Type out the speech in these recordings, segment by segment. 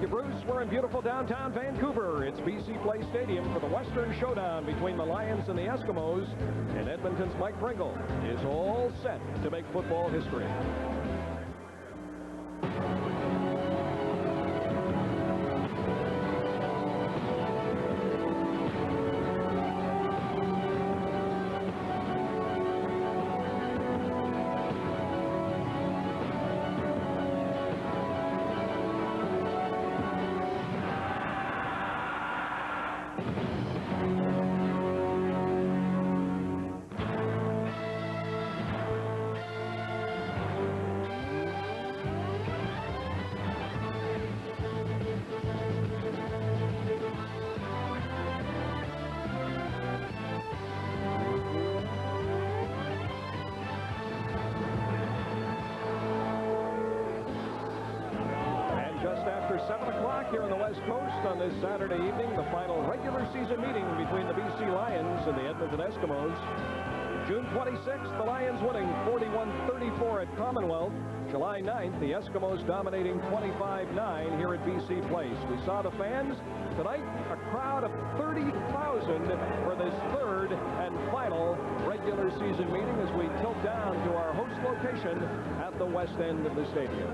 Thank you, Bruce. We're in beautiful downtown Vancouver. It's BC Place Stadium for the Western Showdown between the Lions and the Eskimos. And Edmonton's Mike Pringle is all set to make football history. Here on the West Coast on this Saturday evening, the final regular season meeting between the BC Lions and the Edmonton Eskimos. June 26th, the Lions winning 41-34 at Commonwealth. July 9th, the Eskimos dominating 25-9 here at BC Place. We saw the fans tonight, a crowd of 30,000 for this third and final regular season meeting as we tilt down to our host location at the west end of the stadium.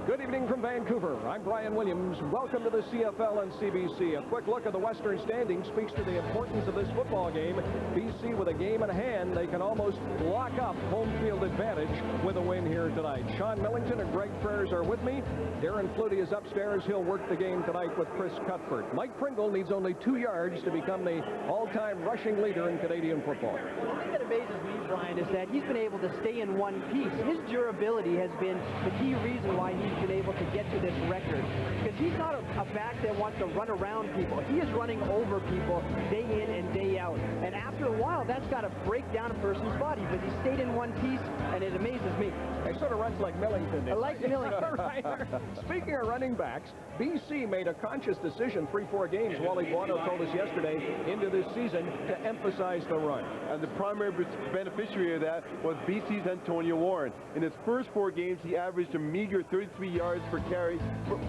Good evening from Vancouver. I'm Brian Williams. Welcome to the CFL and CBC. A quick look at the Western standings speaks to the importance of this football game. BC with a game in hand, they can almost lock up home field advantage with a win here tonight. Sean Millington and Greg Frers are with me. Darren Flutie is upstairs. He'll work the game tonight with Chris Cuthbert. Mike Pringle needs only 2 yards to become the all-time rushing leader in Canadian football. The thing that amazes me, Brian, is that he's been able to stay in one piece. His durability has been the key reason why he's been able to get to this record, because he's not a back that wants to run around people. He is running over people day in and day out, and after a while that's got to break down a person's body, but he stayed in one piece, and it amazes me. He sort of runs like Millington. I like Millington. Right. Speaking of running backs, BC made a conscious decision 3-4 games, Wally Buono told us yesterday, into this season to emphasize the run. And the primary beneficiary of that was BC's Antonio Warren. In his first 4 games, he averaged a meager 33 yards per carry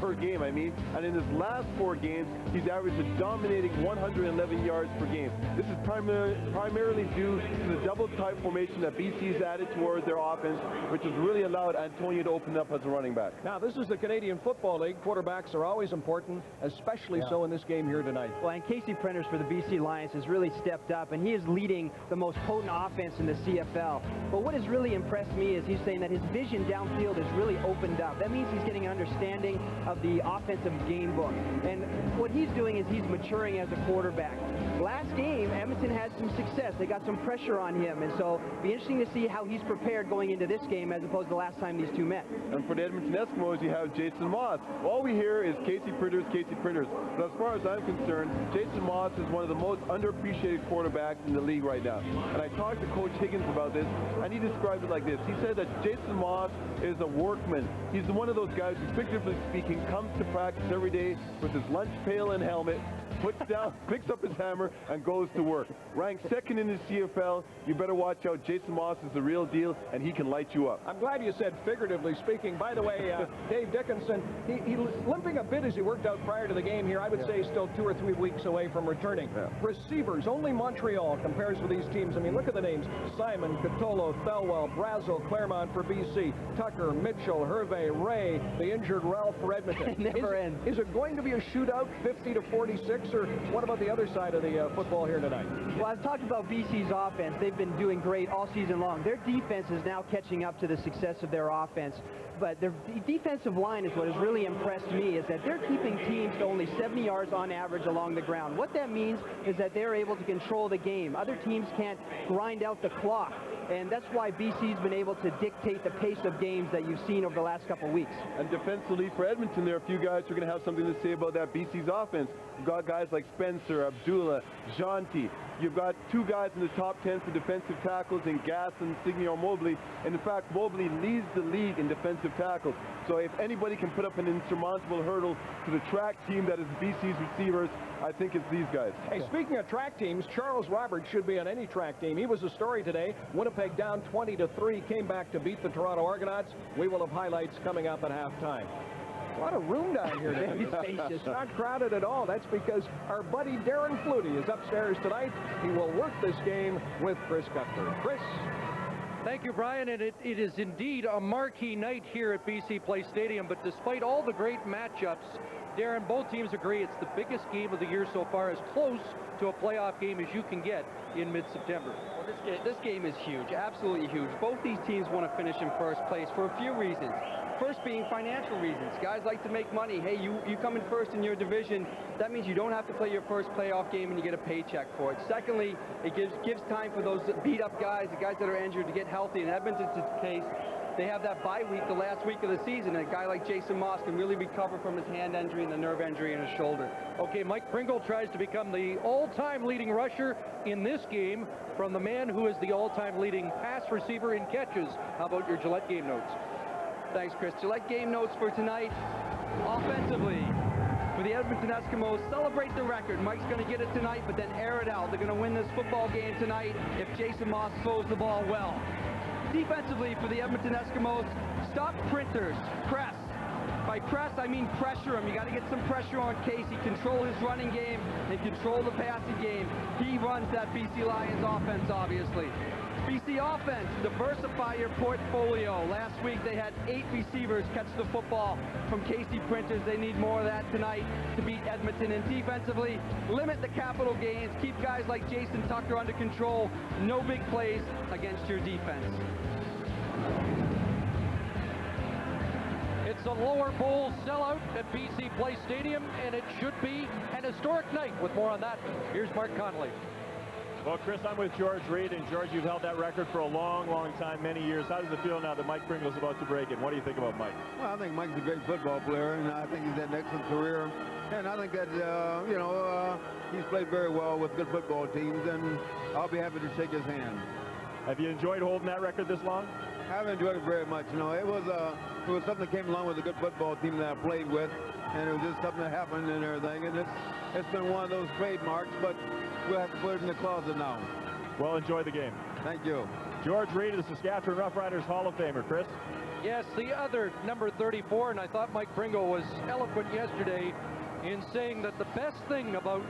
per game, and in his last 4 games, he's averaged a dominating 111 yards per game. This is primarily due to the double type formation that BC's added towards their offense, which has really allowed Antonio to open up as a running back. Now, this is the Canadian Football League. Quarterbacks are always important, especially so in this game here tonight. Well, and Casey Prentice for the BC Lions has really stepped up, and he is leading the most potent offense in the CFL. But what has really impressed me is he's saying that his vision downfield has really opened up. That means he's getting an understanding of the offensive game book. And what he's doing is he's maturing as a quarterback. Last game, Edmonton had some success. They got some pressure on him, and so it'll be interesting to see how he's prepared going into this game as opposed to the last time these two met. And for the Edmonton Eskimos, you have Jason Moss. All we hear is Casey Printers, Casey Printers. But as far as I'm concerned, Jason Moss is one of the most underappreciated quarterbacks in the league right now. And I talked to Coach Higgins about this, and he described it like this. He said that Jason Moss is a workman. He's one of those guys who, figuratively speaking, comes to practice every day with his lunch pail and helmet, puts down, picks up his hammer, and goes to work. Ranked second in the CFL, you better watch out. Jason Moss is the real deal, and he can light you up. I'm glad you said figuratively speaking. By the way, Dave Dickinson, he was limping a bit as he worked out prior to the game here. I would say he's still 2 or 3 weeks away from returning. Receivers, only Montreal compares with these teams. I mean, look at the names. Simon, Catolo, Thelwell, Brazel, Claremont for BC, Tucker, Mitchell, Hervé, Ray, the injured Ralph for Edmonton. Never ends. Is it going to be a shootout, 50-46, or what about the other side of the football here tonight? Well, I've talked about BC's offense. They've been doing great all season long. Their defense is now catching up to the success of their offense. But their defensive line is what has really impressed me, is that they're keeping teams to only 70 yards on average along the ground. What that means is that they're able to control the game. Other teams can't grind out the clock. And that's why BC's been able to dictate the pace of games that you've seen over the last couple of weeks. And defensively for Edmonton, there are a few guys who are going to have something to say about that BC's offense. You've got guys like Spencer, Abdullah, Janti. You've got 2 guys in the top 10 for defensive tackles in Gass and Signor Mobley. And in fact, Mobley leads the league in defensive tackles. So if anybody can put up an insurmountable hurdle to the track team that is BC's receivers, I think it's these guys. Hey, speaking of track teams, Charles Roberts should be on any track team. He was a story today. Winnipeg down 20-3, came back to beat the Toronto Argonauts. We will have highlights coming up at halftime. A lot of room down here today. It's not crowded at all. That's because our buddy Darren Flutie is upstairs tonight. He will work this game with Chris Cuthbert. Chris? Thank you, Brian, and it is indeed a marquee night here at BC Place Stadium, but despite all the great matchups, Darren, both teams agree it's the biggest game of the year so far, as close to a playoff game as you can get in mid-September. Well, this game is huge, absolutely huge. Both these teams want to finish in first place for a few reasons. First being financial reasons. Guys like to make money. Hey, you come in first in your division, that means you don't have to play your first playoff game and you get a paycheck for it. Secondly, it gives time for those beat-up guys, the guys that are injured, to get healthy. In Edmonton's case, they have that bye week, the last week of the season, and a guy like Jason Moss can really recover from his hand injury and the nerve injury in his shoulder. Okay, Mike Pringle tries to become the all-time leading rusher in this game from the man who is the all-time leading pass receiver in catches. How about your Gillette game notes? Thanks, Chris. Gillette game notes for tonight. Offensively, for the Edmonton Eskimos, celebrate the record. Mike's going to get it tonight, but then air it out. They're going to win this football game tonight if Jason Moss throws the ball well. Defensively, for the Edmonton Eskimos, stop printers, press. By press, I mean pressure him. You got to get some pressure on Casey, control his running game, and control the passing game. He runs that BC Lions offense, obviously. BC offense, diversify your portfolio. Last week they had 8 receivers catch the football from Casey Printers. They need more of that tonight to beat Edmonton. And defensively, limit the capital gains. Keep guys like Jason Tucker under control. No big plays against your defense. It's a lower bowl sellout at BC Place Stadium, and it should be an historic night. With more on that, here's Mark Connolly. Well, Chris, I'm with George Reed, and George, you've held that record for a long, long time, many years. How does it feel now that Mike Pringle's about to break it? What do you think about Mike? Well, I think Mike's a great football player, and I think he's had an excellent career. And I think that, he's played very well with good football teams, and I'll be happy to shake his hand. Have you enjoyed holding that record this long? I've enjoyed it very much. You know, it was something that came along with a good football team that I played with, and it was just something that happened and everything. And it's been one of those trademarks, but we'll have to put it in the closet now. Well, enjoy the game. Thank you. George Reed is the Saskatchewan Roughriders Hall of Famer. Chris? Yes, the other number 34, and I thought Mike Pringle was eloquent yesterday in saying that the best thing about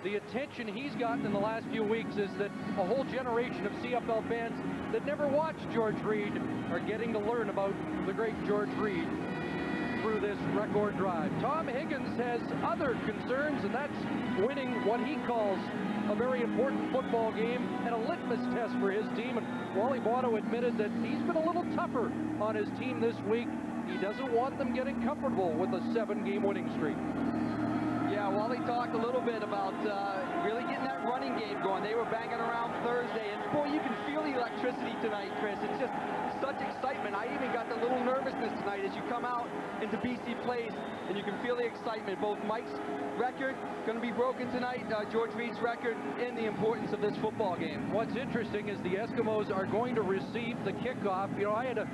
the attention he's gotten in the last few weeks is that a whole generation of CFL fans that never watched George Reed are getting to learn about the great George Reed through this record drive. Tom Higgins has other concerns, and that's winning what he calls a very important football game and a litmus test for his team. And Wally Bono admitted that he's been a little tougher on his team this week. He doesn't want them getting comfortable with a 7-game winning streak. Yeah, Wally talked a little bit about really getting that running game going. They were banging around Thursday, and boy, you can feel the electricity tonight, Chris. It's just such excitement. I even got the little nervousness tonight as you come out into BC Place, and you can feel the excitement. Both Mike's record going to be broken tonight, George Reed's record, and the importance of this football game. What's interesting is the Eskimos are going to receive the kickoff. You know, I had a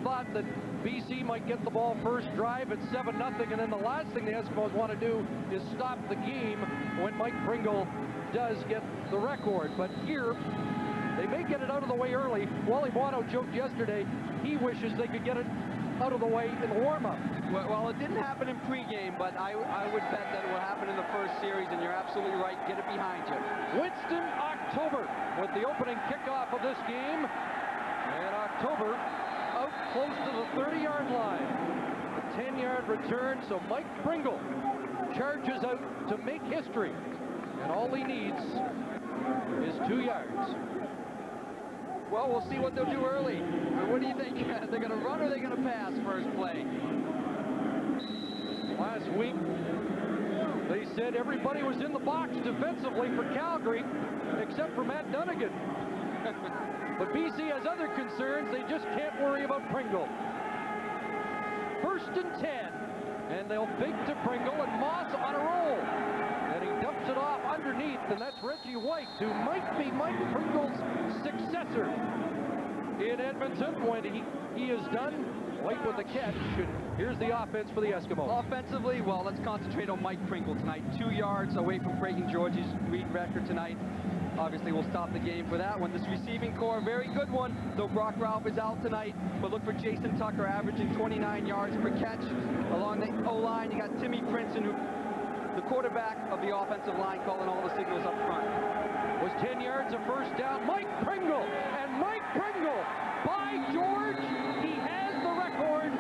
thought that BC might get the ball first drive at 7-0, and then the last thing the Eskimos want to do is stop the game when Mike Pringle does get the record. But here, they may get it out of the way early. Wally Bono joked yesterday he wishes they could get it out of the way in warm-up. Well, it didn't happen in pregame, but I would bet that it will happen in the first series, and you're absolutely right. Get it behind you. Winston October with the opening kickoff of this game, and October out close to the 30-yard line. A 10-yard return, so Mike Pringle charges out to make history, and all he needs is 2 yards. Well, we'll see what they'll do early. What do you think? They're going to run or they're going to pass first play? Last week, they said everybody was in the box defensively for Calgary, except for Matt Dunnigan. But BC has other concerns. They just can't worry about Pringle. 1st and 10. And they'll fake to Pringle, and Moss on a roll. And he dumps it off underneath, and that's Reggie White, who might be Mike Pringle's successor in Edmonton when he is done. White with the catch. And here's the offense for the Eskimos. Offensively, well, let's concentrate on Mike Pringle tonight. 2 yards away from breaking George's Reed record tonight. obviously will stop the game for that one. This receiving core, very good one, though Brock Ralph is out tonight. But look for Jason Tucker averaging 29 yards per catch. Along the O-line, you got Timmy Princeton, who the quarterback of the offensive line, calling all the signals up front. Was 10 yards of first down. Mike Pringle, and Mike Pringle, by George, he has the record.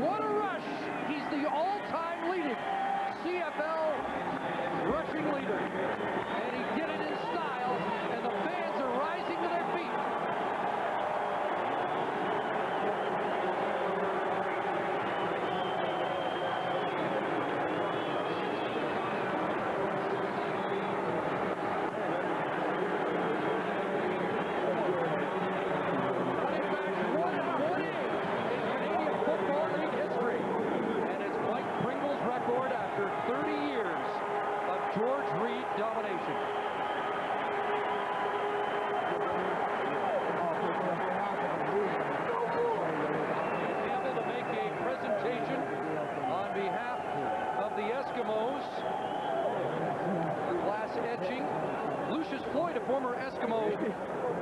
What a rush. He's the all-time leading CFL rushing leader. And he did it in style, and the fans are rising to their feet. Former Eskimo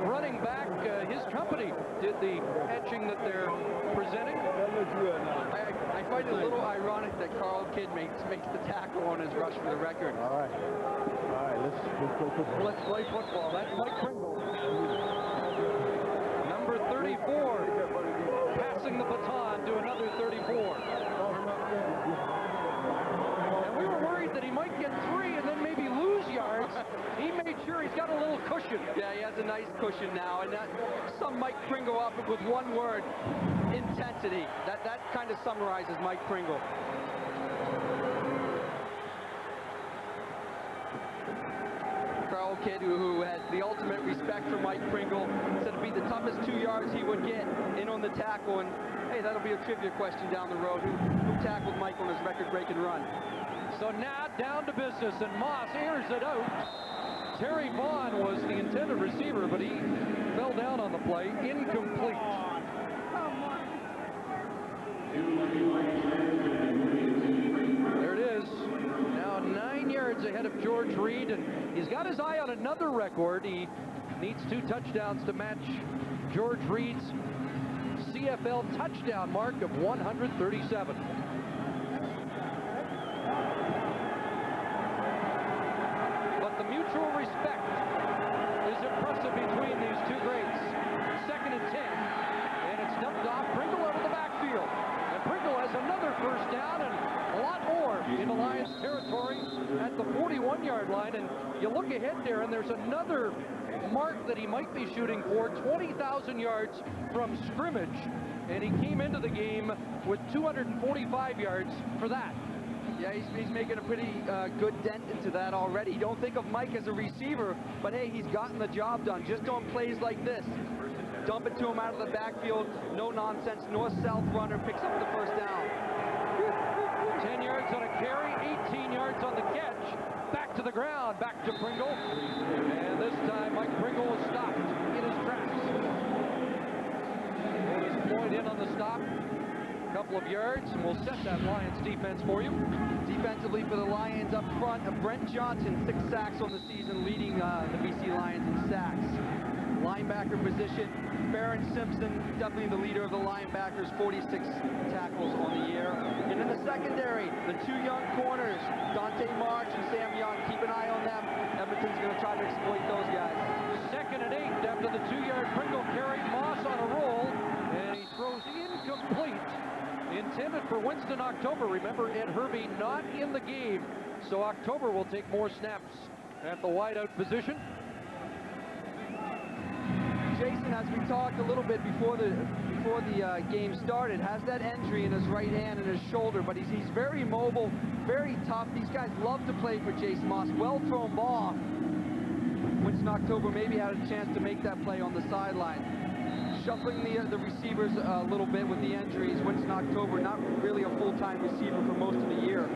running back, his company did the etching that they're presenting. I find it a little ironic that Carl Kidd makes the tackle on his rush for the record. All right, Let's play football. That's Mike Pringle. Number 34, passing the baton to another 34. And we were worried that he might get 3 and then maybe lose yards. He made sure he's got a little cushion. Yeah, he has a nice cushion now, and that sum Mike Pringle up with one word: intensity. That kind of summarizes Mike Pringle. Carl Kidd, who has the ultimate respect for Mike Pringle, said it'd be the toughest 2 yards he would get in on the tackle. And hey, that'll be a trivia question down the road. Who tackled Mike on his record-breaking run? So now down to business, and Moss airs it out. Terry Vaughn was the intended receiver, but he fell down on the play. Incomplete. There it is. Now 9 yards ahead of George Reed, and he's got his eye on another record. He needs 2 touchdowns to match George Reed's CFL touchdown mark of 137. The mutual respect is impressive between these two greats. 2nd and 10, and it's dumped off. Pringle out of the backfield, and Pringle has another first down and a lot more in the Lions territory at the 41-yard line. And you look ahead there, and there's another mark that he might be shooting for, 20,000 yards from scrimmage, and he came into the game with 245 yards for that. Yeah, he's making a pretty good dent into that already. You don't think of Mike as a receiver, but hey, he's gotten the job done just on plays like this. Dump it to him out of the backfield, no nonsense, north-south runner, picks up the first down. 10 yards on a carry, 18 yards on the catch. Back to the ground, back to Pringle. And this time, Mike Pringle was stopped in his tracks. Floyd in on the stop. Couple of yards, and we'll set that Lions defense for you. Defensively for the Lions up front, Brent Johnson, 6 sacks on the season, leading the BC Lions in sacks. Linebacker position, Barron Simpson, definitely the leader of the linebackers, 46 tackles on the year. And in the secondary, the 2 young corners, Dante March and Sam Young. Keep an eye on them. Edmonton's going to try to exploit those guys. 2nd and 8 after the 2-yard Pringle carry. Moss on a roll, and he throws incomplete. Intended for Winston October. Remember, Ed Hervey not in the game, so October will take more snaps at the wideout position. Jason, as we talked a little bit before the game started, has that injury in his right hand and his shoulder, but he's very mobile, very tough. These guys love to play for Jason Moss. Well-thrown ball. Winston October maybe had a chance to make that play on the sideline. Shuffling the receivers a little bit with the injuries. Winston October, not really a full-time receiver for most of the year.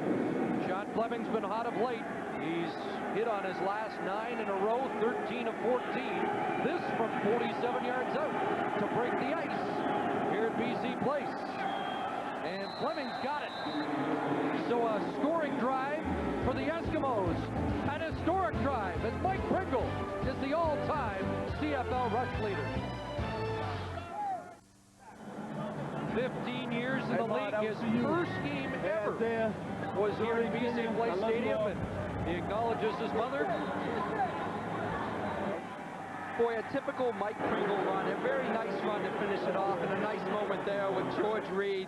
Sean Fleming's been hot of late. He's hit on his last 9 in a row, 13 of 14. This from 47 yards out to break the ice here at BC Place. And Fleming's got it. So a scoring drive for the Eskimos. An historic drive as Mike Pringle is the all-time CFL rush leader. 15 years in the league. His first game ever was here at BC Place Stadium, and he acknowledges his mother. Boy, a typical Mike Pringle run. A very nice run to finish it off, and a nice moment there with George Reed.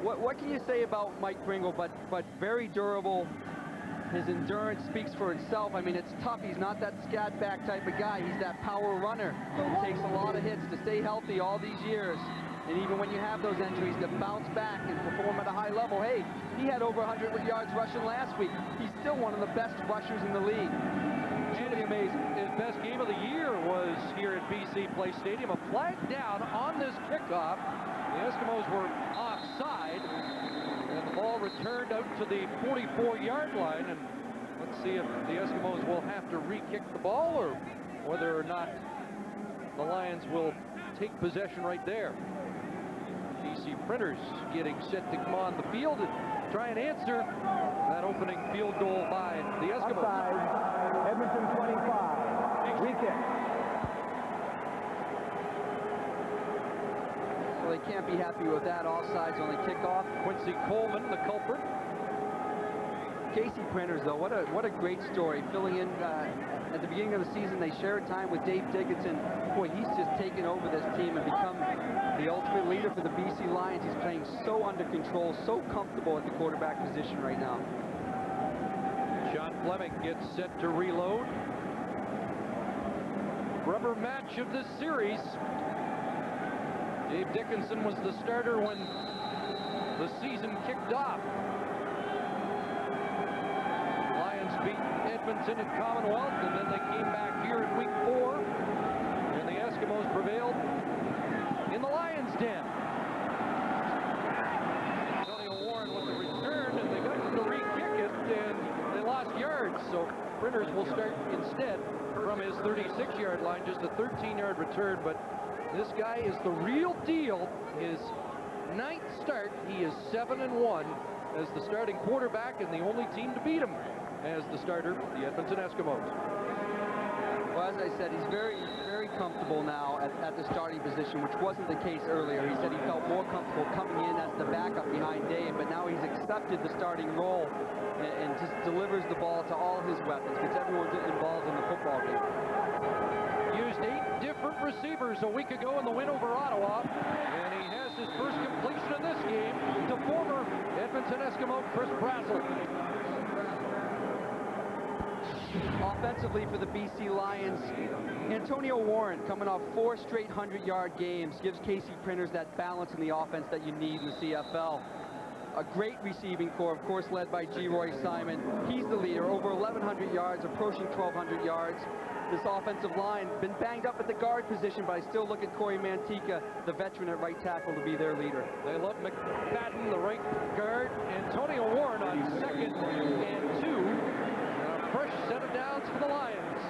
What can you say about Mike Pringle, but very durable. His endurance speaks for itself. I mean, it's tough. He's not that scat back type of guy. He's that power runner who takes a lot of hits to stay healthy all these years. And even when you have those injuries, to bounce back and perform at a high level. Hey, he had over 100 yards rushing last week. He's still one of the best rushers in the league. Truly amazing. His best game of the year was here at BC Place Stadium. A flag down on this kickoff. The Eskimos were offside, and the ball returned out to the 44-yard line. And let's see if the Eskimos will have to re-kick the ball, or whether or not the Lions will take possession right there. BC Printers getting set to come on the field and try and answer that opening field goal by the Eskimos. Outside, Edmonton 25. Re-kick. Well, they can't be happy with that. Offsides on the kickoff. Quincy Coleman, the culprit. Casey Printers, though, what a great story. Filling in at the beginning of the season, they shared time with Dave Dickinson. Boy, he's just taken over this team and become the ultimate leader for the BC Lions. He's playing so under control, so comfortable at the quarterback position right now. Sean Fleming gets set to reload. Rubber match of this series. Dave Dickinson was the starter when the season kicked off. Lions beat Edmonton at Commonwealth, and then they came back here in week 4, and the Eskimos prevailed in the Lions' den. Antonio Warren with the return, and they got him to re-kick it, and they lost yards. So Printers will start instead from his 36-yard line, just a 13-yard return. But this guy is the real deal. His 9th start, he is 7-1 as the starting quarterback, and the only team to beat him as the starter, the Edmonton Eskimos. Well, as I said, he's very, very comfortable now at the starting position, which wasn't the case earlier. He said he felt more comfortable coming in as the backup behind Dave, but now he's accepted the starting role and just delivers the ball to all his weapons, gets everyone involved in the football game. Used 8 different receivers a week ago in the win over Ottawa, and he has his first completion in this game to former Edmonton Eskimo Chris Brazel. Offensively for the BC Lions, Antonio Warren, coming off 4 straight 100-yard games, gives Casey Printers that balance in the offense that you need in the CFL. A great receiving corps, of course, led by G. Roy Simon. He's the leader, over 1,100 yards, approaching 1,200 yards. This offensive line been banged up at the guard position, but I still look at Corey Mantika, the veteran at right tackle, to be their leader. They love McFadden, the right guard. Antonio Warren on 2nd and 2. Fresh set of downs for the Lions.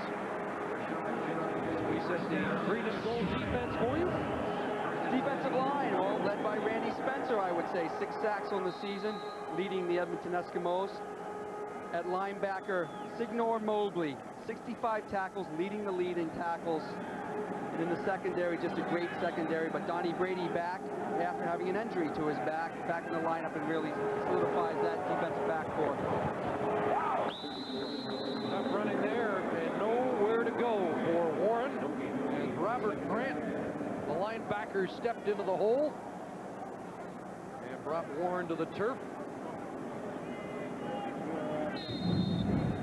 We said the green and gold defense for you. Defensive line, well, led by Randy Spencer, I would say. 6 sacks on the season, leading the Edmonton Eskimos. At linebacker, Signor Mobley, 65 tackles, leading the lead in tackles. And in the secondary, just a great secondary, but Donnie Brady back after having an injury to his back in the lineup, and really solidifies that defensive back core. Tough running there, and nowhere to go for Warren. And Robert Grant, the linebacker, stepped into the hole and brought Warren to the turf.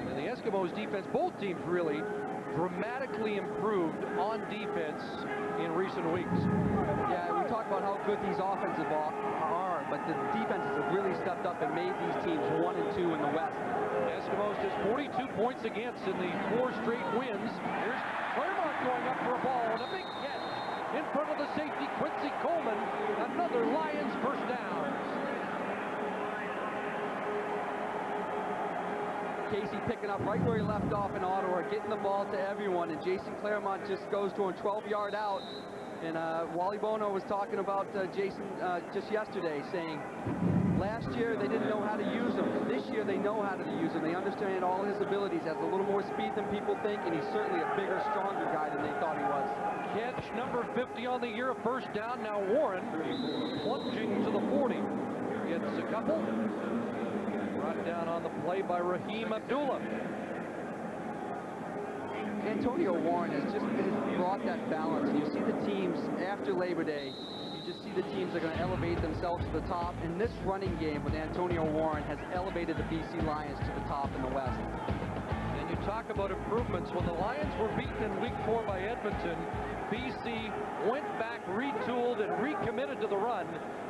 And the Eskimos defense, both teams really dramatically improved on defense in recent weeks. Yeah, we talk about how good these offensive are, but the defenses have really stepped up and made these teams 1 and 2 in the West. Eskimos just 42 points against in the 4 straight wins. Here's Claremont going up for a ball, and a big catch in front of the safety, Quincy Coleman. Another Lions first down. Casey picking up right where he left off in Ottawa, getting the ball to everyone, and Jason Claremont just goes to a 12-yard out. And Wally Bono was talking about Jason just yesterday, saying Last year, they didn't know how to use him. This year, they know how to use him. They understand all his abilities. Has a little more speed than people think, and he's certainly a bigger, stronger guy than they thought he was. Catch number 50 on the year, first down. Now Warren plunging to the 40. Gets a couple. Brought down on the play by Raheem Abdullah. Antonio Warren has brought that balance. And you see the teams after Labor Day, you just see the teams that are going to elevate themselves to the top. And this running game with Antonio Warren has elevated the BC Lions to the top in the West. And you talk about improvements. When the Lions were beaten in Week 4 by Edmonton, BC went back, retooled, and recommitted to the run,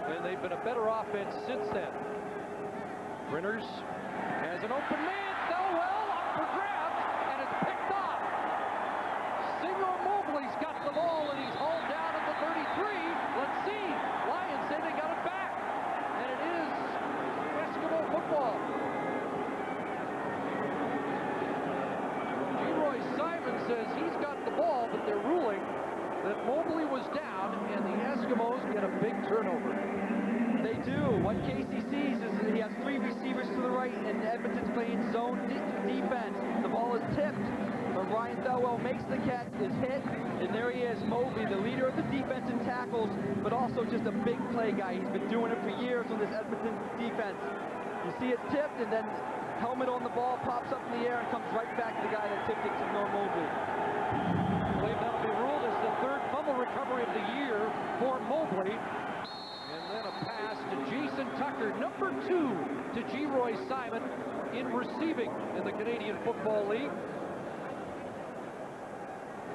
and they've been a better offense since then. Printers has an open man. Thelwell up for grabs, and it's picked off. Senor Mobley's got the ball, and he's hauled down at the 33. Let's see. Lions say they got it back, and it is Eskimo football. Leroy Simon says he's got the ball, but they're ruling that Mobley was down, and the Eskimos get a big turnover. They do. What Casey sees is that he has 3 receivers to the right, and Edmonton's playing zone defense. The ball is tipped, but Ryan Thelwell makes the catch, is hit, and there he is, Mobley, the leader of the defense in tackles, but also just a big play guy. He's been doing it for years on this Edmonton defense. You see it tipped, and then helmet on the ball pops up in the air and comes right back to the guy that tipped it to Mobley. I believe that'll be ruled as the 3rd fumble recovery of the year for Mobley. And then a pass to Jason Tucker, number 2 to Leroy Simon in receiving in the Canadian Football League.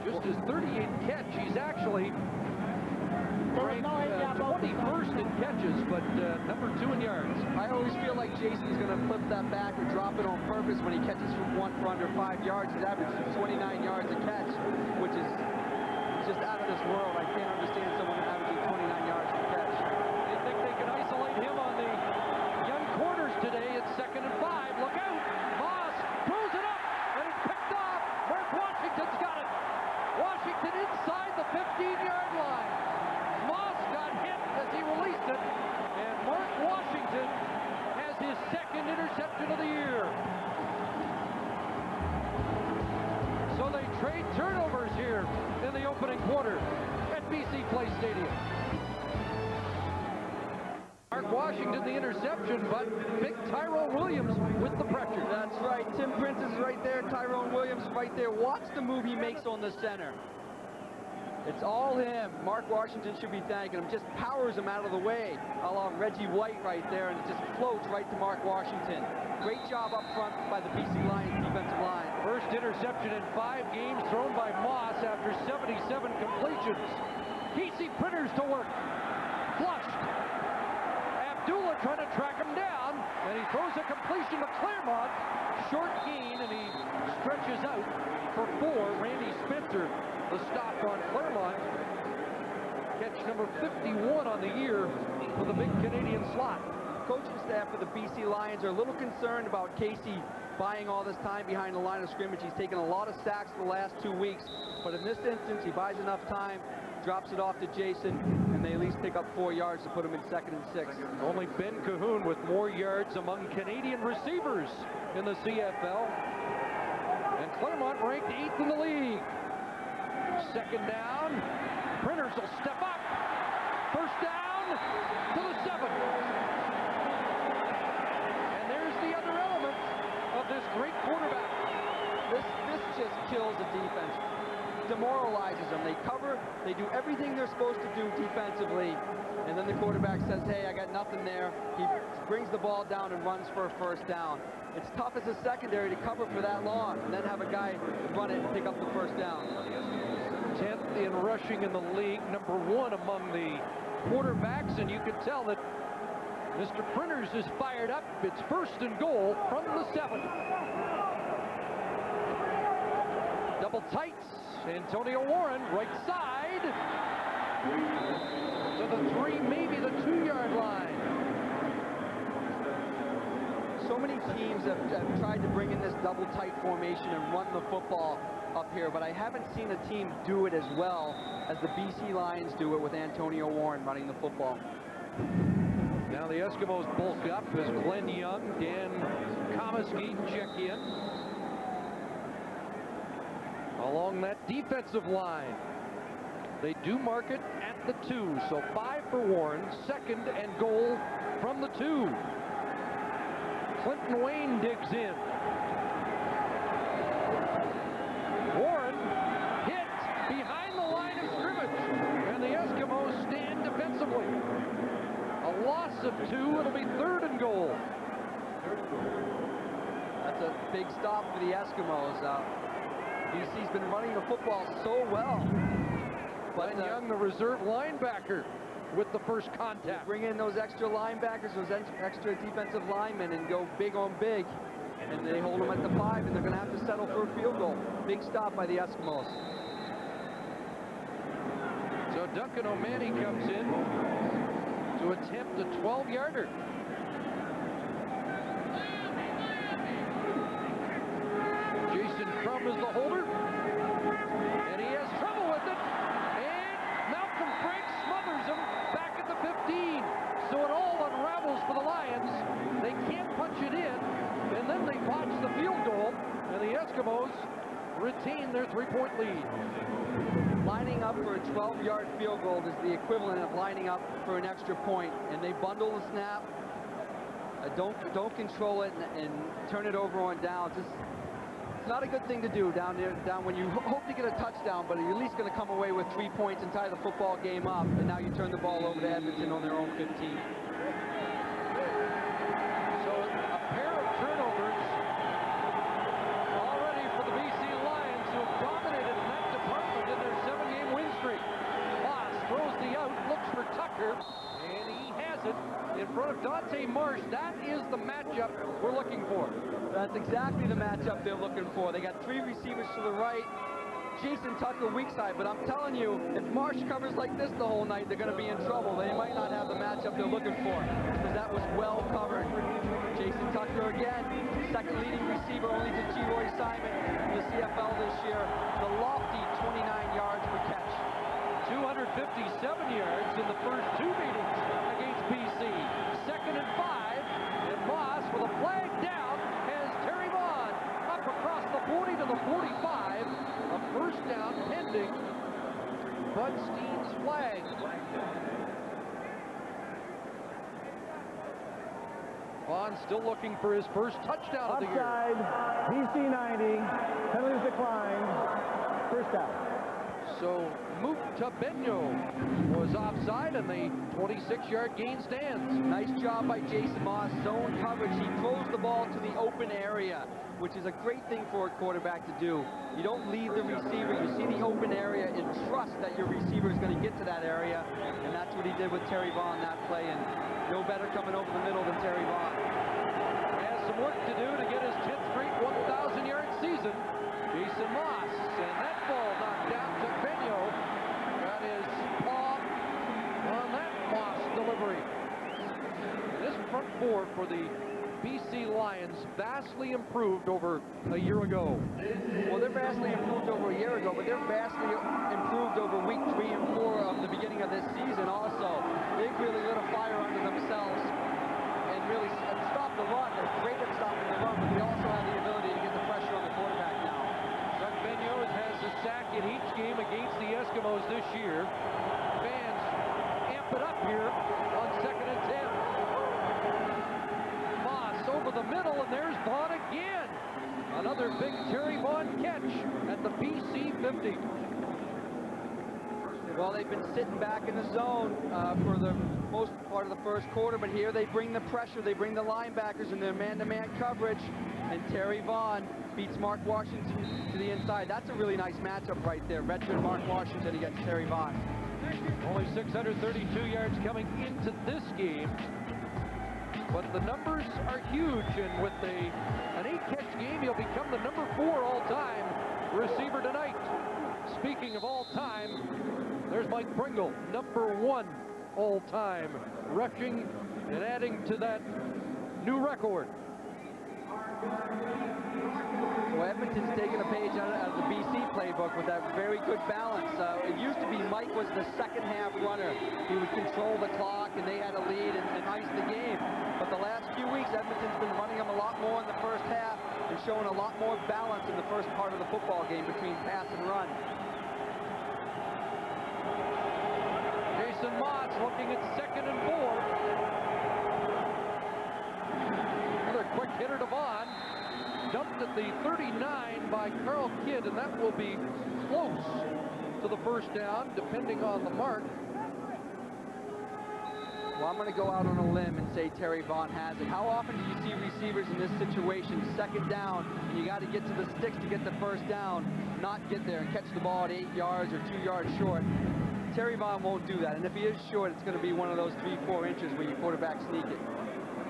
Just his 38th catch, he's actually ranked 21st in catches, but number 2 in yards. I always feel like Jason's going to flip that back or drop it on purpose when he catches from one for under 5 yards. He's averaged 29 yards a catch, which is just out of this world. I can't understand someone averaging 29 yards a catch. They think they can isolate him on the young corners today. It's 2nd and 5. Look out! Moss throws it up, and it's picked off. Mark Washington's got it. Washington inside the 15-yard line. Moss got hit as he released it, and Mark Washington has his 2nd interception of the year. So they trade turnovers here in the opening quarter at BC Place Stadium. Mark Washington the interception, but big Tyrone Williams with the pressure. That's right. Tim Prince is right there. Tyrone Williams right there. Watch the move he makes on the center. It's all him. Mark Washington should be thanking him. Just powers him out of the way. A la Reggie White right there, and it just floats right to Mark Washington. Great job up front by the BC Lions defensive line. First interception in 5 games thrown by Moss after 77 completions. Casey Printers to work. Flushed. Abdullah trying to track him down, and he throws a completion to Claremont. Short gain, and he stretches out for 4. Randy Spencer, the stop on Claremont. Catch number 51 on the year for the big Canadian slot. Coaching staff for the BC Lions are a little concerned about Casey buying all this time behind the line of scrimmage. He's taken a lot of sacks the last 2 weeks, but in this instance, he buys enough time, drops it off to Jason, and they at least pick up 4 yards to put him in 2nd and 6. Only Ben Cahoon with more yards among Canadian receivers in the CFL. And Claremont ranked 8th in the league. 2nd down. Printers will step up. 1st down to the 7. And there's the other element of this great quarterback. This just kills the defense. Demoralizes them. They cover, they do everything they're supposed to do defensively, and then the quarterback says, hey, I got nothing there. He brings the ball down and runs for a 1st down. It's tough as a secondary to cover for that long and then have a guy run it and pick up the 1st down. 10th in rushing in the league, number 1 among the quarterbacks, and you can tell that Mr. Printers is fired up. It's 1st and goal from the 7. Double tights. Antonio Warren, right side. To the 3, maybe the 2-yard line. So many teams have tried to bring in this double tight formation and run the football up here, but I haven't seen a team do it as well as the BC Lions do it with Antonio Warren running the football. Now Now the Eskimos bulk up as Glenn Young, Dan Comiskey check in. Along that defensive line. They do mark it at the 2, so 5 for Warren, 2nd and goal from the 2. Clinton Wayne digs in. Warren hit behind the line of scrimmage, and the Eskimos stand defensively. A loss of 2, it'll be 3rd and goal. That's a big stop for the Eskimos. BC's been running the football so well. But Young, the reserve linebacker, with the first contact. Bring in those extra linebackers, those extra defensive linemen, and go big on big. And they hold them at the 5, and they're going to have to settle for a field goal. Big stop by the Eskimos. So Duncan O'Mahony comes in to attempt a 12-yarder. Jason Crum is the holder, and he has trouble with it. Malcolm Frank smothers him back at the 15. So it all unravels for the Lions. They can't punch it in, and then they botch the field goal, and the Eskimos retain their 3-point lead. Lining up for a 12-yard field goal is the equivalent of lining up for an extra point, and they bundle the snap. Don't control it and turn it over on downs. It's not a good thing to do down when you hope to get a touchdown, but you're at least going to come away with 3 points and tie the football game up, and now you turn the ball over to Edmonton on their own 15. So a pair of turnovers already for the BC Lions, who have dominated in that department in their 7-game win streak. Moss throws the out, looks for Tucker, and he has it in front of Dante Marsh. That is the matchup we're looking for. That's exactly the matchup they're looking for. They got 3 receivers to the right. Jason Tucker weak side, but I'm telling you, if Marsh covers like this the whole night, they're going to be in trouble. They might not have the matchup they're looking for, because that was well covered. Jason Tucker again, 2nd leading receiver only to G-Roy Simon in the CFL this year. The lofty 29 yards per catch. 257 yards in the first 2 meetings against BC. 2nd and 5, and Moss with a flag down has Terry Vaughn up across the 40 to the 45. A first down pending Bud Steen's flag. Vaughn still looking for his first touchdown of the year. Offside, BC 90, penalties declined, first down. So Muktabeno was offside, and the 26-yard gain stands. Nice job by Jason Moss. Zone coverage. He throws the ball to the open area, which is a great thing for a quarterback to do. You don't leave the receiver. You see the open area and trust that your receiver is going to get to that area, and that's what he did with Terry Vaughn that play, and no better coming over the middle than Terry Vaughn. He has some work to do to get his 10th straight 1,000-yard season. Jason Moss, and that ball knocked down to Benio. Got his paw on that Moss delivery. This front four for the BC Lions vastly improved over a year ago. Well, they're vastly improved over a year ago, but they're vastly improved over week 3 and 4 of the beginning of this season also. They've really lit a fire under themselves and really stopped the run. They're great at stopping the run, but they also have the ability to get the pressure on the quarterback now. Doug Benio has a sack in each game against the Eskimos this year. Fans amp it up here on 2nd and 10. Moss over the middle, and there's Vaughn again. Another big Terry Vaughn catch at the BC 50. Well, they've been sitting back in the zone for the most part of the first quarter, but here they bring the pressure. They bring the linebackers in their man-to-man coverage, and Terry Vaughn beats Mark Washington to the inside. That's a really nice matchup right there. Veteran Mark Washington against Terry Vaughn. Only 632 yards coming into this game, but the numbers are huge, and with an 8-catch game, he'll become the number 4 all-time receiver tonight. Speaking of all-time, there's Mike Pringle, number 1 all-time rushing, and adding to that new record. Well, Edmonton's taking a page out of the BC playbook with that very good balance. It used to be Mike was the second half runner. He would control the clock and they had a lead and ice the game. But the last few weeks, Edmonton's been running them a lot more in the first half and showing a lot more balance in the first part of the football game between pass and run. Jason Moss looking at 2nd and 4. Another quick hitter to Vaughn. Dumped at the 39 by Carl Kidd, and that will be close to the first down, depending on the mark. Well, I'm going to go out on a limb and say Terry Vaughn has it. How often do you see receivers in this situation, 2nd down, and you got to get to the sticks to get the first down, not get there and catch the ball at 8 yards or 2 yards short? Terry Vaughn won't do that, and if he is short, it's going to be one of those 3-4 inches where your quarterback sneak it.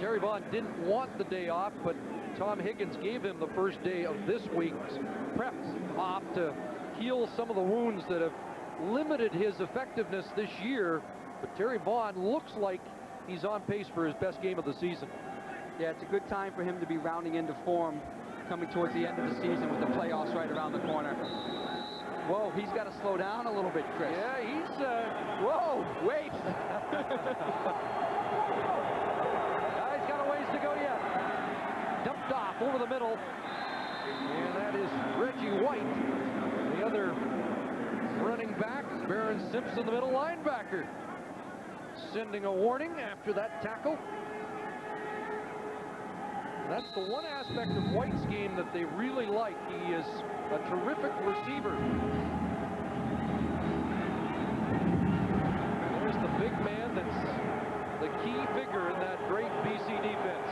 Terry Vaughn didn't want the day off, but Tom Higgins gave him the first day of this week's prep off to heal some of the wounds that have limited his effectiveness this year. But Terry Vaughn looks like he's on pace for his best game of the season. Yeah, it's a good time for him to be rounding into form coming towards the end of the season with the playoffs right around the corner. Whoa, he's got to slow down a little bit, Chris. Yeah, he's... Whoa, wait! He's got a ways to go yet. Dumped off over the middle. And that is Reggie White, the other running back. Baron Simpson, the middle linebacker, sending a warning after that tackle. That's the one aspect of White's game that they really like. He is a terrific receiver. There's the big man that's the key figure in that great BC defense.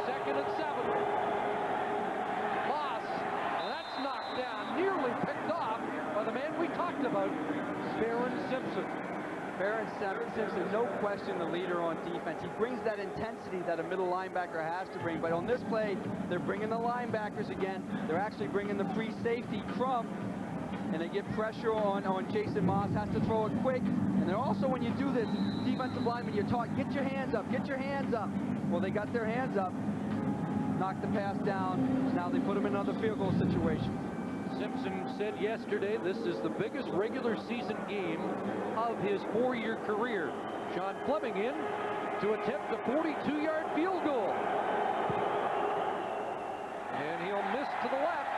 2nd and 7. Moss, and that's knocked down, nearly picked off by the man we talked about, Baron Simpson. Baron Simpson, no question, the leader on defense. He brings that intensity that a middle linebacker has to bring. But on this play, they're bringing the linebackers again. They're actually bringing the free safety, Crump, and they get pressure on Jason Moss. Has to throw it quick. And they're also, when you do this, defensive lineman, you're taught, get your hands up, get your hands up. Well, they got their hands up, knocked the pass down. Now they put him in another field goal situation. Simpson said yesterday this is the biggest regular season game of his 4-year career. Sean Fleming in to attempt a 42-yard field goal. And he'll miss to the left.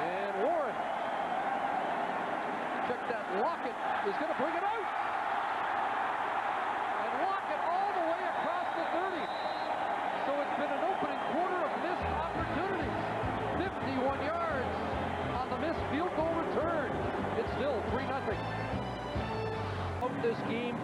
And Warren, check that, Lockett is going to bring it out. And Lockett all the way across the 30. So it's been an opening quarter of missed opportunities. 51 yards. Missed field goal return. It's still 3-0. Out this game,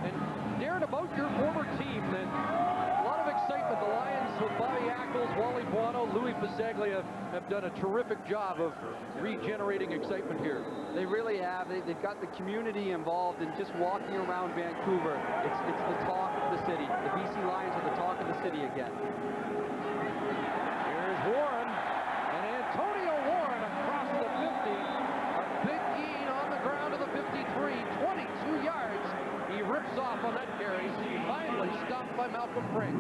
and Darren, about your former team, then a lot of excitement. The Lions with Bobby Ackles, Wally Buono, Louis Bisaglia have done a terrific job of regenerating excitement here. They really have. They've got the community involved in just walking around Vancouver. It's the talk of the city. The BC Lions are the talk of the city again. Here's Warren, and Antonio Warren across the 50. A big gain on the ground to the 53, 22 yards. He rips off on that carry. Finally stopped by Malcolm Frank.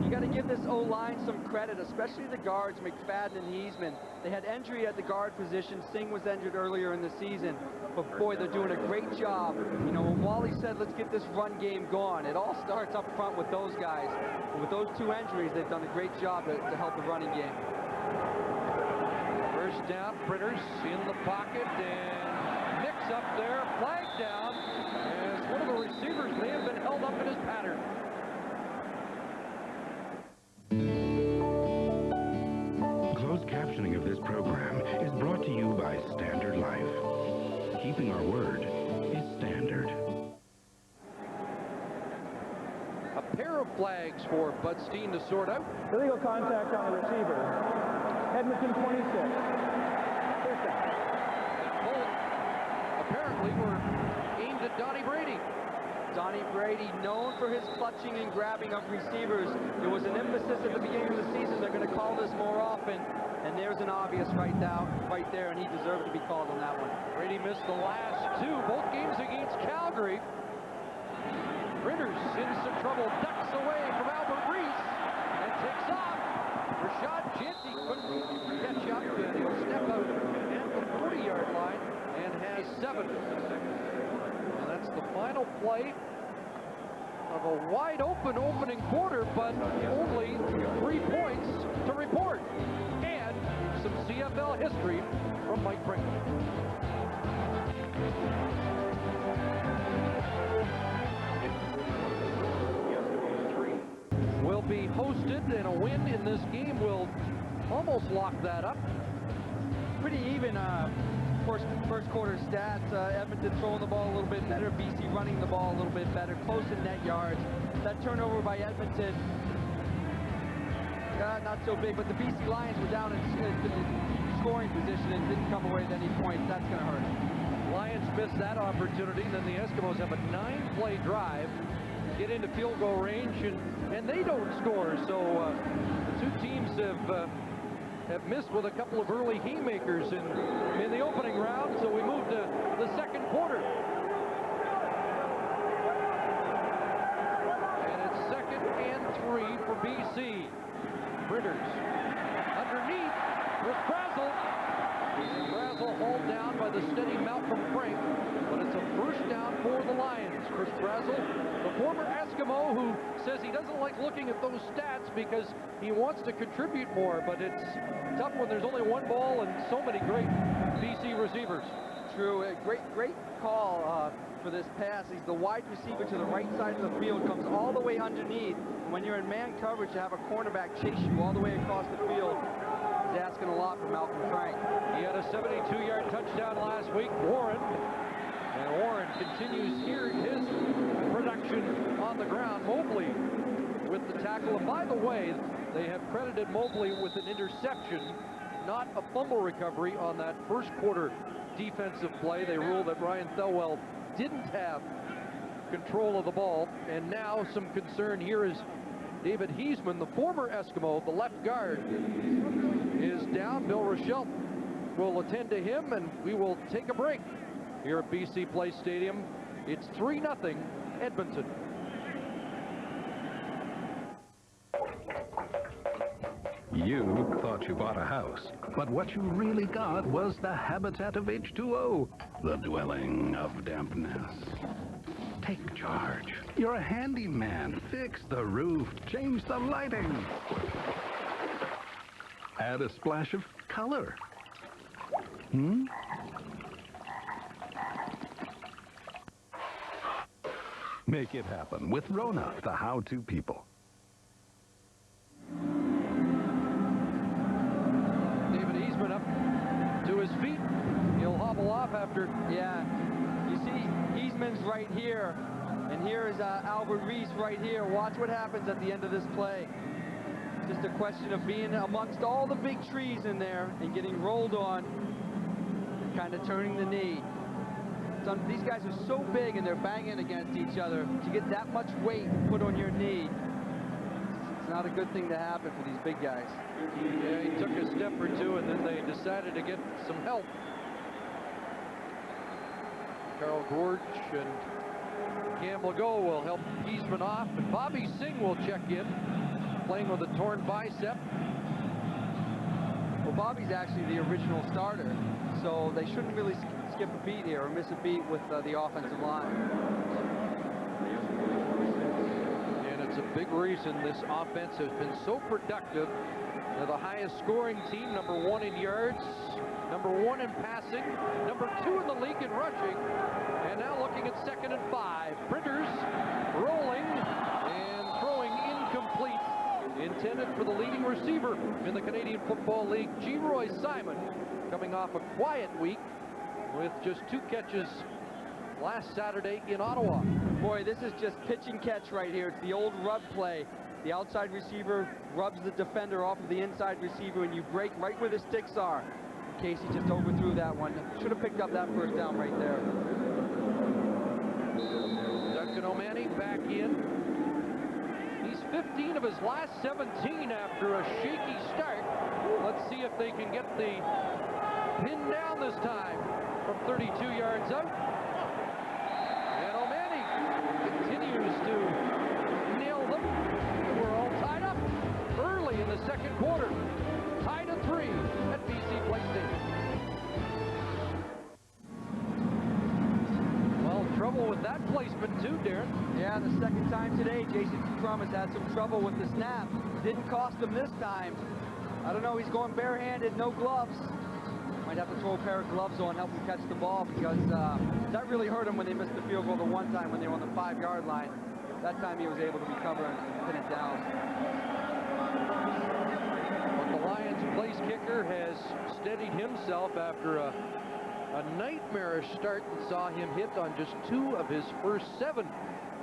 You got to give this O-line some credit, especially the guards, McFadden and Heisman. They had injury at the guard position. Singh was injured earlier in the season. But boy, they're doing a great job. You know, when Wally said, let's get this run game going, it all starts up front with those guys. And with those two injuries, they've done a great job to help the running game. First down, Printers in the pocket, and Nick's up there, flag down, as one of the receivers may have been held up in his pattern. Closed captioning of this program is brought to you by Standard Life. Keeping our word is standard. A pair of flags for Bud Steen to sort out. Illegal contact on the receiver. Edmonton 26. First down. Both apparently were aimed at Donnie Brady. Donnie Brady, known for his clutching and grabbing of receivers. There was an emphasis at the beginning of the season. They're going to call this more often. And there's an obvious right there, and he deserved to be called on that one. Brady missed the last two, both games against Calgary. Printers in some trouble, ducks away from Albert Reese, and takes off. Rashad Chanty couldn't catch up, and he'll step out at the 40-yard line and has 7. And that's the final play of a wide-open opening quarter, but only 3 points to report. And some CFL history from Mike Pringle. Will be hosted, and a win in this game will almost lock that up. Pretty even first quarter stats. Edmonton throwing the ball a little bit better, BC running the ball a little bit better, close in net yards. That turnover by Edmonton, not so big, but the BC Lions were down in scoring position and didn't come away with any points. That's going to hurt. Lions missed that opportunity, and then the Eskimos have a 9-play drive, get into field goal range, and they don't score. So the two teams have missed with a couple of early haymakers in the opening round, so we move to the second quarter. And it's 2nd and 3 for BC. Printers underneath with Brazel. Brazel hauled down by the steady Malcolm Frank, but it's a first down for the Lions. Chris Brazel, the former Eskimo, who says he doesn't like looking at those stats because he wants to contribute more, but it's tough when there's only one ball and so many great BC receivers. True, great call for this pass. He's the wide receiver to the right side of the field, comes all the way underneath. When you're in man coverage, to have a cornerback chase you all the way across the field is asking a lot from Malcolm Frank. He had a 72-yard touchdown last week, Warren. And Warren continues here his production on the ground. Mobley with the tackle. And by the way, they have credited Mobley with an interception, not a fumble recovery on that first quarter defensive play. They ruled that Ryan Thelwell didn't have control of the ball. And now some concern here is David Heisman, the former Eskimo, the left guard, is down. Bill Rochelle will attend to him, and we will take a break here at BC Place Stadium. It's 3-0 Edmonton. You thought you bought a house, but what you really got was the habitat of H2O, the dwelling of dampness. Take charge. You're a handyman. Fix the roof, change the lighting. Add a splash of color. Make it happen with Rona, the how-to people. David Heisman up to his feet. He'll hobble off after. Yeah, you see Heisman's right here, and here is Albert Reese right here. Watch what happens at the end of this play. It's just a question of being amongst all the big trees in there and getting rolled on, kind of turning the knee. These guys are so big and they're banging against each other. To get that much weight put on your knee, it's not a good thing to happen for these big guys. Yeah, he took a step or two, and then they decided to get some help. Carl Gorge and Cam Legault will help Heisman off, and Bobby Singh will check in, playing with a torn bicep. Well, Bobby's actually the original starter, so they shouldn't really skip a beat here or miss a beat with the offensive line. And it's a big reason this offense has been so productive. They're the highest scoring team, #1 in yards, #1 in passing, #2 in the league in rushing, and now looking at 2nd and 5. Printers rolling and throwing incomplete, intended for the leading receiver in the Canadian Football League, G-Roy Simon, coming off a quiet week with just 2 catches last Saturday in Ottawa. Boy, this is just pitch and catch right here. It's the old rub play. The outside receiver rubs the defender off of the inside receiver, and you break right where the sticks are. Casey just overthrew that one. Should have picked up that first down right there. Duncan O'Mahony back in. He's 15 of his last 17 after a shaky start. Let's see if they can get the pin down this time from 32 yards out. And O'Mahony continues to second quarter. Tied at 3 at BC Place Stadium. Well, trouble with that placement too, Darren. Yeah, the second time today, Jason Crum has had some trouble with the snap. Didn't cost him this time. I don't know, he's going barehanded, no gloves. Might have to throw a pair of gloves on, help him catch the ball, because that really hurt him when they missed the field goal the one time when they were on the 5-yard line. That time he was able to recover and pin it down. But the Lions' place kicker has steadied himself after a nightmarish start that saw him hit on just 2 of his first 7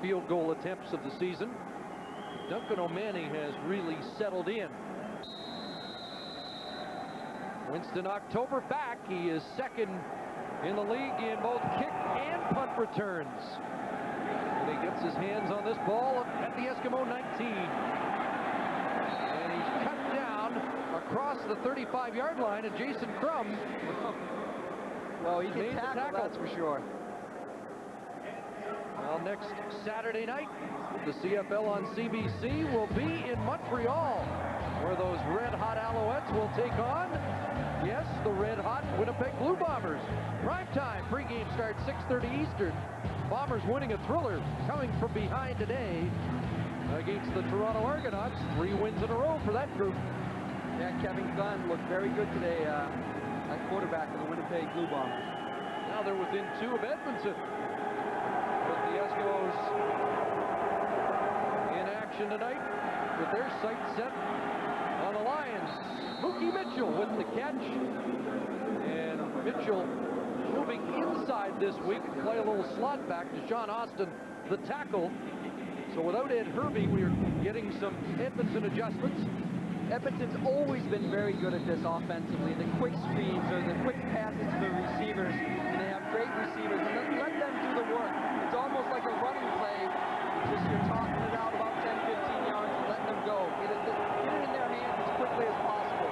field goal attempts of the season. Duncan O'Mahony has really settled in. Winston October back. He is second in the league in both kick and punt returns. And he gets his hands on this ball at the Eskimo 19. And he's cut down across the 35-yard line, and Jason Crum, well, he can tackle, that's for sure. Well, next Saturday night, the CFL on CBC will be in Montreal, where those red-hot Alouettes will take on, yes, the red-hot Winnipeg Blue Bombers. Primetime pregame starts 6:30 Eastern. Bombers winning a thriller, coming from behind today against the Toronto Argonauts. 3 wins in a row for that group. Yeah, Kevin Gunn looked very good today at quarterback for the Winnipeg Blue Bombers. Now they're within 2 of Edmonton, with the Eskimos in action tonight with their sights set on the Lions. Mookie Mitchell with the catch, and Mitchell moving inside this week to play a little slot back to Sean Austin, the tackle. So without Ed Hervey, we are getting some Edmonton adjustments. Edmonton's always been very good at this offensively. The quick screens or the quick passes to the receivers, and they have great receivers, and let them do the work. It's almost like a running play. Just you're tossing it out about 10, 15 yards and letting them go. Get it in their hands as quickly as possible.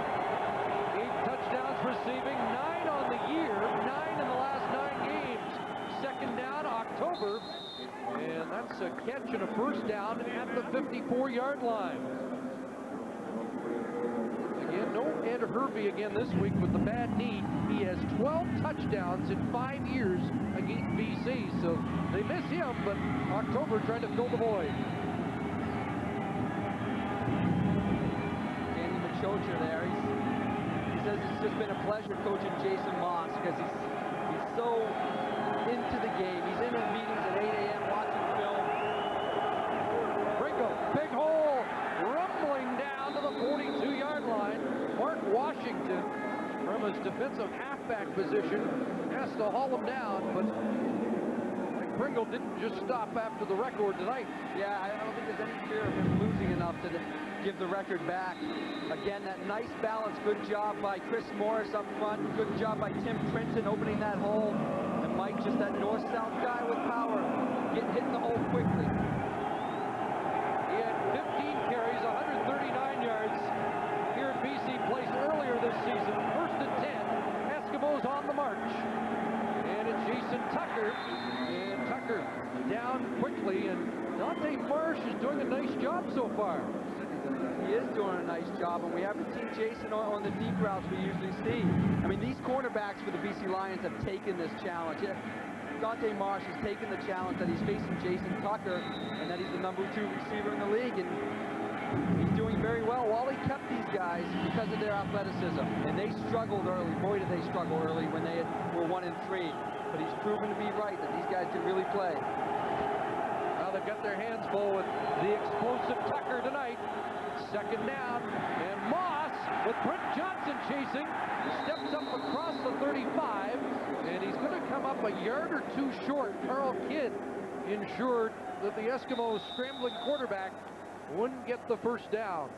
8 touchdowns receiving, 9 on the year, 9 in the last 9 games. Second down, October, and that's a catch and a first down at the 54-yard line. Again, no Ed Hervey again this week with the bad knee. He has 12 touchdowns in 5 years against BC, so they miss him, but October trying to fill the void. Danny Machocha there. He says it's just been a pleasure coaching Jason Moss, because he's so into the game. He's in his meetings at 8 a.m. watching film. Bringo, big hole, rumbling down to the 42-yard line. Mark Washington, from his defensive halfback position, has to haul him down, but Pringle didn't just stop after the record tonight. Yeah, I don't think there's any fear of him losing enough to give the record back. Again, that nice balance. Good job by Chris Morris up front. Good job by Tim Princeton opening that hole. And Mike, just that north-south guy with power, hitting the hole quickly. He had 15 carries, 139 yards here at BC Place earlier this season. First and 10, Eskimos on the march. And it's Jason Tucker. And Tucker down quickly, and Dante Marsh is doing a nice job so far. He is doing a nice job, and we haven't seen Jason on the deep routes we usually see. I mean, these cornerbacks for the BC Lions have taken this challenge. Dante Marsh has taken the challenge that he's facing Jason Tucker, and that he's the #2 receiver in the league, and he's doing very well. Wally kept these guys because of their athleticism, and they struggled early. Boy, did they struggle early when they were 1-3. But he's proven to be right that these guys can really play. Now they've got their hands full with the explosive Tucker tonight. Second down, and Moss with Brent Johnson chasing, steps up across the 35, and he's going to come up a yard or 2 short. Carl Kidd ensured that the Eskimos scrambling quarterback wouldn't get the first down.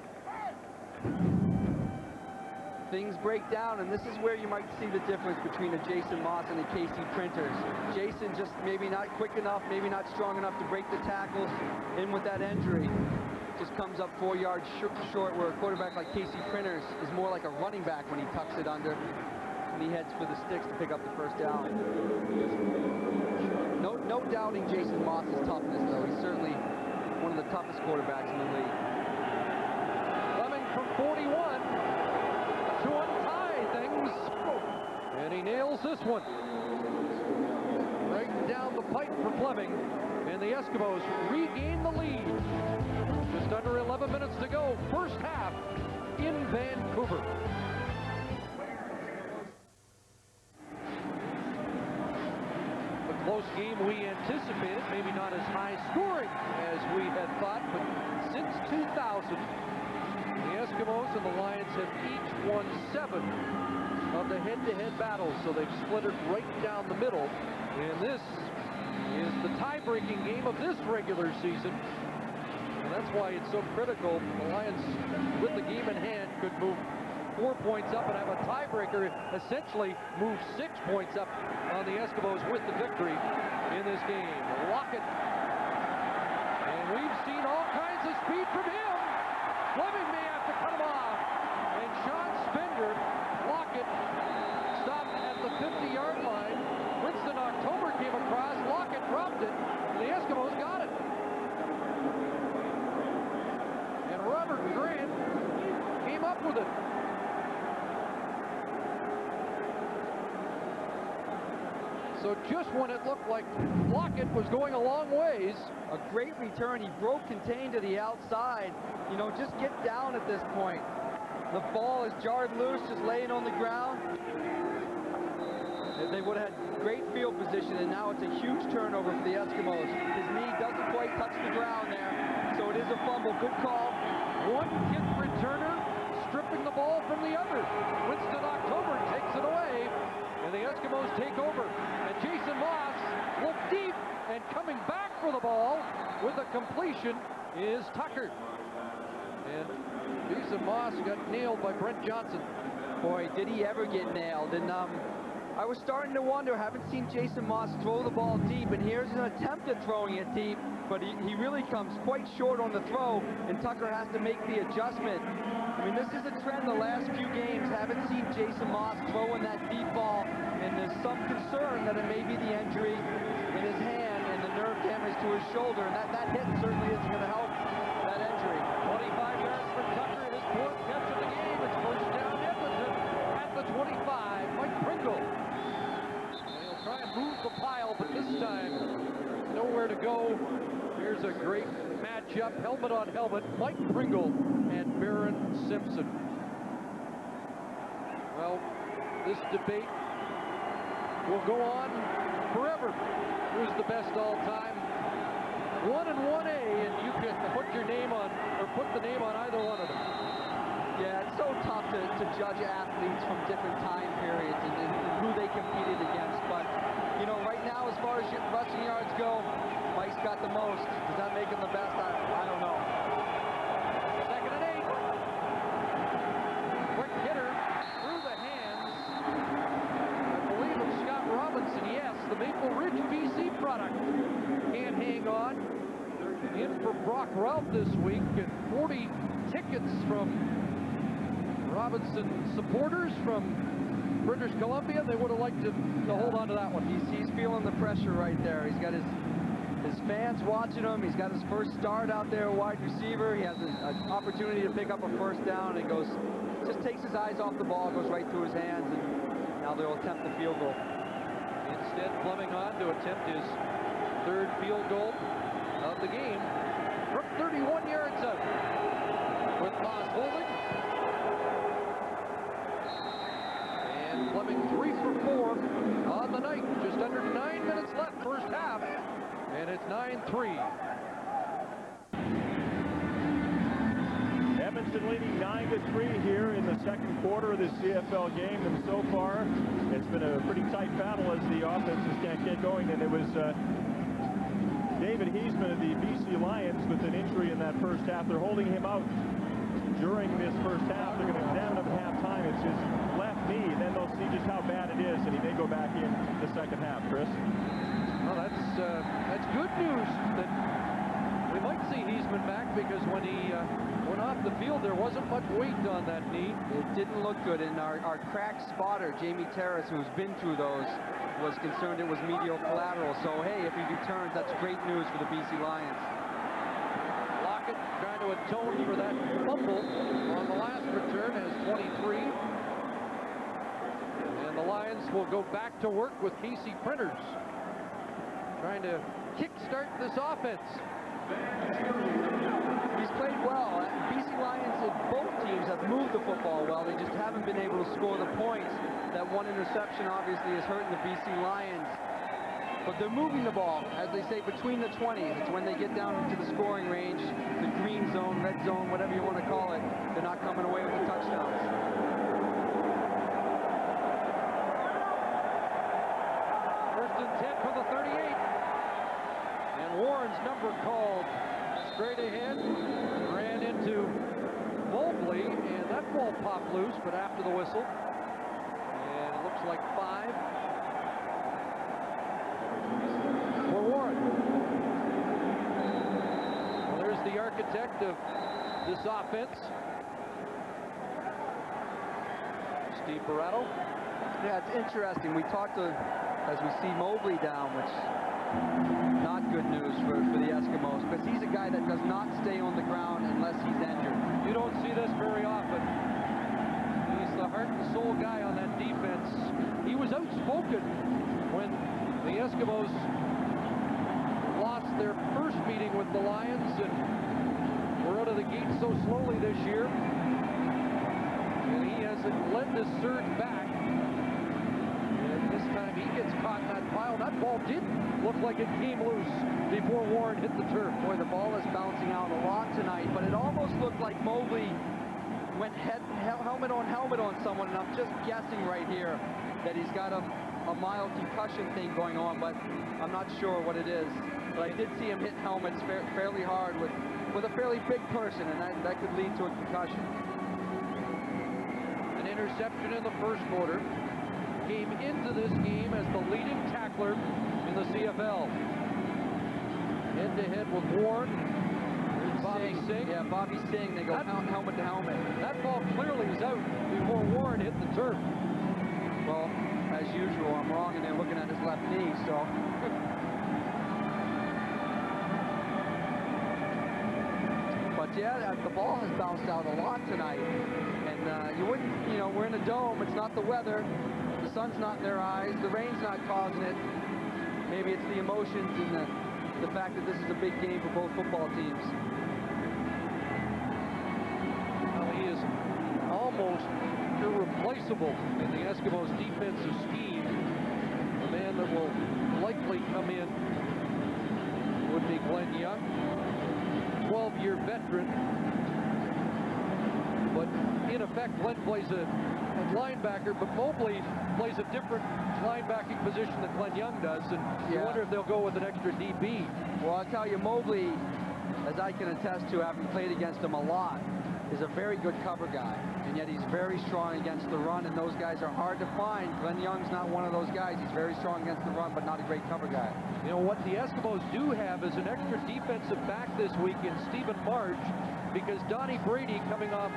Things break down, and this is where you might see the difference between a Jason Moss and a Casey Printers. Jason just maybe not quick enough, maybe not strong enough to break the tackles in with that injury. Just comes up 4 yards short, where a quarterback like Casey Printers is more like a running back when he tucks it under, and he heads for the sticks to pick up the first down. No doubting Jason Moss's toughness, though. He's certainly one of the toughest quarterbacks in the league. Coming from 41 to untie things. And he nails this one. Right down the pipe for Fleming. And the Eskimos regain the lead. Just under 11 minutes to go. First half in Vancouver. A close game we anticipated. Maybe not as high scoring as we had thought. But since 2000, the Eskimos and the Lions have each won 7 of the head-to-head battles, so they've split it right down the middle. And this is the tie-breaking game of this regular season. And that's why it's so critical. The Lions, with the game in hand, could move 4 points up and have a tiebreaker, essentially move 6 points up on the Eskimos with the victory in this game. Lockett. And we've seen all kinds of speed from him. Fleming may have to cut him off. And Sean Spender, Lockett, stopped at the 50-yard line. Winston October came across. Lockett dropped it. And the Eskimos got it. And Robert Grant came up with it. So just when it looked like Lockett was going a long ways. A great return. He broke contain to the outside. You know, just get down at this point. The ball is jarred loose, just laying on the ground. They would have had great field position, and now it's a huge turnover for the Eskimos. His knee doesn't quite touch the ground there, so it is a fumble. Good call. One kick returner stripping the ball from the other. Winston October takes it away, and the Eskimos take over. And Jason Moss looked deep, and coming back for the ball with a completion is Tucker. And Jason Moss got nailed by Brent Johnson. Boy, did he ever get nailed. And I was starting to wonder, haven't seen Jason Moss throw the ball deep, and here's an attempt at throwing it deep, but he really comes quite short on the throw, and Tucker has to make the adjustment. I mean, this is a trend the last few games. Haven't seen Jason Moss throwing that deep ball, and there's some concern that it may be the injury in his hand and the nerve damage to his shoulder, and that hit certainly isn't going to help that injury. 25 yards for Tucker, his fourth catch of the game. It's first down Edmonton at the 25. Mike Pringle. They'll try and move the pile, but this time nowhere to go. Here's a great matchup, helmet on helmet. Mike Pringle and Barron Simpson. Well, this debate will go on forever. Who's the best all time? 1 and 1A, and you can put your name on, or put the name on either one of them. Yeah, it's so tough to judge athletes from different time periods and who they competed against. But, you know, right now, as far as rushing yards go, Mike's got the most. Does that make him the best? I don't know. 2nd and 8. Quick hitter through the hands, I believe, of Scott Robinson. Yes, the Maple Ridge, BC product. Can't hang on. In for Brock Ralph this week, and 40 tickets from Robinson supporters from British Columbia. They would have liked to hold on to that one. He's feeling the pressure right there. He's got his fans watching him. He's got his first start out there, wide receiver. He has an opportunity to pick up a first down, and it goes, just takes his eyes off the ball, goes right through his hands, and now they'll attempt the field goal. Instead, Fleming on to attempt his 3rd field goal of the game from 31 yards out. With Moss holding. And Fleming 3 for 4 on the night. Just under 9 minutes left, first half. And it's 9-3. Edmonton leading 9-3 here in the second quarter of this CFL game, and so far it's been a pretty tight battle as the offenses can't get going. And it was David Heisman of the BC Lions with an injury in that first half. They're holding him out during this first half. They're going to examine him at halftime. It's his left knee. Then they'll see just how bad it is, and he may go back in the second half. Chris? Well, that's good news that we might see Heisman back, because when he went off the field, there wasn't much weight on that knee. It didn't look good, and our crack spotter, Jamie Terrace, who's been through those, was concerned it was medial collateral. So, hey, if he returns, that's great news for the BC Lions. Lockett trying to to atone for that fumble on the last return as 23. And the Lions will go back to work with Casey Printers, trying to kickstart this offense. He's played well. BC Lions and both teams have moved the football well. They just haven't been able to score the points. That one interception obviously is hurting the BC Lions. But they're moving the ball, as they say, between the 20s. It's when they get down into the scoring range, the green zone, red zone, whatever you want to call it, they're not coming away with the touchdowns. First and 10 for the 38. And Warren's number called straight ahead. Ran into Mobley, and that ball popped loose, but after the whistle. And it looks like 5. For Warren. Well, there's the architect of this offense, Steve Barato. Yeah, it's interesting. We talked to, as we see Mobley down, which not good news for the Eskimos, because he's a guy that does not stay on the ground unless he's injured. You don't see this very often. He's the heart and soul guy on that defense. He was outspoken when the Eskimos lost their first meeting with the Lions and were out of the gate so slowly this year. And he hasn't led this surge back. And this time he gets caught in that pile. That ball did look like it came loose before Warren hit the turf. Boy, the ball is bouncing out a lot tonight, but it almost looked like Mobley went helmet on someone, and I'm just guessing right here that he's got a mild concussion thing going on, but I'm not sure what it is. But I did see him hit helmets fairly hard with a fairly big person, and that could lead to a concussion. An interception in the first quarter. Came into this game as the leading tackler in the CFL. Head-to-head with Warren. Here's Bobby Singh. Yeah, Bobby Singh. They go helmet to helmet. That ball clearly is out before Warren hit the turf. Well, as usual, I'm wrong, and they're looking at his left knee, so. But yeah, the ball has bounced out a lot tonight. And you wouldn't, we're in a dome. It's not the weather. The sun's not in their eyes. The rain's not causing it. Maybe it's the emotions and the fact that this is a big game for both football teams. Well, he is almost irreplaceable in the Eskimos' defensive scheme. The man that will likely come in would be Glenn Young, 12-year veteran. But in effect, Glenn plays a linebacker, but Mobley plays a different linebacking position than Glenn Young does, and you wonder if they'll go with an extra DB. Well, I'll tell you, Mobley, as I can attest to, having played against him a lot, is a very good cover guy, and yet he's very strong against the run, and those guys are hard to find. Glenn Young's not one of those guys. He's very strong against the run, but not a great cover guy. You know, what the Eskimos do have is an extra defensive back this week in Stephen Marge, because Donnie Brady, coming off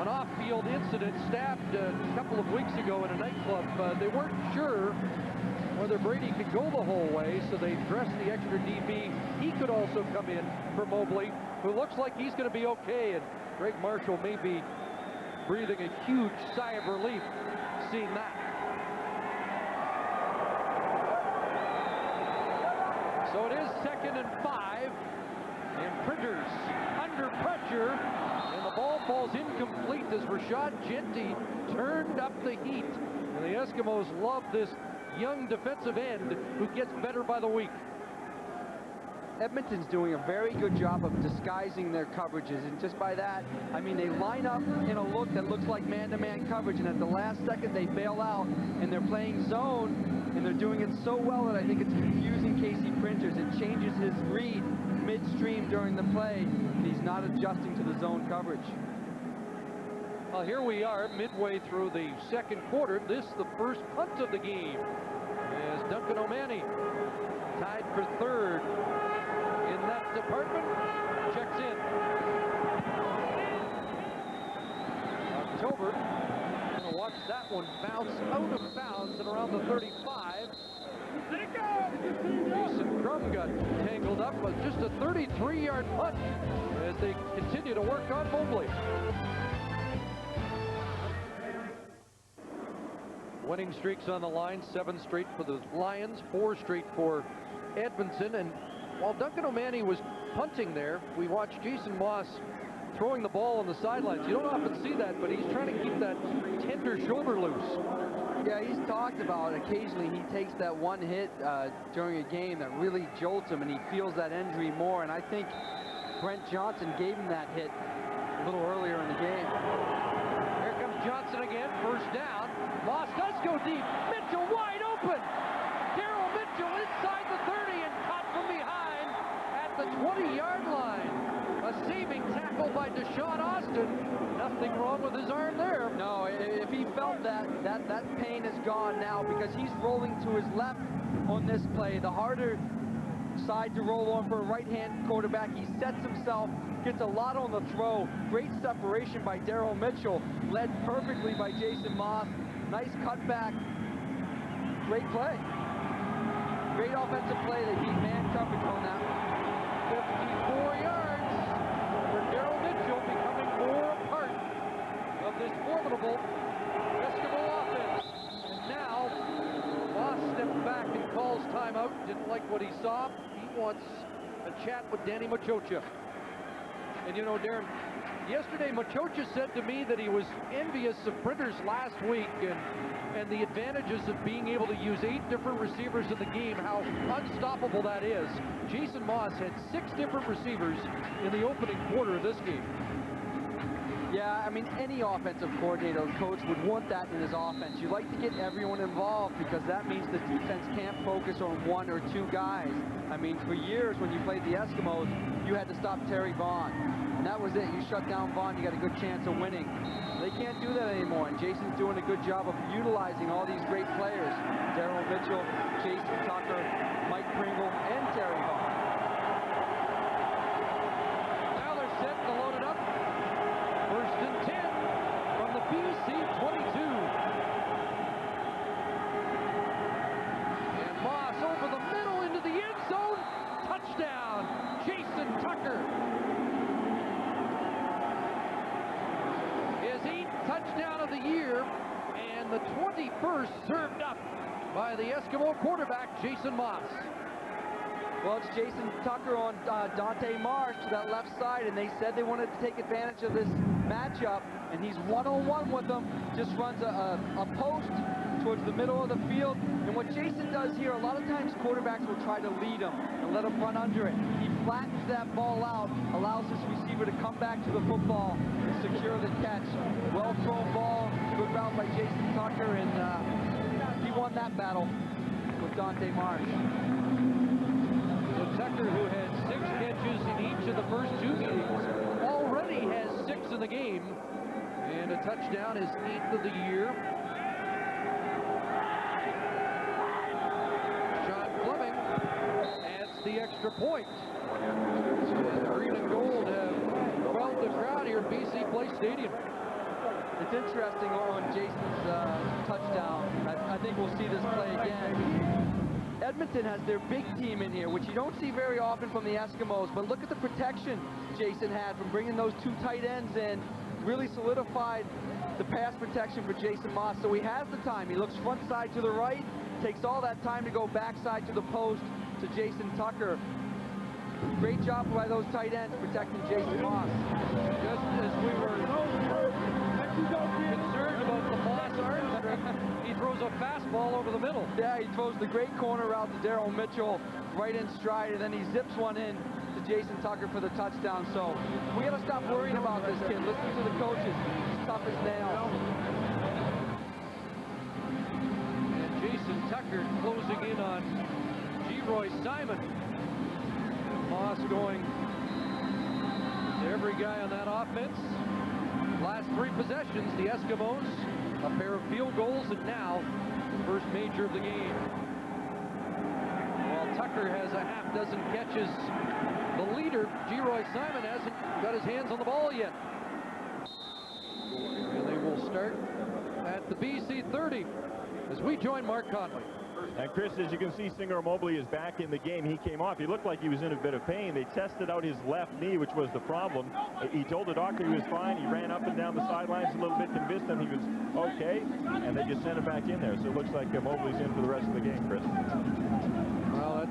an off-field incident, stabbed a couple of weeks ago in a nightclub. They weren't sure whether Brady could go the whole way, so they dressed the extra DB. He could also come in for Mobley, who looks like he's going to be okay, and Greg Marshall may be breathing a huge sigh of relief seeing that. So it is 2nd and 5, and Printers under pressure, and the ball falls incomplete as Rashad Genty turned up the heat. And the Eskimos love this young defensive end who gets better by the week. Edmonton's doing a very good job of disguising their coverages, and just by that, I mean, they line up in a look that looks like man-to-man coverage, and at the last second they bail out, and they're playing zone, and they're doing it so well that I think it's confusing Casey Printers. It changes his read midstream during the play, and he's not adjusting to the zone coverage. Well, here we are midway through the second quarter. This is the first punt of the game, as Duncan O'Mahony, tied for 3rd in that department, checks in. October, going to watch that one bounce out of bounds at around the 35. Jason Crum got tangled up with just a 33-yard punt as they continue to work on Mobley. Winning streaks on the line, 7 straight for the Lions, 4 straight for Edmonton. And while Duncan O'Mahony was punting there, we watched Jason Moss throwing the ball on the sidelines. You don't often see that, but he's trying to keep that tender shoulder loose. Yeah, he's talked about occasionally he takes that one hit during a game that really jolts him, and he feels that injury more. And I think Brent Johnson gave him that hit a little earlier in the game. Here comes Johnson again, first down. Moss does go deep. Mitchell wide open. Daryl Mitchell inside the 30 and caught from behind at the 20-yard line. A saving tackle by Deshaun Austin. Nothing wrong with his arm there. No, if he felt that pain is gone now because he's rolling to his left on this play. The harder side to roll on for a right-hand quarterback. He sets himself, gets a lot on the throw. Great separation by Daryl Mitchell. Led perfectly by Jason Moss. Nice cutback. Great play. Great offensive play. They beat man coverage on that. 54 yards for Daryl Mitchell, becoming more a part of this formidable Eskimo offense. And now, Moss steps back and calls timeout. Didn't like what he saw. He wants a chat with Danny Machocha. And you know, Darren, yesterday Machocha said to me that he was envious of Printers last week and the advantages of being able to use 8 different receivers in the game, how unstoppable that is. Jason Moss had 6 different receivers in the opening quarter of this game. Yeah, I mean, any offensive coordinator or coach would want that in his offense. You like to get everyone involved because that means the defense can't focus on 1 or 2 guys. I mean, for years when you played the Eskimos, you had to stop Terry Vaughn. And that was it. You shut down Vaughn, you got a good chance of winning. They can't do that anymore, and Jason's doing a good job of utilizing all these great players. Daryl Mitchell, Jason Tucker, Mike Pringle, and Terry Vaughn. Now they're set to load it up. First and 10 from the BC 22. And Moss over the middle into the end zone. Touchdown, Jason Tucker. His 8th touchdown of the year and the 21st served up by the Eskimo quarterback, Jason Moss. Well, it's Jason Tucker on Dante Marsh to that left side, and they said they wanted to take advantage of this matchup, and he's one-on-one with them, just runs a post towards the middle of the field. And what Jason does here, a lot of times quarterbacks will try to lead him and let him run under it. He flattens that ball out, allows his receiver to come back to the football and secure the catch. Well-thrown ball, good route by Jason Tucker, and he won that battle with Dante Marsh. So Tucker, who had 6 catches in each of the first 2 games, already has 6 in the game, and a touchdown, his 8th of the year. Sean Fleming adds the extra point. And green and gold have quelled the crowd here at BC Place Stadium. It's interesting on Jason's touchdown. I think we'll see this play again. Edmonton has their big team in here, which you don't see very often from the Eskimos, but look at the protection Jason had from bringing those 2 tight ends in. Really solidified the pass protection for Jason Moss, so he has the time. He looks front side to the right, takes all that time to go backside to the post to Jason Tucker. Great job by those tight ends protecting Jason Moss. Just as we were concerned about the Moss arm strength, he throws a fastball over the middle. Yeah, he throws the great corner route to Daryl Mitchell right in stride, and then he zips one in to Jason Tucker for the touchdown. So we got to stop worrying about this kid. Listen to the coaches. He's tough as nails. And Jason Tucker closing in on G-Roy Simon. Moss going to every guy on that offense. Last 3 possessions, the Eskimos, a pair of field goals, and now the first major of the game. While Tucker has a half dozen catches, the leader, G-Roy Simon, hasn't got his hands on the ball yet. And they will start at the BC 30 as we join Mark Conley. And Chris, as you can see, Singer Mobley is back in the game. He came off. He looked like he was in a bit of pain. They tested out his left knee, which was the problem. He told the doctor he was fine. He ran up and down the sidelines a little bit, convinced them he was okay, and they just sent him back in there. So it looks like Mobley's in for the rest of the game, Chris. Well,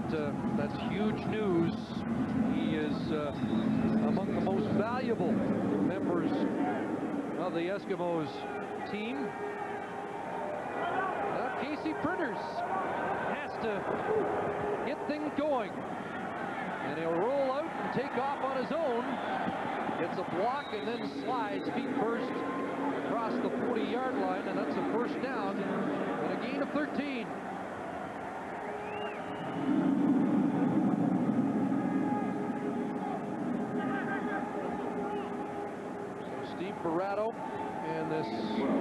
that's huge news. He is among the most valuable members of the Eskimos team. Casey Printers has to get things going. And he'll roll out and take off on his own. Gets a block and then slides feet first across the 40-yard line, and that's a first down and a gain of 13. So Steve Barato and this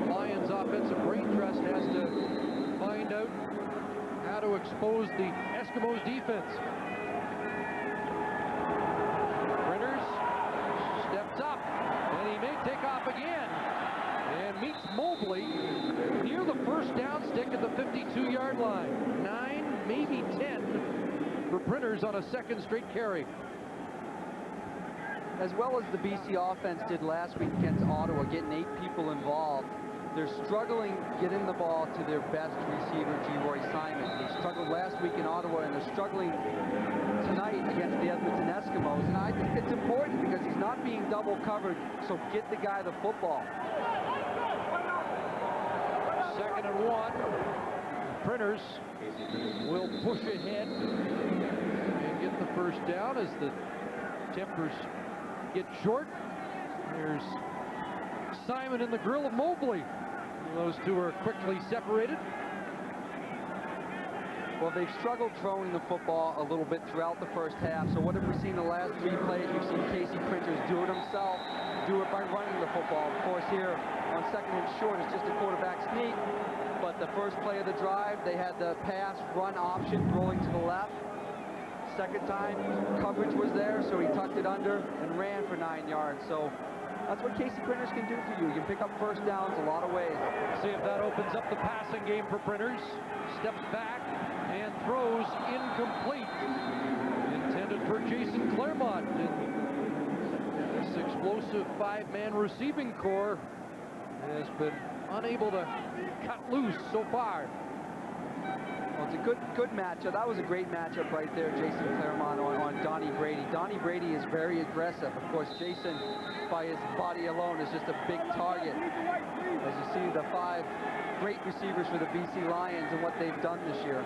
Lions offensive brain trust has to find out how to expose the Eskimos defense. Printers steps up, and he may take off again, and meets Mobley near the first down stick at the 52-yard line. 9, maybe 10 for Printers on a second straight carry. As well as the BC offense did last week against Ottawa, getting 8 people involved, they're struggling getting the ball to their best receiver, G-Roy Simon. They struggled last week in Ottawa, and they're struggling tonight against the Edmonton Eskimos. And I think it's important because he's not being double covered, so get the guy the football. 2nd and 1. Printers will push ahead and get the first down as the tempers get short. There's Simon in the grill of Mobley. Those two are quickly separated. Well, they've struggled throwing the football a little bit throughout the first half. So what have we seen the last 3 plays? We've seen Casey Printers do it himself, do it by running the football. Of course, here on 2nd and short, it's just a quarterback sneak. But the first play of the drive, they had the pass run option rolling to the left. Second time, coverage was there, so he tucked it under and ran for 9 yards. So that's what Casey Printers can do for you. You can pick up first downs a lot of ways. See if that opens up the passing game for Printers. Steps back and throws incomplete. Intended for Jason Claremont. And this explosive 5-man receiving corps has been unable to cut loose so far. Well, it's a good matchup. That was a great matchup right there, Jason Claremont on Donnie Brady. Donnie Brady is very aggressive. Of course, Jason, by his body alone, is just a big target. As you see, the 5 great receivers for the BC Lions and what they've done this year.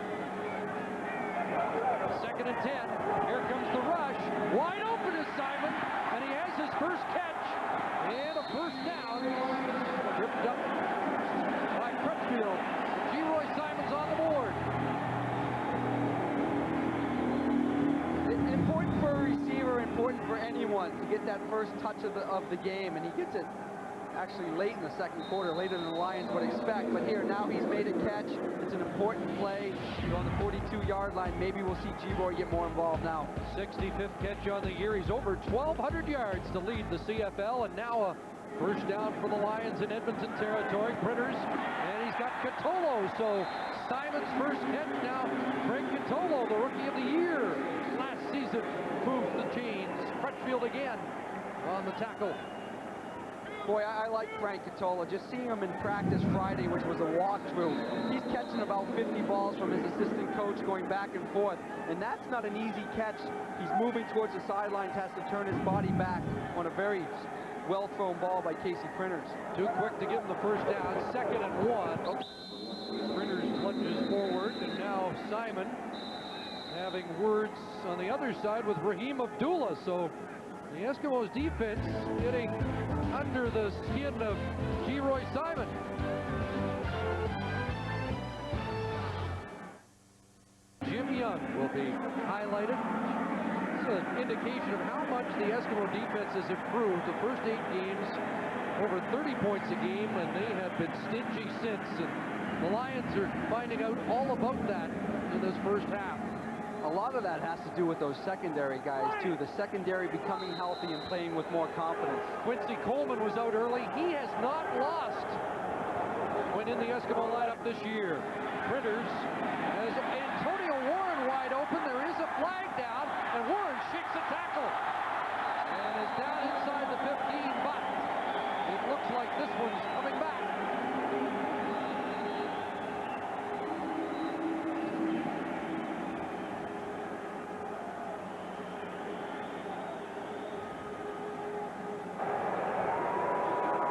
2nd and 10. Here comes the rush. Wide open is Simon, and he has his first catch. And a first down. Ripped up by Crutchfield. G-Roy Simon's on the board. Important for a receiver, important for anyone to get that first touch of the game, and he gets it actually late in the 2nd quarter, later than the Lions would expect. But here now he's made a catch. It's an important play. You're on the 42-yard line. Maybe we'll see G-Roy get more involved now. 65th catch on the year. He's over 1,200 yards to lead the CFL, and now a first down for the Lions in Edmonton territory. Printers, and he's got Catolo. So Simon's first catch now. Frank Catolo, the rookie of the year last season, moved the chains. Crutchfield again on the tackle. Boy, I like Frank Catolo. Just seeing him in practice Friday, which was a walkthrough, he's catching about 50 balls from his assistant coach going back and forth. And that's not an easy catch. He's moving towards the sidelines, has to turn his body back on a very well-thrown ball by Casey Printers. Too quick to give him the first down. 2nd and 1. Printers plunges forward, and now Simon having words on the other side with Raheem Abdullah. So the Eskimos defense getting under the skin of G-Roy Simon. Jim Young will be highlighted. It's an indication of how much the Eskimo defense has improved. The first 8 games, over 30 points a game, and they have been stingy since. And the Lions are finding out all about that in this first half. A lot of that has to do with those secondary guys, too. The secondary becoming healthy and playing with more confidence. Quincy Coleman was out early. He has not lost when in the Eskimo lineup this year. Printers has Antonio Warren wide open. There is a flag down, and Warren shakes a tackle and is down inside the 15, but it looks like this one's coming back.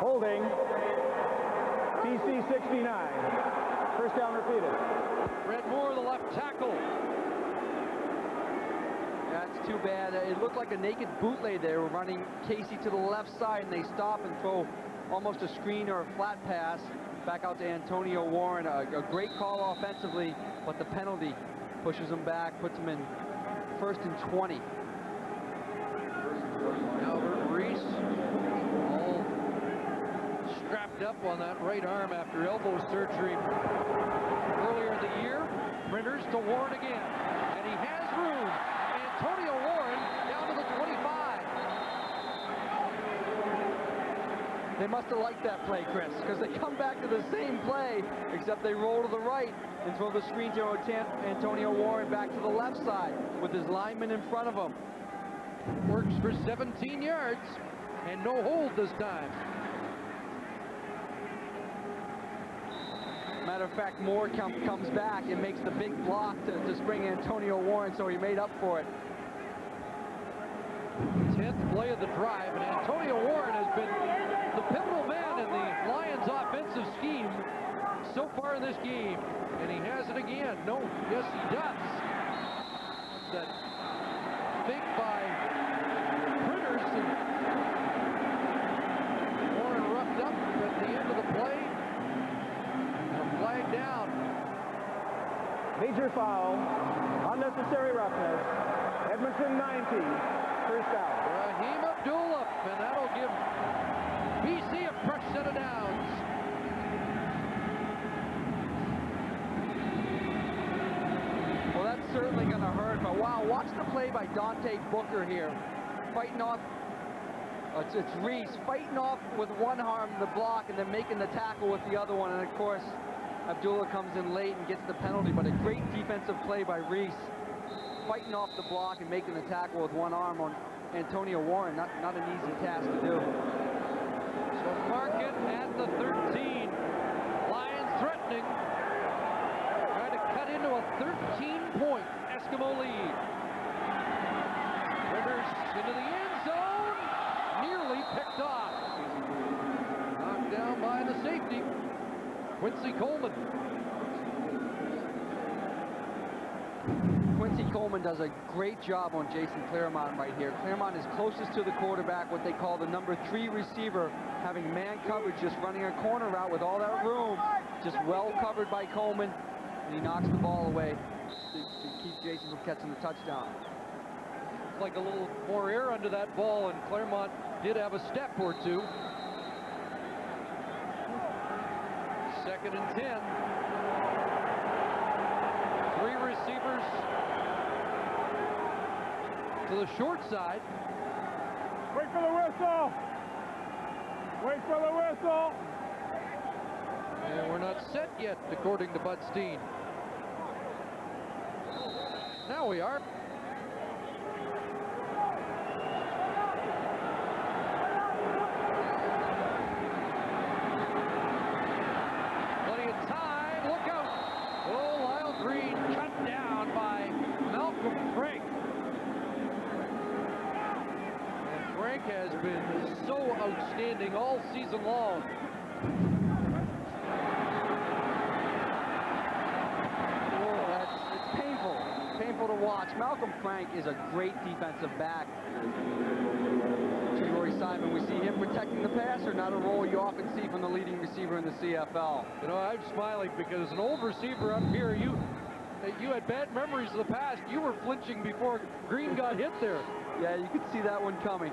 Holding. BC 69. First down repeated. Red Moore, the left tackle. That's too bad. It looked like a naked bootleg. They were running Casey to the left side, and they stop and throw almost a screen or a flat pass back out to Antonio Warren. A great call offensively, but the penalty pushes him back, puts him in 1st and 20. Albert Reese all strapped up on that right arm after elbow surgery earlier in the year. Printers to Warren again, and he has room. Antonio Warren down to the 25. They must have liked that play, Chris, because they come back to the same play, except they roll to the right and throw the screen to Antonio Warren back to the left side with his lineman in front of him. Works for 17 yards and no hold this time. Matter of fact, Moore comes back and makes the big block to spring Antonio Warren, so he made up for it. 10th play of the drive, and Antonio Warren has been the pivotal man in the Lions' offensive scheme so far in this game, and he has it again. No, yes, he does. That fake by Printers, and Warren roughed up at the end of the play. Flag down. Major foul. Unnecessary roughness. Edmonton 90. First down. Raheem Abdullah, and that'll give BC a fresh set of downs. Well, that's certainly going to hurt, but wow, watch the play by Dante Booker here. Fighting off, it's Reese, fighting off with one arm the block and then making the tackle with the other one, and of course, Abdullah comes in late and gets the penalty, but a great defensive play by Reese. Fighting off the block and making the tackle with one arm on Antonio Warren. Not an easy task to do. So Market at the 13. Lions threatening. Trying to cut into a 13-point Eskimo lead. Rivers into the end zone. Nearly picked off. Knocked down by the safety. Quincy Coleman. Quincy Coleman does a great job on Jason Claremont right here. Claremont is closest to the quarterback, what they call the number 3 receiver, having man coverage, just running a corner route with all that room, just well covered by Coleman, and he knocks the ball away to keep Jason from catching the touchdown. Like a little more air under that ball, and Claremont did have a step or two. 2nd and 10. 3 receivers to the short side. Wait for the whistle. Wait for the whistle. And we're not set yet, according to Bud Steen. Now we are. Plenty of time. Look out. Oh, Lyle Green cut down by Malcolm Frank. And Frank has been so outstanding all season long. It's painful to watch. Malcolm Frank is a great defensive back. To Rory Simon, we see him protecting the passer, not a role you often see from the leading receiver in the CFL. You know, I'm smiling because an old receiver up here, you had bad memories of the past. You were flinching before Green got hit there. Yeah, you could see that one coming.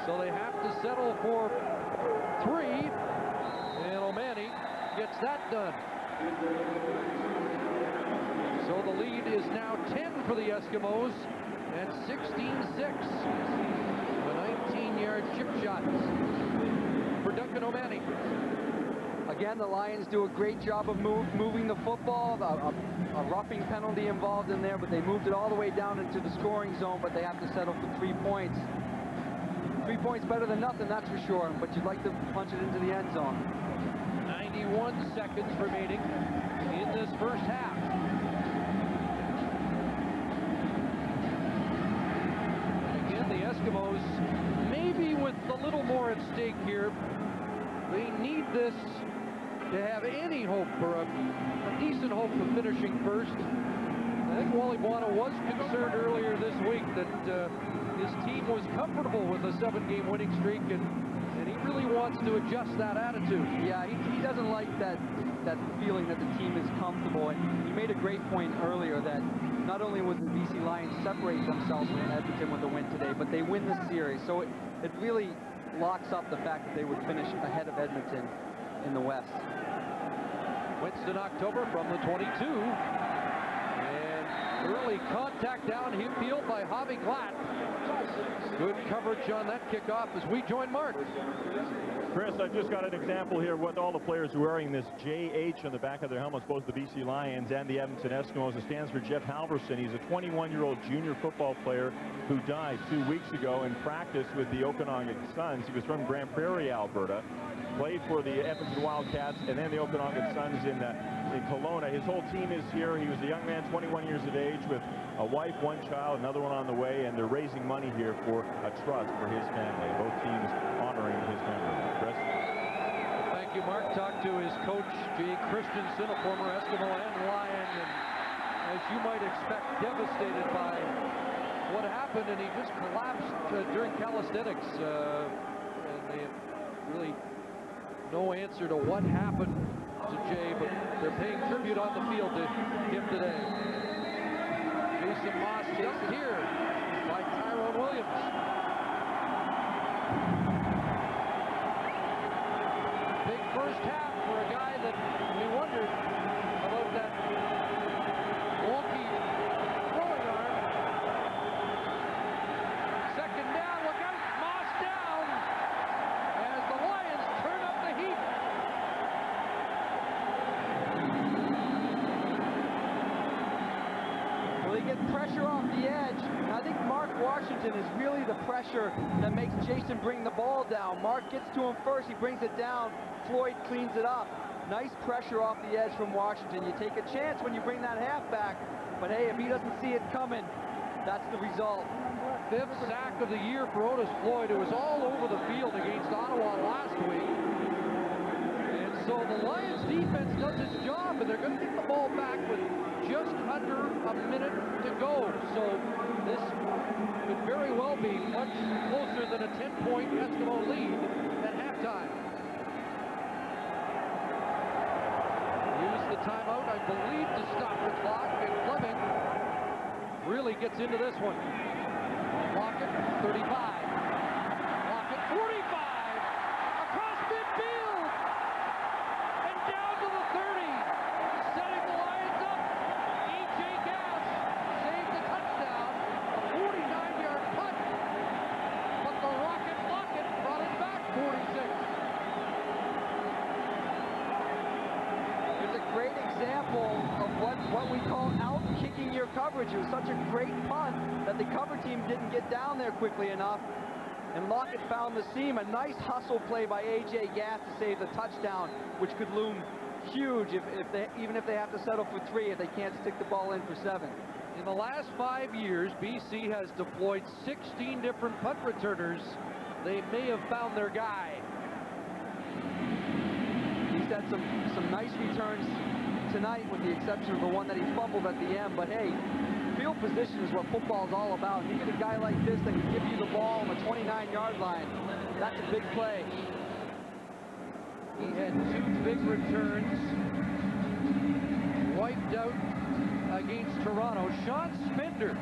So they have to settle for 3, and O'Mani gets that done. So the lead is now 10 for the Eskimos at 16-6. A 19-yard chip shot for Duncan O'Mani. A Again, the Lions do a great job of moving the football. A roughing penalty involved in there, but they moved it all the way down into the scoring zone, but they have to settle for 3 points. 3 points better than nothing, that's for sure, but you'd like to punch it into the end zone. 91 seconds remaining in this first half. Again, the Eskimos, maybe with a little more at stake here, they need this to have any hope, or a decent hope of finishing first. I think Wally Buono was concerned earlier this week that his team was comfortable with a 7-game winning streak, and he really wants to adjust that attitude. Yeah, he doesn't like that feeling that the team is comfortable, and he made a great point earlier that not only would the BC Lions separate themselves from Edmonton with the win today, but they win the series. So it really locks up the fact that they would finish ahead of Edmonton in the West. Winston October from the 22. And early contact downfield by Javi Glatt. Good coverage on that kickoff as we join Mark. Chris, I've just got an example here with all the players wearing this JH on the back of their helmets, both the BC Lions and the Edmonton Eskimos. It stands for Jeff Halverson. He's a 21-year-old junior football player who died 2 weeks ago in practice with the Okanagan Suns. He was from Grand Prairie, Alberta, played for the Edmonton Wildcats and then the Okanagan Suns in Kelowna. His whole team is here. He was a young man, 21 years of age, with a wife, 1 child, another one on the way, and they're raising money here for a trust for his family. Both teams honoring his memory. Chris? Thank you, Mark. Talked to his coach, Jay Christensen, a former Eskimo and Lion, and as you might expect, devastated by what happened, and he just collapsed during calisthenics, and they have really no answer to what happened to Jay, but they're paying tribute on the field to him today. Jason Moss just here by Tyrone Williams. Big first half for a guy that we wondered about that wonky throwing arm. Second down, look out, Moss down as the Lions turn up the heat. Well, they get pressure off the edge. And I think Mark Washington is really the pressure that makes Jason bring the ball down. Mark gets to him first, he brings it down. Floyd cleans it up. Nice pressure off the edge from Washington. You take a chance when you bring that halfback, but hey, if he doesn't see it coming, that's the result. 5th sack of the year for Otis Floyd, who was all over the field against Ottawa last week. And so the Lions defense does its job, and they're going to get the ball back with just under a minute to go. So this could very well be much closer than a 10-point Eskimo lead at halftime. Use the timeout, I believe, to stop the clock, and Fleming really gets into this one. Lockett, 35. Lockett, 45. Across midfield. And down to the 30. Setting the Lions up. E.J. Gass saved the touchdown. A 49-yard punt. But the Rocket Lockett brought it back 46. It's a great example of what we call out-kicking your coverage. It was such a great punt that the cover team didn't get down there quickly enough, and Lockett found the seam. A nice hustle play by A.J. Gass to save the touchdown, which could loom huge even if they have to settle for 3 if they can't stick the ball in for 7. In the last 5 years, BC has deployed 16 different punt returners. They may have found their guy. He's had some nice returns tonight, with the exception of the one that he fumbled at the end. But hey, field position is what football is all about. You get a guy like this that can give you the ball on the 29-yard line. That's a big play. He had 2 big returns, wiped out against Toronto. Sean Spender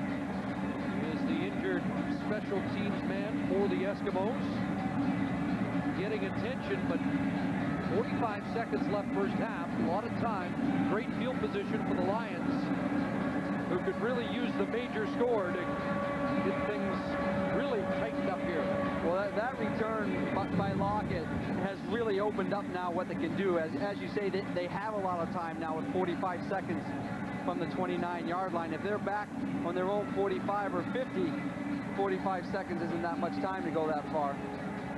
is the injured special teams man for the Eskimos. Getting attention, but 45 seconds left first half. A lot of time. Great field position for the Lions, who could really use the major score to get things really tightened up here. Well, that return by Lockett has really opened up now what they can do. As you say, they have a lot of time now with 45 seconds from the 29-yard line. If they're back on their own 45 or 50, 45 seconds isn't that much time to go that far.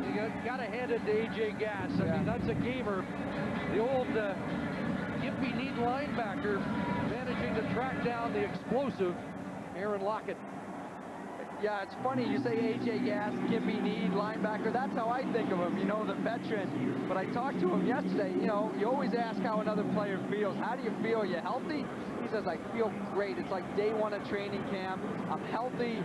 You got to hand it to A.J. Gass. I mean, that's a gamer. The old give-me-need linebacker managing to track down the explosive Aaron Lockett. Yeah, it's funny you say A.J. Gass, give-me-need linebacker. That's how I think of him, you know, the veteran. But I talked to him yesterday. You know, you always ask how another player feels. How do you feel? Are you healthy? He says, I feel great. It's like day one of training camp. I'm healthy.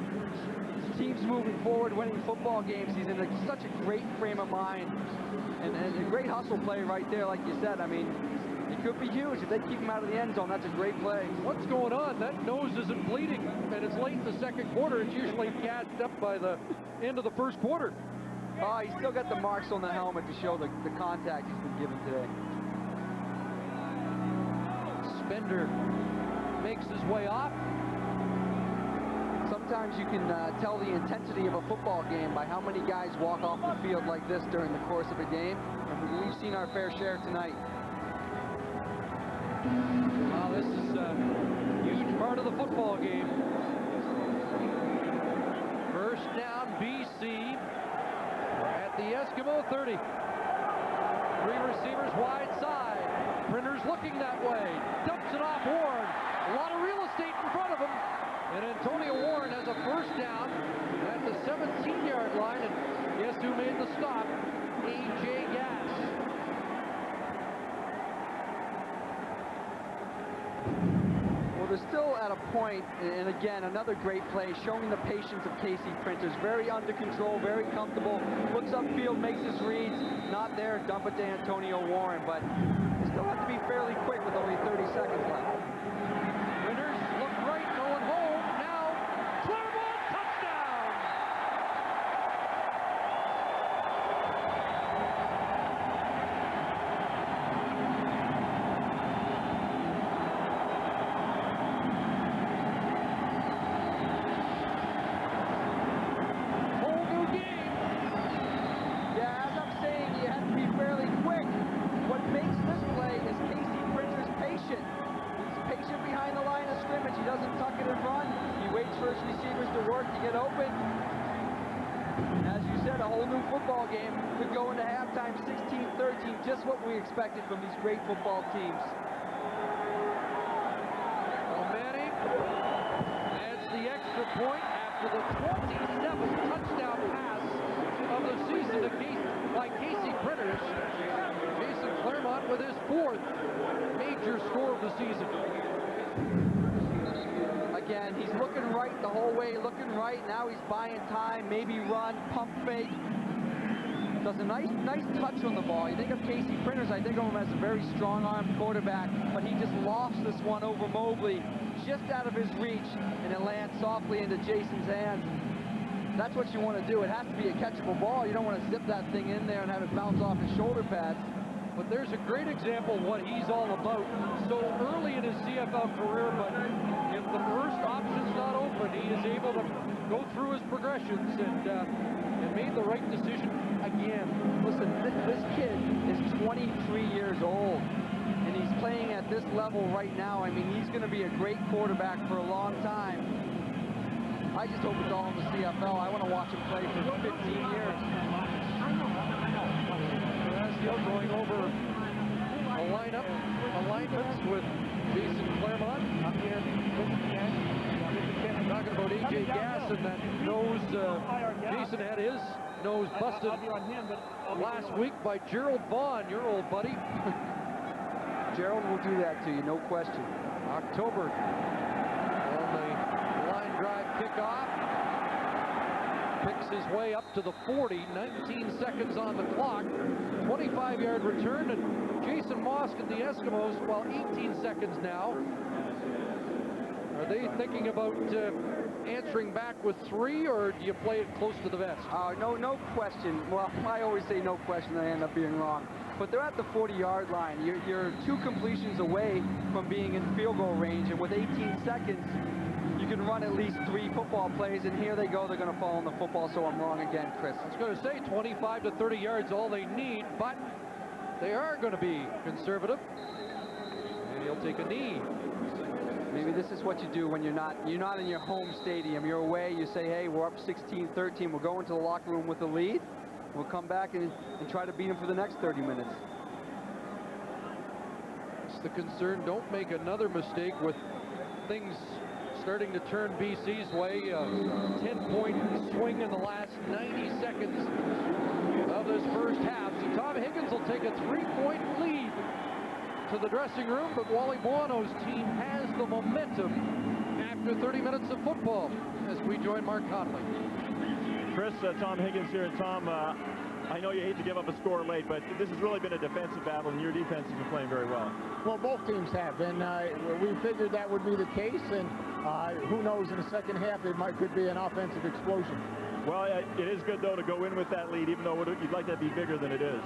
Team's moving forward, winning football games. He's in such a great frame of mind, and a great hustle play right there, like you said. I mean, it could be huge if they keep him out of the end zone. That's a great play. What's going on? That nose isn't bleeding, and it's late in the second quarter. It's usually gassed up by the end of the first quarter. Oh, he's still got the marks on the helmet to show the contact he's been given today. Spender makes his way off. Sometimes you can tell the intensity of a football game by how many guys walk off the field like this during the course of a game. And we've seen our fair share tonight. Well, this is a huge part of the football game. First down, BC at the Eskimo 30. 3 receivers wide side. Printers looking that way. Dumps it off Warren. A lot of real estate in front of him. And Antonio Warren has a first down at the 17-yard line. And guess who made the stop? A.J. Gass. Well, they're still at a point, and again, another great play, showing the patience of Casey Printers. Very under control, very comfortable. Looks upfield, makes his reads. Not there, dump it to Antonio Warren. But they still have to be fairly quick with only 30 seconds left. Printers look right, going home. Just what we expected from these great football teams. Well, Manning adds the extra point after the 27th touchdown pass of the season by Casey Printers. Jason Claremont with his 4th major score of the season. Again, he's looking right the whole way, looking right. Now he's buying time, maybe run, pump fake. Does a nice touch on the ball. You think of Casey Printers, I think of him as a very strong-armed quarterback, but he just lofts this one over Mobley, just out of his reach, and it lands softly into Jason's hands. That's what you want to do. It has to be a catchable ball. You don't want to zip that thing in there and have it bounce off his shoulder pads. But there's a great example of what he's all about. So early in his CFL career, but if the first option's not open, he is able to go through his progressions and made the right decision again. Listen, this kid is 23 years old, and he's playing at this level right now. I mean, he's going to be a great quarterback for a long time. I just hope it's all in the CFL. I want to watch him play for 15 years. Going over alignments with Jason Claremont. Talking about A.J. Gass and that nose. Jason had his nose busted last week by Gerald Vaughn, your old buddy. Gerald will do that to you, no question. October on the line drive kickoff. Picks his way up to the 40, 19 seconds on the clock. 25-yard return, and Jason Mosk and the Eskimos, well, 18 seconds now. Are they thinking about answering back with 3, or do you play it close to the vest? No question. Well, I always say no question, I end up being wrong. But they're at the 40-yard line. You're 2 completions away from being in field goal range, and with 18 seconds, you can run at least 3 football plays, and here they go. They're going to fall on the football, so I'm wrong again, Chris. I was going to say 25 to 30 yards, all they need, but they are going to be conservative. And he'll take a knee. Maybe this is what you do when you're not in your home stadium. You're away. You say, hey, we're up 16-13. We'll go into the locker room with the lead. We'll come back and try to beat them for the next 30 minutes. It's the concern. Don't make another mistake with things starting to turn BC's way. A 10-point swing in the last 90 seconds of this first half. So Tom Higgins will take a 3-point lead to the dressing room, but Wally Buono's team has the momentum after 30 minutes of football as we join Mark Connolly. Chris, Tom Higgins here. Tom, I know you hate to give up a score late, but this has really been a defensive battle, and your defense has been playing very well. Well, both teams have, and we figured that would be the case, and who knows, in the second half, could be an offensive explosion. Well, it is good, though, to go in with that lead, even though you'd like that to be bigger than it is.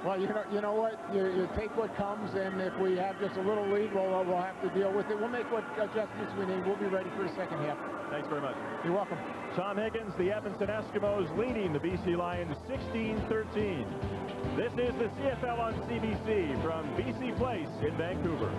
Well, you know what? You take what comes, and if we have just a little lead, we'll have to deal with it. We'll make what adjustments we need. We'll be ready for the second half. Thanks very much. You're welcome. Tom Higgins, the Edmonton Eskimos, leading the BC Lions 16-13. This is the CFL on CBC from BC Place in Vancouver.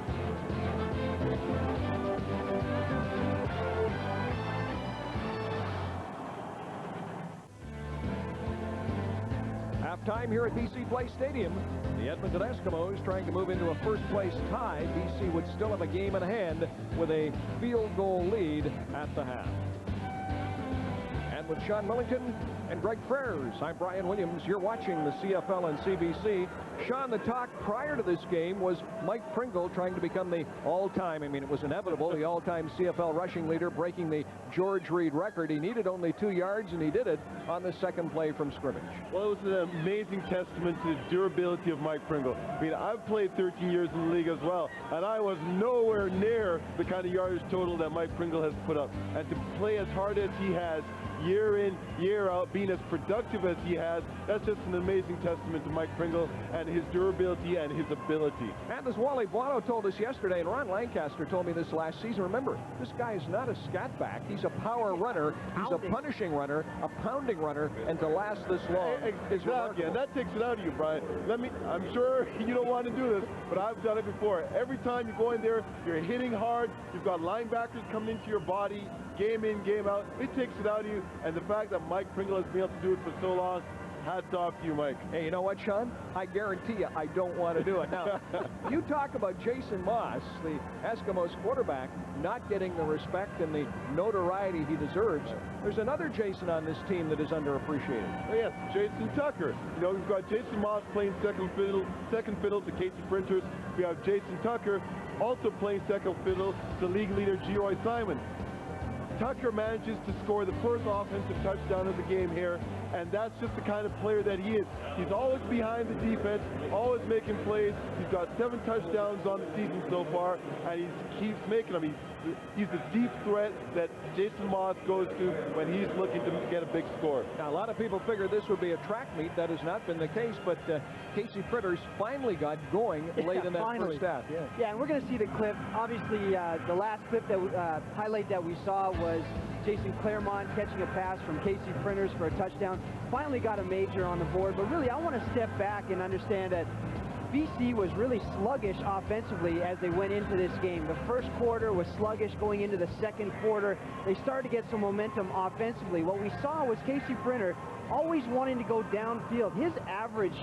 Halftime here at BC Place Stadium. The Edmonton Eskimos trying to move into a first-place tie. BC would still have a game in hand with a field goal lead at the half. And with Sean Millington and Greg Frères, I'm Brian Williams. You're watching the CFL on CBC. Sean, the talk prior to this game was Mike Pringle trying to become the all-time, it was inevitable, the all-time CFL rushing leader, breaking the George Reed record. He needed only 2 yards, and he did it on the second play from scrimmage. Well, it was an amazing testament to the durability of Mike Pringle. I've played 13 years in the league as well, and I was nowhere near the kind of yardage total that Mike Pringle has put up. And to play as hard as he has, year in, year out, being as productive as he has, that's just an amazing testament to Mike Pringle and his durability and his ability. And as Wally Buono told us yesterday, and Ron Lancaster told me this last season, remember, this guy is not a scat back. He's a power runner. He's a punishing runner, a pounding runner, and to last this long is remarkable. And that takes it out of you, Brian. I'm sure you don't want to do this, but I've done it before. Every time you go in there, you're hitting hard. You've got linebackers coming into your body, game in, game out. It takes it out of you, and the fact that Mike Pringle has been able to do it for so long, hats off to you, Mike. Hey, you know what, Sean? I guarantee you I don't want to do it. Now, you talk about Jason Moss, the Eskimos quarterback, not getting the respect and the notoriety he deserves. There's another Jason on this team that is underappreciated. Oh, yes, Jason Tucker. We've got Jason Moss playing second fiddle to Casey Printers. We have Jason Tucker also playing second fiddle to league leader G.O. Simon. Tucker manages to score the first offensive touchdown of the game here, and that's just the kind of player that he is. He's always behind the defense, always making plays. He's got 7 touchdowns on the season so far, and he keeps making them. He's the deep threat that Jason Moss goes to when he's looking to get a big score. Now, a lot of people figured this would be a track meet. That has not been the case, but Casey Printers finally got going late in that first half. Yeah, and we're going to see the clip. Obviously, the last clip that highlight that we saw was Jason Claremont catching a pass from Casey Printers for a touchdown. Finally got a major on the board, but really I want to step back and understand that BC was really sluggish offensively as they went into this game. The first quarter was sluggish going into the second quarter. They started to get some momentum offensively. What we saw was Casey Printer always wanting to go downfield. His average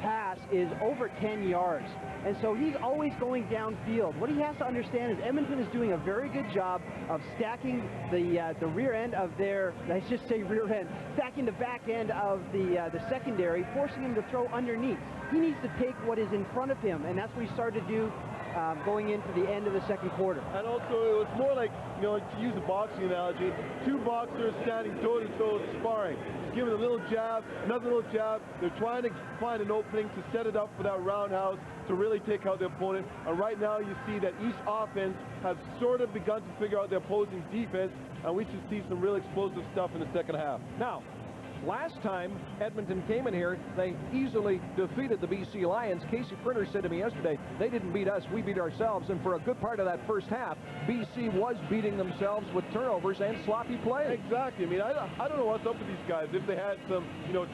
pass is over 10 yards. And so he's always going downfield. What he has to understand is Edmonton is doing a very good job of stacking the rear end of their, let's just say rear end, stacking the back end of the secondary, forcing him to throw underneath. He needs to take what is in front of him, and that's what he started to do going into the end of the second quarter. And also, it was more like, to use a boxing analogy, 2 boxers standing toe-to-toe sparring. Giving a little jab, another little jab. They're trying to find an opening to set it up for that roundhouse to really take out the opponent. And right now you see that each offense has sort of begun to figure out their opposing defense, and we should see some real explosive stuff in the second half. Now, Last time Edmonton came in here, they easily defeated the BC Lions. Casey Printer said to me yesterday, they didn't beat us, we beat ourselves. And for a good part of that first half, BC was beating themselves with turnovers and sloppy play. Exactly. I mean, I don't know what's up with these guys. If they had some,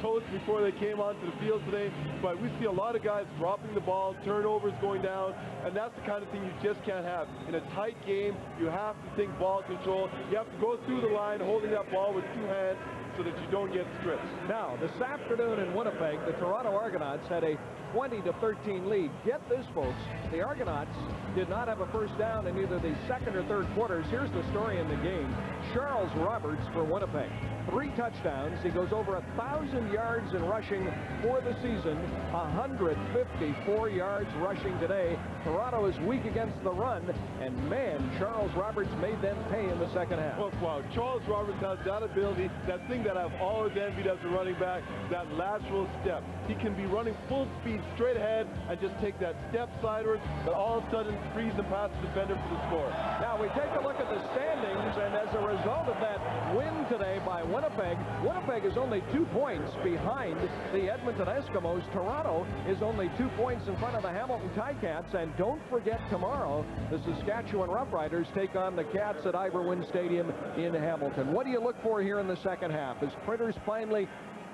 toast before they came onto the field today, but we see a lot of guys dropping the ball, turnovers going down, and that's the kind of thing you just can't have. In a tight game, you have to think ball control. You have to go through the line holding that ball with two hands so that you don't get stripped. Now, this afternoon in Winnipeg, the Toronto Argonauts had a 20-13 lead. Get this, folks, the Argonauts did not have a first down in either the second or third quarters. Here's the story in the game. Charles Roberts for Winnipeg. 3 touchdowns. He goes over 1,000 yards in rushing for the season. 154 yards rushing today. Toronto is weak against the run, and man, Charles Roberts made them pay in the second half. Oh, wow. Charles Roberts has that ability, that thing that I've always envied as a running back, that lateral step. He can be running full speed straight ahead and just take that step sideways, but all of a sudden freeze and pass the defender for the score. Now we take a look at the standings, and as a result of that win today by Winnipeg, Winnipeg is only 2 points behind the Edmonton Eskimos. Toronto is only 2 points in front of the Hamilton Ticats, and don't forget tomorrow the Saskatchewan Roughriders take on the Cats at Iverwin Stadium in Hamilton. What do you look for here in the second half? As Printers finally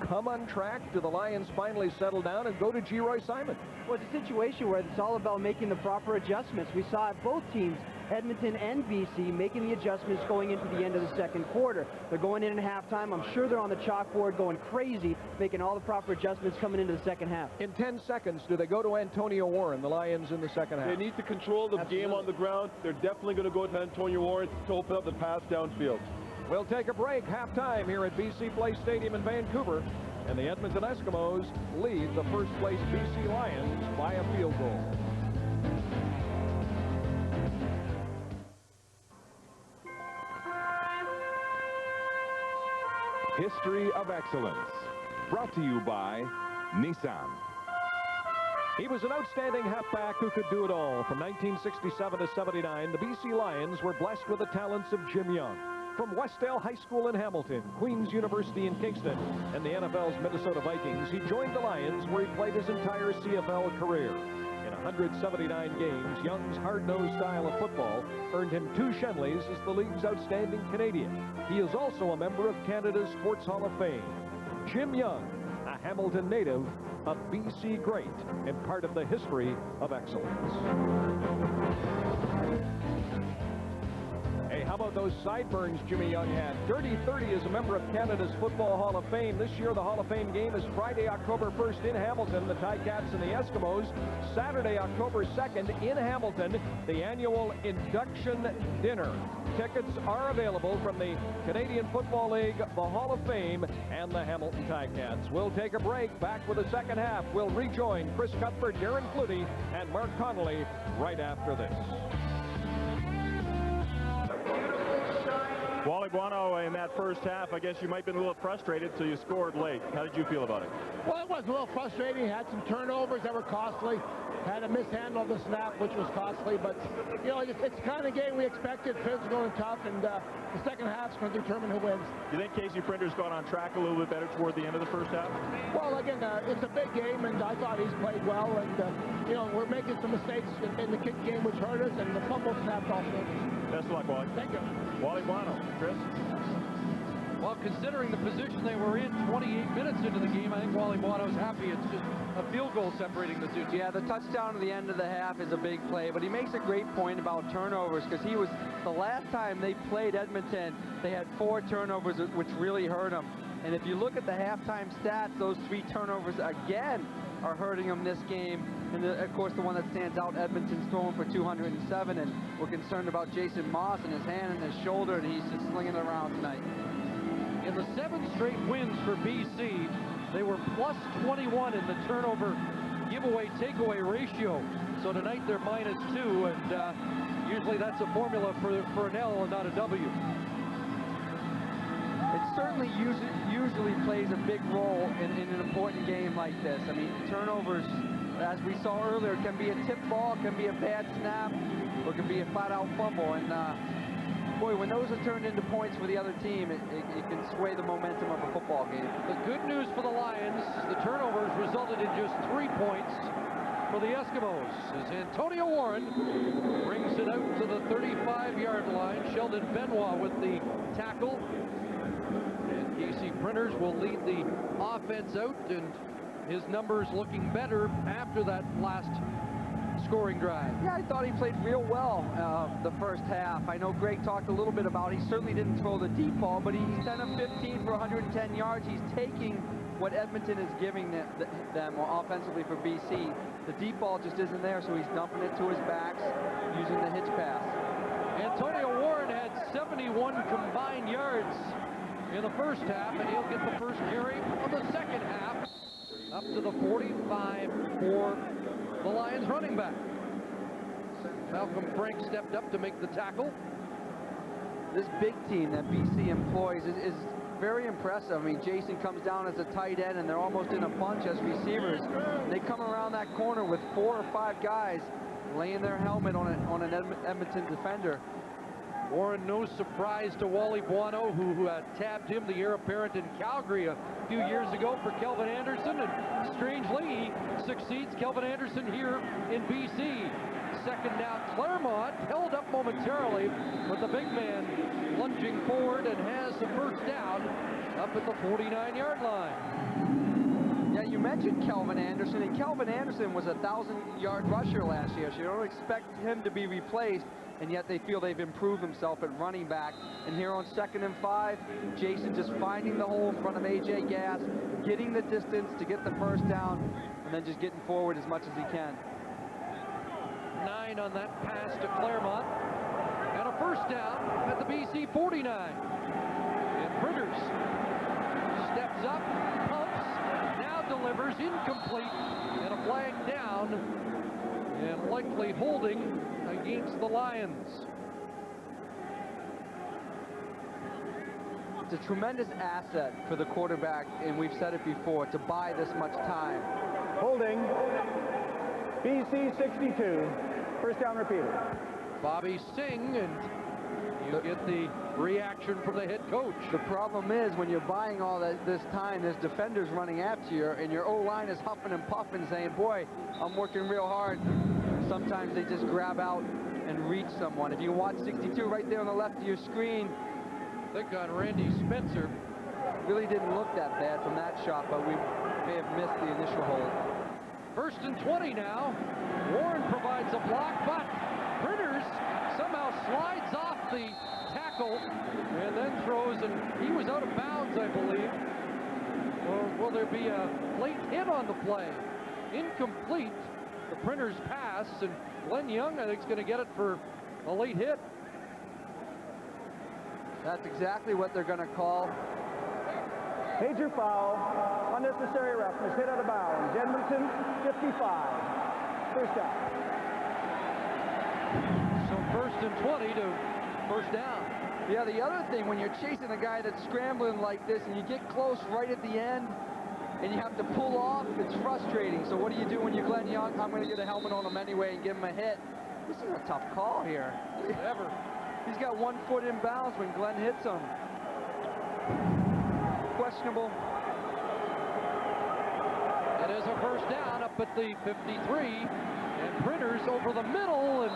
come on track? Do the Lions finally settle down and go to G. Roy Simon? Well, it's a situation where it's all about making the proper adjustments. We saw it both teams, Edmonton and BC, making the adjustments going into the end of the second quarter. They're going in at halftime. I'm sure they're on the chalkboard going crazy, making all the proper adjustments coming into the second half. In 10 seconds, do they go to Antonio Warren, the Lions, in the second half? They need to control the game on the ground. They're definitely going to go to Antonio Warren to open up the pass downfield. We'll take a break. Halftime here at BC Place Stadium in Vancouver. And the Edmonton Eskimos lead the first-place BC Lions by a field goal. History of Excellence, brought to you by Nissan. He was an outstanding halfback who could do it all. From 1967 to 79, the BC Lions were blessed with the talents of Jim Young. From Westdale High School in Hamilton, Queen's University in Kingston, and the NFL's Minnesota Vikings, he joined the Lions where he played his entire CFL career. In 179 games, Young's hard-nosed style of football earned him 2 Shenleys as the league's outstanding Canadian. He is also a member of Canada's Sports Hall of Fame. Jim Young, a Hamilton native, a BC great, and part of the history of excellence. Hey, how about those sideburns Jimmy Young had? Dirty 30 is a member of Canada's Football Hall of Fame. This year, the Hall of Fame game is Friday, October 1st in Hamilton, the Ticats and the Eskimos. Saturday, October 2nd in Hamilton, the annual induction dinner. Tickets are available from the Canadian Football League, the Hall of Fame, and the Hamilton Ticats. We'll take a break. Back with the second half. We'll rejoin Chris Cuthbert, Darren Flutie, and Mark Connolly right after this. Wally Buono, in that first half, I guess you might have been a little frustrated, so you scored late. How did you feel about it? Well, it was a little frustrating. Had some turnovers that were costly. Had a mishandle of the snap, which was costly. But, it's the kind of game we expected, physical and tough, and the second half's going to determine who wins. Do you think Casey Printer's got on track a little bit better toward the end of the first half? Well, again, it's a big game, and I thought he's played well. And, we're making some mistakes in the kick game, which hurt us, and the fumble snapped off. Best of luck, Wally. Thank you. Wally Buono. Chris? Well, considering the position they were in 28 minutes into the game, I think Wally Buono's happy. It's just a field goal separating the two. Yeah, the touchdown at the end of the half is a big play, but he makes a great point about turnovers, because he was, the last time they played Edmonton, they had 4 turnovers, which really hurt them. And if you look at the halftime stats, those 3 turnovers again are hurting them this game. And of course, the one that stands out, Edmonton's throwing for 207, and we're concerned about Jason Moss and his hand and his shoulder, and he's just slinging it around tonight. In the 7 straight wins for BC, they were plus 21 in the turnover giveaway takeaway ratio. So tonight they're minus 2, and usually that's a formula for an L and not a W. It certainly usually plays a big role in an important game like this. I mean, turnovers, as we saw earlier, can be a tip ball, can be a bad snap, or can be a flat-out fumble. And boy, when those are turned into points for the other team, it can sway the momentum of a football game. The good news for the Lions, the turnovers resulted in just 3 points for the Eskimos as Antonio Warren brings it out to the 35-yard line. Sheldon Benoit with the tackle. And Casey Printers will lead the offense out, and his numbers looking better after that last scoring drive. Yeah, I thought he played real well the first half. I know Greg talked a little bit about he certainly didn't throw the deep ball, but he's 10 of 15 for 110 yards. He's taking what Edmonton is giving them offensively for BC. The deep ball just isn't there, so he's dumping it to his backs using the hitch pass. Antonio Warren had 71 combined yards in the first half, and he'll get the first carry of the second half up to the 45 for the Lions running back. Malcolm Frank stepped up to make the tackle. This big team that BC employs is very impressive. I mean, Jason comes down as a tight end, and they're almost in a bunch as receivers. They come around that corner with 4 or 5 guys laying their helmet on an Edmonton defender. Warren, no surprise to Wally Buono, who tabbed him, the heir apparent, in Calgary a few years ago for Kelvin Anderson, and strangely he succeeds Kelvin Anderson here in BC. Second down, Claremont held up momentarily, but the big man lunging forward and has the first down up at the 49-yard line. Yeah, you mentioned Kelvin Anderson, and Kelvin Anderson was a 1,000-yard rusher last year, so you don't expect him to be replaced, and yet they feel they've improved himself at running back. And here on 2nd and 5, Jason just finding the hole in front of AJ Gass, getting the distance to get the first down, and then just getting forward as much as he can. 9 on that pass to Claremont, and a first down at the BC 49. And Printers steps up, pumps, now delivers, incomplete, and a flag down, and likely holding against the Lions. It's a tremendous asset for the quarterback, and we've said it before, to buy this much time. Holding, BC 62, first down repeated. Bobby Singh, and you get the reaction from the head coach. The problem is when you're buying all this time, there's defenders running after you, and your O-line is huffing and puffing, saying, boy, I'm working real hard. Sometimes they just grab out and reach someone. If you watch 62 right there on the left of your screen, I think on Randy Spencer. Really didn't look that bad from that shot, but we may have missed the initial hold. 1st and 20 now. Warren provides a block, but Printers somehow slides off the tackle and then throws, and he was out of bounds, I believe. Or will there be a late hit on the play? Incomplete. The Printers pass, and Glenn Young, I think, is going to get it for a late hit. That's exactly what they're going to call. Major foul, unnecessary roughness, hit out of bounds. Edmonton 55, first down. So 1st and 20 to first down. Yeah, the other thing, when you're chasing a guy that's scrambling like this and you get close right at the end and you have to pull off, it's frustrating. So what do you do when you're Glenn Young? I'm going to get a helmet on him anyway and give him a hit. This is a tough call here. Ever. He's got 1 foot in bounds when Glenn hits him. Questionable. It is a first down up at the 53, and Printers over the middle and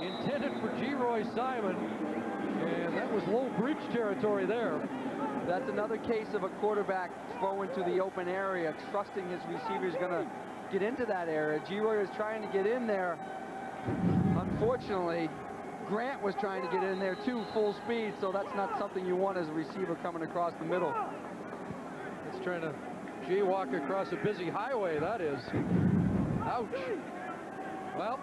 intended for G-Roy Simon, and that was low breach territory there. That's another case of a quarterback throwing to the open area, trusting his receiver's going to get into that area. G-Roy was trying to get in there. Unfortunately, Grant was trying to get in there too, full speed, so that's not something you want as a receiver coming across the middle. It's trying to jaywalk across a busy highway, that is. Ouch. Well,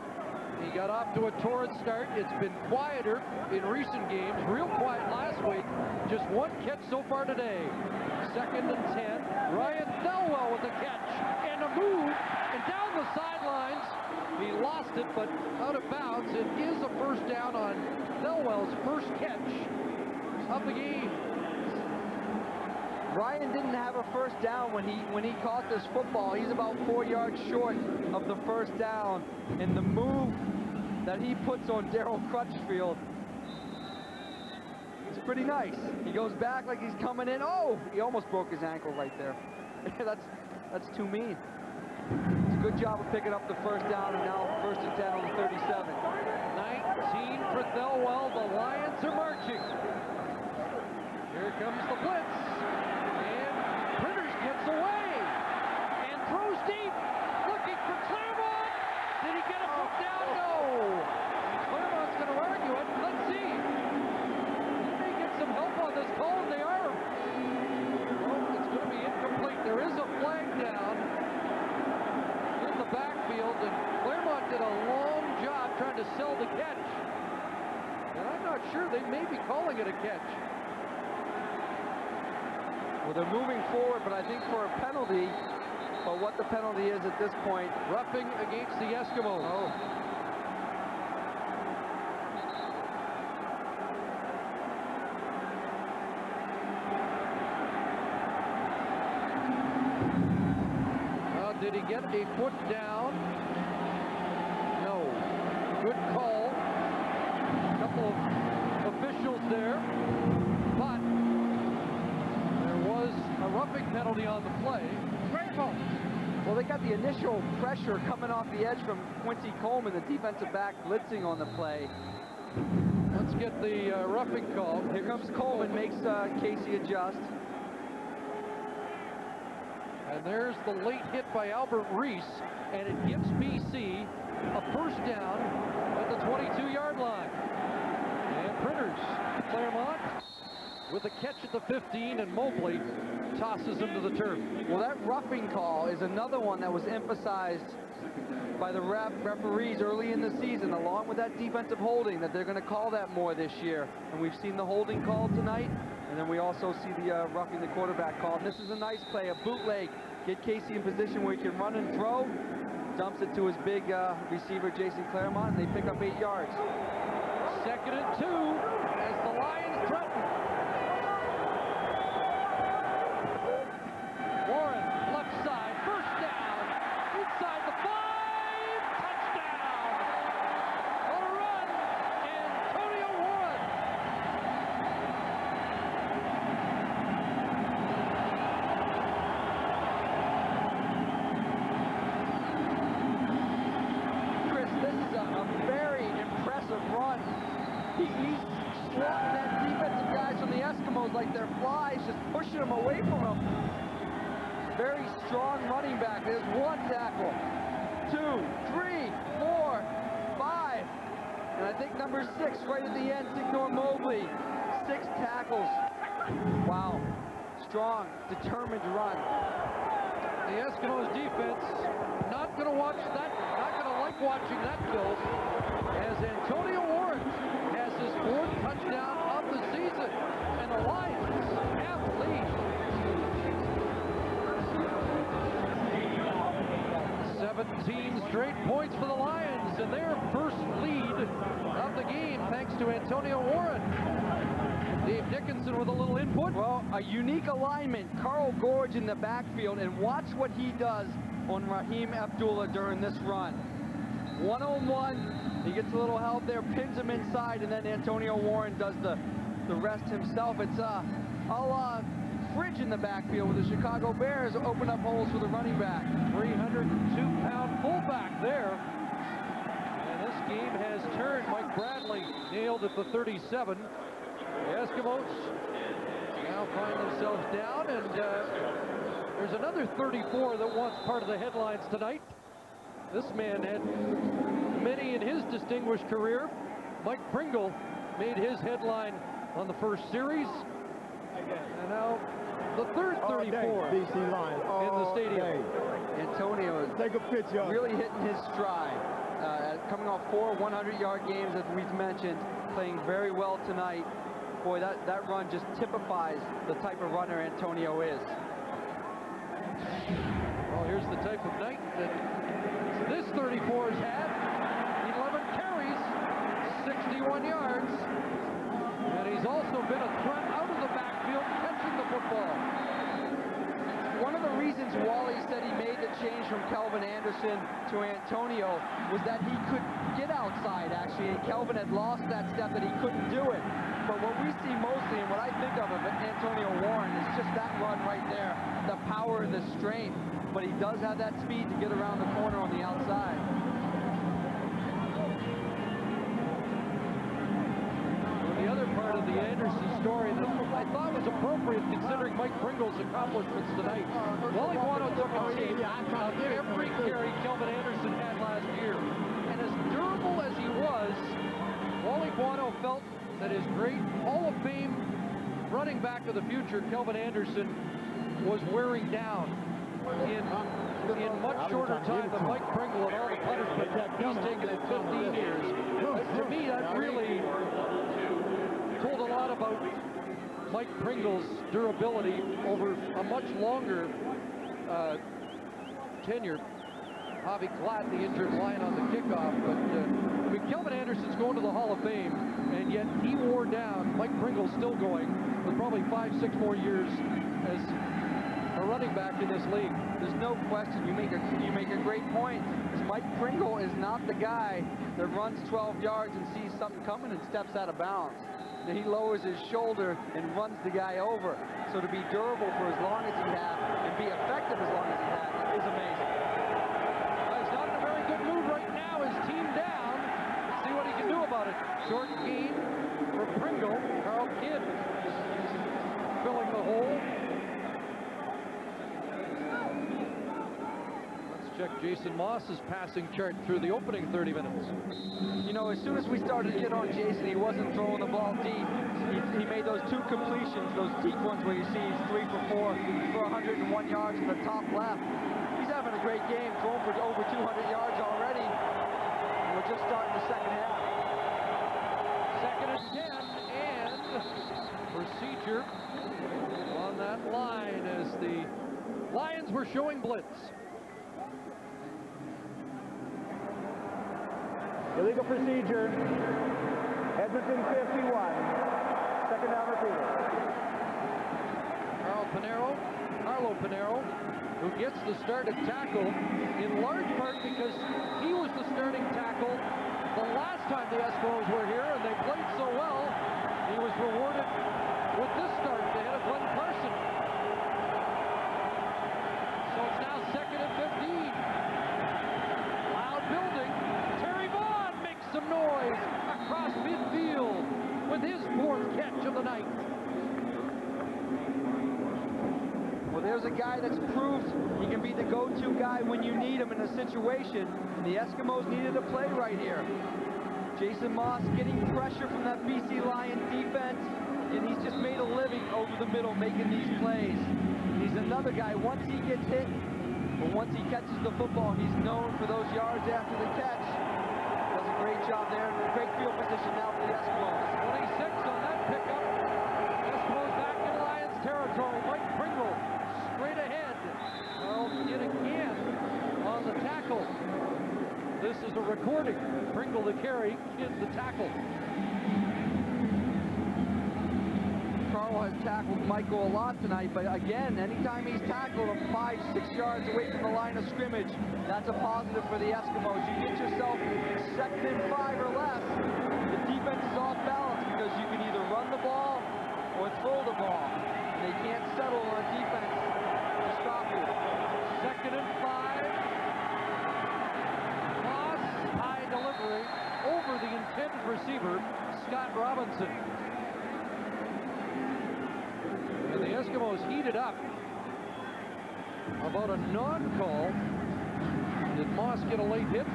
he got off to a torrid start. It's been quieter in recent games, real quiet last week. Just 1 catch so far today. 2nd and 10. Ryan Thelwell with a catch and a move, and down the sidelines. He lost it, but out of bounds. It is a first down on Thelwell's first catch of the game. Ryan didn't have a first down when he caught this football. He's about 4 yards short of the first down, and the move that he puts on Darryl Crutchfield pretty nice. He goes back like he's coming in. Oh, he almost broke his ankle right there. That's too mean. It's a good job of picking up the first down, and now 1st and 10 on the 37. 19 for Thelwell. The Lions are marching. Here comes the blitz. And Printers gets away. And throws deep. Looking for Claremont. Did he get a foot down? No. Claremont's going to argue it. Let's see. He may get some help on this call, and they are. Well, it's going to be incomplete. There is a flag down in the backfield, and Claremont did a long job trying to sell the catch. And I'm not sure they may be calling it a catch. Well, they're moving forward, but I think for a penalty. But what the penalty is at this point. Roughing against the Eskimos. Oh. Did he get a foot down? No. Good call. A couple of officials there. But there was a roughing penalty on the play. Great ball. Well, they got the initial pressure coming off the edge from Quincy Coleman, the defensive back, blitzing on the play. Let's get the roughing call. Here comes Coleman, makes Casey adjust. And there's the late hit by Albert Reese, and it gives BC a first down at the 22-yard line. And Printers, Claremont with a catch at the 15, and Mobley tosses him to the turf. Well, that roughing call is another one that was emphasized by the referees early in the season, along with that defensive holding, that they're going to call that more this year. And we've seen the holding call tonight, and then we also see the roughing the quarterback call. And this is a nice play, a bootleg. Get Casey in position where he can run and throw, dumps it to his big receiver, Jason Claremont, and they pick up 8 yards. 2nd and 2 as the Lions threaten. Warren, left side, first down, inside the 5, touchdown! On a run, Antonio Warren. Chris, this is a very impressive run. He's swatting that defensive guys from the Eskimos like they're flies, just pushing them away from him. Very strong running back. There's 1 tackle, 2, 3, 4, 5. And I think number 6 right at the end, Signor Mobley. 6 tackles. Wow. Strong, determined run. The Eskimos defense not going to watch that, not going to like watching that, Bill, as Antonio Warren has his 4th touchdown of the season, and the Lions have the lead. 17 straight points for the Lions, and their first lead of the game thanks to Antonio Warren. Dave Dickinson with a little input. Well, a unique alignment. Carl Gorge in the backfield, and watch what he does on Raheem Abdullah during this run. 1-on-1, he gets a little help there, pins him inside, and then Antonio Warren does the rest himself. It's a la Fridge in the backfield with the Chicago Bears open up holes for the running back. 302-pound fullback there. And this game has turned. Mike Bradley nailed at the 37. The Eskimos now find themselves down, and there's another 34 that wants part of the headlines tonight. This man had many in his distinguished career. Mike Pringle made his headline on the first series. And now the third 34 BC Lions in the stadium. Antonio is Take a picture. really hitting his stride. Coming off 4 100-yard games, as we've mentioned, playing very well tonight. Boy, that run just typifies the type of runner Antonio is. Well, here's the type of night that this 34 has had. 11 carries, 61 yards. And he's also been a threat out of the backfield, catching the football. One of the reasons Wally said he made the change from Kelvin Anderson to Antonio was that he could get outside, actually, and Kelvin had lost that step that he couldn't do it. But what we see mostly, and what I think of Antonio Warren, is just that run right there, the power and the strength. But he does have that speed to get around the corner on the outside. Well, the other part of the Anderson story that I thought was appropriate considering Mike Pringle's accomplishments tonight. Wally Guano took a tape of every carry Kelvin Anderson had last year. And as durable as he was, Wally Guano felt that his great Hall of Fame running back of the future, Kelvin Anderson, was wearing down in much shorter time than Mike Pringle and all the punishment he's taken in 15 years. To me, that really told a lot about Mike Pringle's durability over a much longer tenure. Javi Klatt, the injured Lion, on the kickoff, but I mean, Kelvin Anderson's going to the Hall of Fame, and yet he wore down. Mike Pringle's still going with probably 5-6 more years as a running back in this league. There's no question. You make a great point. Mike Pringle is not the guy that runs 12 yards and sees something coming and steps out of bounds. He lowers his shoulder and runs the guy over. So to be durable for as long as he has and be effective as long as he has is amazing. He's not in a very good mood right now. His team down. Let's see what he can do about it. Short gain for Pringle. Carl Kidd filling the hole. Check Jason Moss's passing chart through the opening 30 minutes. You know, as soon as we started to get on Jason, he wasn't throwing the ball deep. He made those 2 completions, those deep ones where you see he's 3 for 4 for 101 yards in the top left. He's having a great game, throwing for over 200 yards already. We're just starting the second half. Second and 10, and procedure on that line as the Lions were showing blitz. Illegal procedure. Edmonton 51. Second down repeated. Carlo Pinero, who gets the start at tackle, in large part because he was the starting tackle the last time the Eskimos were here, and they played so well, he was rewarded with this start ahead of Glenn Carson. So it's now second and 15. Loud building. Some noise across midfield with his 4th catch of the night. Well, there's a guy that's proved he can be the go-to guy when you need him in a situation. The Eskimos needed a play right here. Jason Moss getting pressure from that BC Lions defense, and he's just made a living over the middle making these plays. He's another guy, once he gets hit, but once he catches the football, he's known for those yards after the catch. Does a great job there. Great field position now for the Eskimos. 26 on that pickup. Eskimos back in Lions territory. Mike Pringle straight ahead. Carl Kidd again on the tackle. This is a recording. Pringle the carry, Kidd the tackle. Carl has tackled Michael a lot tonight, but again, anytime he's tackled him 5-6 yards away from the line of scrimmage, that's a positive for the Eskimos. You get yourself second and 5 or less, the defense is off balance because you can either run the ball or throw the ball. And they can't settle on defense to stop you. Second and 5. Moss, high delivery over the intended receiver, Scott Robinson. And the Eskimos heated up about a non-call. Did Moss get a late hit?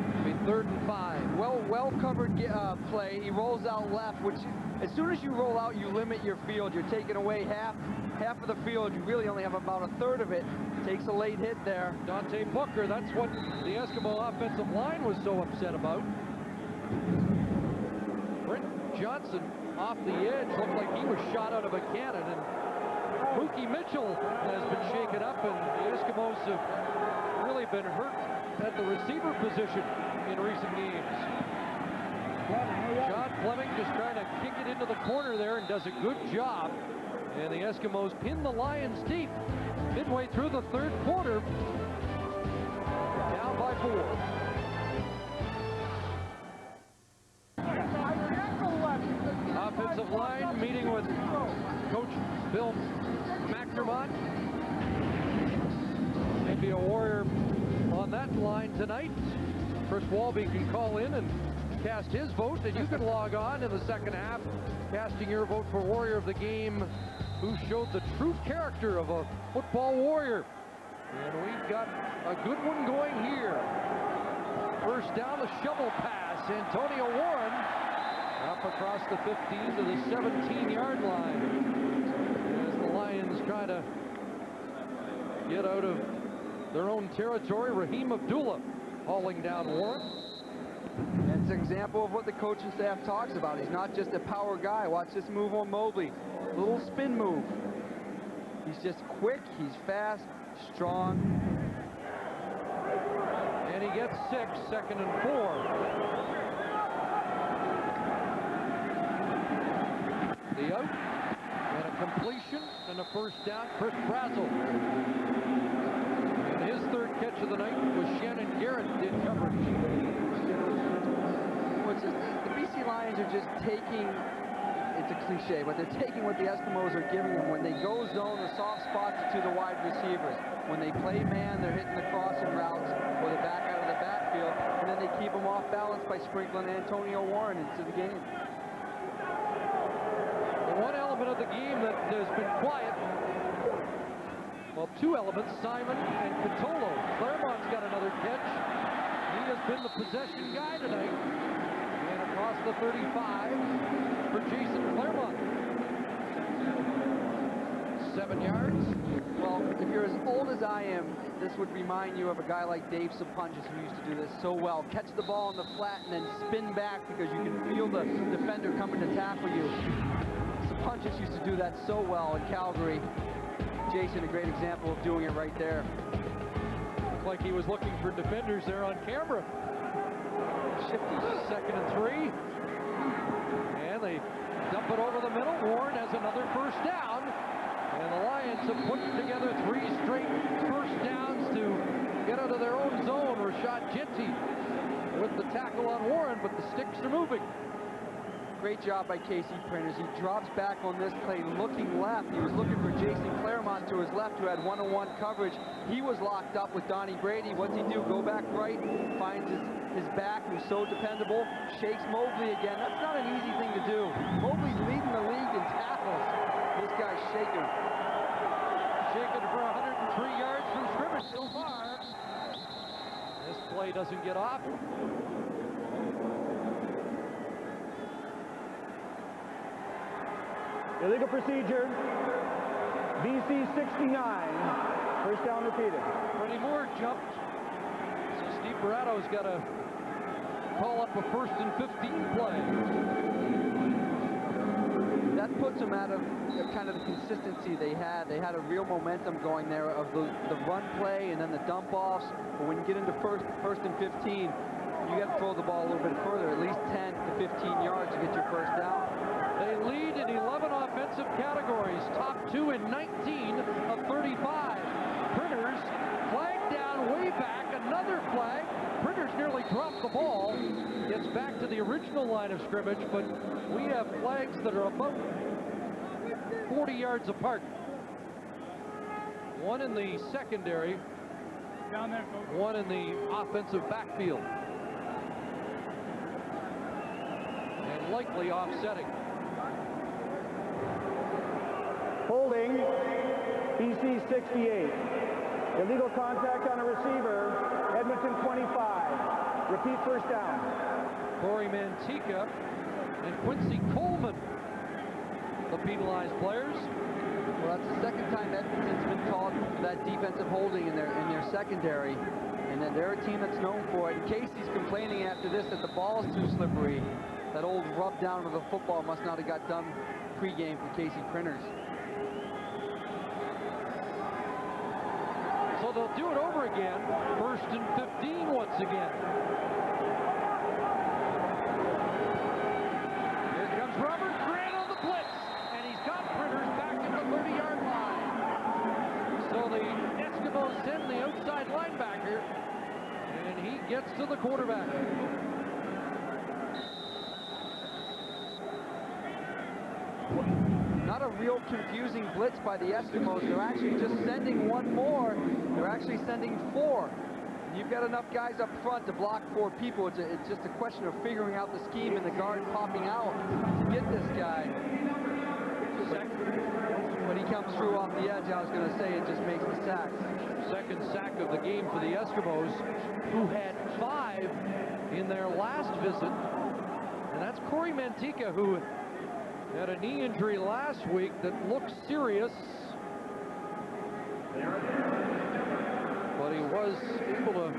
It'll be 3rd and 5. Well covered play. He rolls out left, which as soon as you roll out, you limit your field. You're taking away half of the field. You really only have about a third of it. Takes a late hit there. Dante Booker, that's what the Eskimo offensive line was so upset about. Brent Johnson off the edge, looked like he was shot out of a cannon, and Mookie Mitchell has been shaken up, and the Eskimos have really been hurt at the receiver position in recent games. John Fleming just trying to kick it into the corner there and does a good job, and the Eskimos pin the Lions deep midway through the 3rd quarter, down by 4. Bill McDermott. Maybe a Warrior on that line tonight. Chris Walby can call in and cast his vote, and you can log on in the second half, casting your vote for Warrior of the Game, who showed the true character of a football warrior. And we've got a good one going here. First down, the shovel pass. Antonio Warren up across the 15 to the 17-yard line. As the Lions try to get out of their own territory, Raheem Abdullah hauling down Warren. And it's an example of what the coaching staff talks about. He's not just a power guy. Watch this move on Mobley. Little spin move. He's just quick, he's fast, strong. And he gets 6, 2nd and 4. The out, and a completion, and a first down, Chris Brazel. And his third catch of the night was Shannon Garrett did coverage. Well, it's just, the BC Lions are just taking, it's a cliche, but they're taking what the Eskimos are giving them. When they go zone, the soft spots are to the wide receivers. When they play man, they're hitting the crossing routes or the back out of the backfield, and then they keep them off balance by sprinkling Antonio Warren into the game. The one element of the game that has been quiet, well, two elements, Simon and Catolo. Claremont's got another catch. He has been the possession guy tonight. And across the 35 for Jason Claremont. 7 yards. Well, if you're as old as I am, this would remind you of a guy like Dave Sapunches, who used to do this so well. Catch the ball in the flat and then spin back because you can feel the defender coming to tackle you. Sapunches used to do that so well in Calgary. Jason, a great example of doing it right there. Looked like he was looking for defenders there on camera. Shifty. 2nd and 3. And they dump it over the middle. Warren has another first down. And the Lions have put together 3 straight first downs to get out of their own zone. Rashad Ginty with the tackle on Warren, but the sticks are moving. Great job by Casey Printers. He drops back on this play looking left. He was looking for Jason Claremont to his left, who had one-on-one coverage. He was locked up with Donnie Brady. What's he do? Go back right, finds his back, who's so dependable, shakes Mobley again. That's not an easy thing to do. Mobley's leading the league in tackles. This guy's shaking. Shaking for 103 yards from scrimmage so far. This play doesn't get off. Illegal procedure. BC 69. First down repeated. Freddie Moore jumped. So Steve Barado's got to call up a 1st and 15 play. That puts them out of kind of the consistency they had. They had a real momentum going there of the run play and then the dump offs. But when you get into first and 15, you got to throw the ball a little bit further, at least 10 to 15 yards to get your first down. They lead in 11 offensive categories, top 2 in 19 of 35. Printers flagged down way back, another flag. Printers nearly dropped the ball. Gets back to the original line of scrimmage, but we have flags that are about 40 yards apart. One in the secondary, Down there, one in the offensive backfield. And likely offsetting. Holding, BC 68. Illegal contact on a receiver, Edmonton 25. Repeat first down. Corey Mantica and Quincy Coleman, the penalized players. Well, that's the second time Edmonton's been called for that defensive holding in their secondary. And then they're a team that's known for it. And Casey's complaining after this that the ball is too slippery. That old rub down of the football must not have got done pregame for Casey Printers. So they'll do it over again. 1st and 15 once again. Here comes Robert Grant on the blitz. And he's got Printers back at the 30-yard line. So the Eskimos send the outside linebacker. And he gets to the quarterback. not a real confusing blitz by the Eskimos. They're actually just sending one more. They're actually sending 4. You've got enough guys up front to block 4 people. It's just a question of figuring out the scheme and the guard popping out to get this guy. When he comes through off the edge, I was going to say it just makes the sack. Second sack of the game for the Eskimos, who had 5 in their last visit. And that's Corey Mantica, who had a knee injury last week that looks serious. But he was able to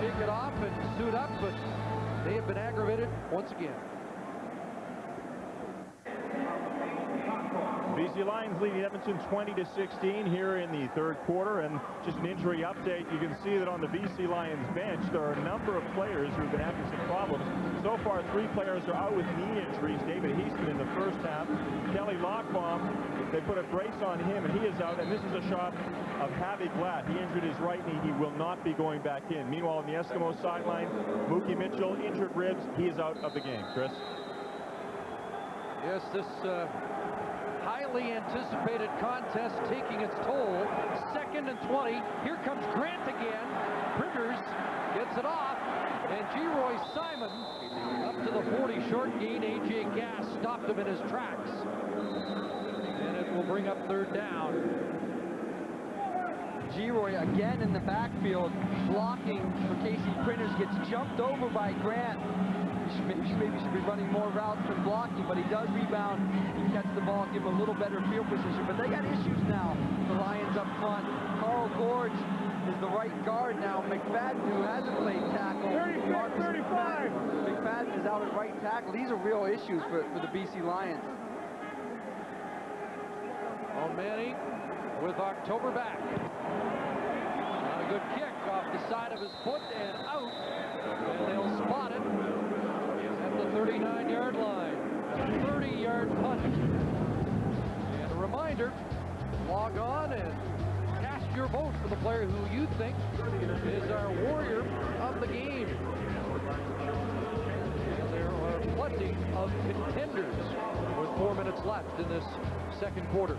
shake it off and suit up, but they have been aggravated once again. BC Lions leading Edmonton 20-16 here in the third quarter. And just an injury update, you can see that on the BC Lions bench, there are a number of players who have been having some problems. So far, 3 players are out with knee injuries. David Heaston in the first half. Kelly Lockbaum, they put a brace on him, and he is out. And this is a shot of Javi Glatt. He injured his right knee. He will not be going back in. Meanwhile, on the Eskimos sideline, Mookie Mitchell, injured ribs. He is out of the game. Chris? Yes, this highly anticipated contest taking its toll. 2nd and 20. Here comes Grant again. Printers gets it off. And G-Roy Simon up to the 40 short gain. A.J. Gass stopped him in his tracks. And it will bring up 3rd down. G-Roy again in the backfield, blocking for Casey Printers, gets jumped over by Grant. Maybe should be running more routes than blocking, but he does rebound. He catches the ball, give him a little better field position. But they got issues now. The Lions up front. Carl Gorge is the right guard now. McFadden, who hasn't played tackle. 35. McFadden is out at right tackle. These are real issues for the BC Lions. O'Malley with October back. Not a good kick off the side of his foot and out. And they'll spot it at the 39-yard line. A 30-yard punt. And a reminder, log on and cast your vote for the player who you think is our warrior of the game. And there are plenty of contenders with 4 minutes left in this second quarter.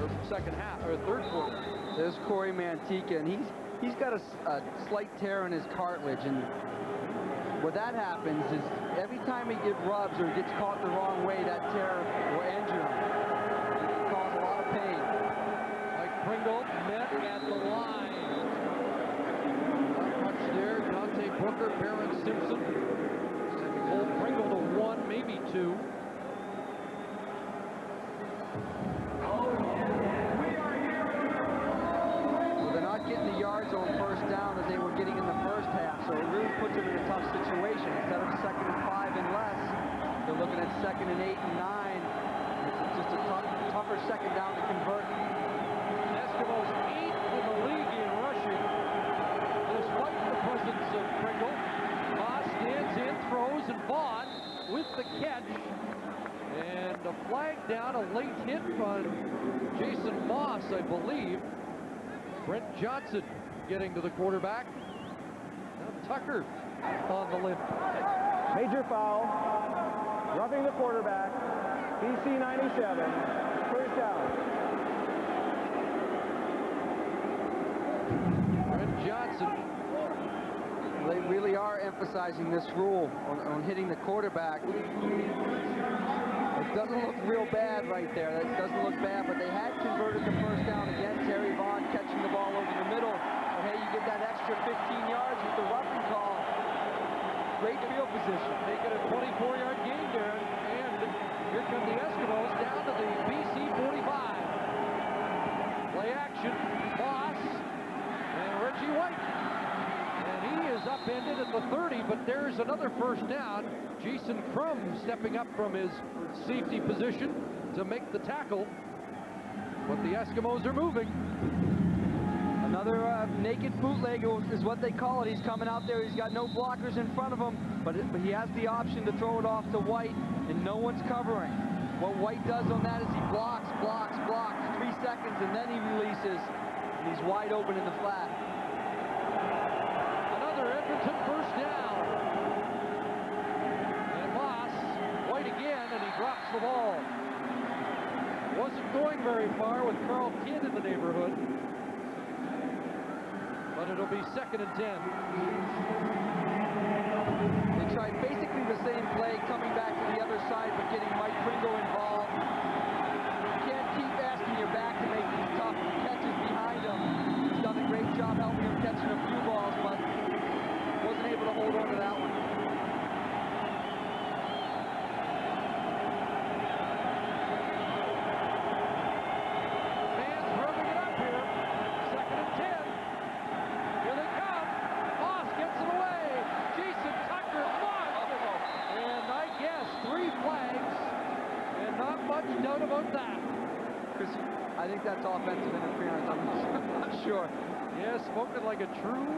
Or second half, or third quarter. There's Corey Mantica, and he's got a slight tear in his cartilage, and what that happens is every time he gets rubs or gets caught the wrong way, that tear will injure him. It can cause a lot of pain. Mike Pringle met at the line. Not much there. Dante Booker, Barron Simpson. Hold Pringle to 1, maybe 2. Getting the yards on first down as they were getting in the first half, so it really puts them in a tough situation. Instead of 2nd and 5 and less, they're looking at 2nd and 8 and 9. It's just a tougher second down to convert. Eskimos 8th in the league in rushing, despite the presence of Pringle. Moss stands in, throws, and Vaughn with the catch. And a flag down, a late hit on Jason Moss, I believe. Brent Johnson getting to the quarterback. Now Tucker on the limp. Major foul. Roughing the quarterback. BC 97. First down. Brent Johnson. They really are emphasizing this rule on hitting the quarterback. It doesn't look real bad right there. That doesn't look bad, but they had converted the first down again. Terry Vaughn catching the ball over the middle. And hey, you get that extra 15 yards with the roughing call. Great field position. Make it a 24-yard gain, Darren. And here come the Eskimos down to the BC 45. Play action. Moss and Reggie White. And he is upended at the 30, but there's another first down. Jason Crum stepping up from his safety position to make the tackle. But the Eskimos are moving. Another naked bootlegger is what they call it. He's coming out there. He's got no blockers in front of him, but he has the option to throw it off to White, and no one's covering. What White does on that is he blocks, 3 seconds, and then he releases, and he's wide open in the flat. Edmonton first down. And Moss, White again, and he drops the ball. Wasn't going very far with Carl Kidd in the neighborhood. But it'll be 2nd and 10. They tried basically the same play, coming back to the other side, but getting Mike Pringle involved. You can't keep asking your back to make these tough catches behind him. He's done a great job helping him catching a few balls, but wasn't able to hold on to that one. Fans rubbing it up here. 2nd and 10. Here they come. Moss gets it away. Jason Tucker launched it. And I guess 3 flags. And not much doubt about that. Chris, I think that's offensive interference. I'm not sure. Yeah, spoken like a true.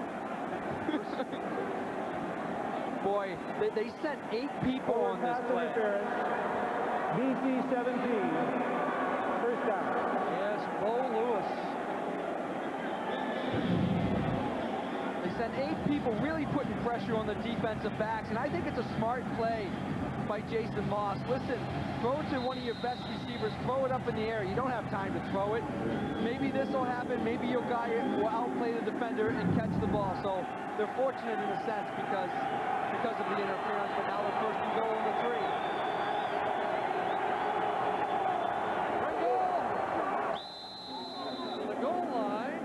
Boy, they sent 8 people on this play. Interference. BC 17. First down. Yes, Bo Lewis. They sent 8 people really putting pressure on the defensive backs, and I think it's a smart play by Jason Moss. Listen, throw it to one of your best receivers, throw it up in the air. You don't have time to throw it. Maybe this will happen. Maybe your guy will outplay the defender and catch the ball. So they're fortunate in a sense because of the interference, but now they're first and goal on the 3. The goal line.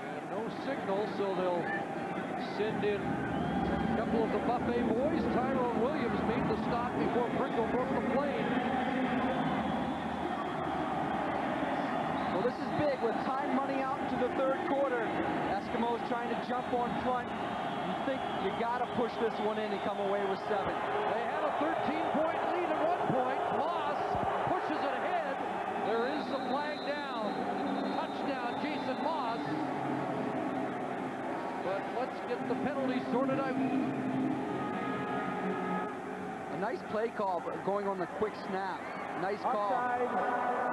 And no signal, so they'll send in a couple of the Buffet boys. Tyrone Williams made the stop before Pringle broke the plane. Well, this is big with time running out into the 3rd quarter. Eskimos trying to jump on front. You think you got to push this one in and come away with 7. They had a 13-point lead at one point. Moss pushes it ahead. There is a flag down. Touchdown, Jason Moss. But let's get the penalty sorted out. A nice play call going on the quick snap. Nice call. Offside.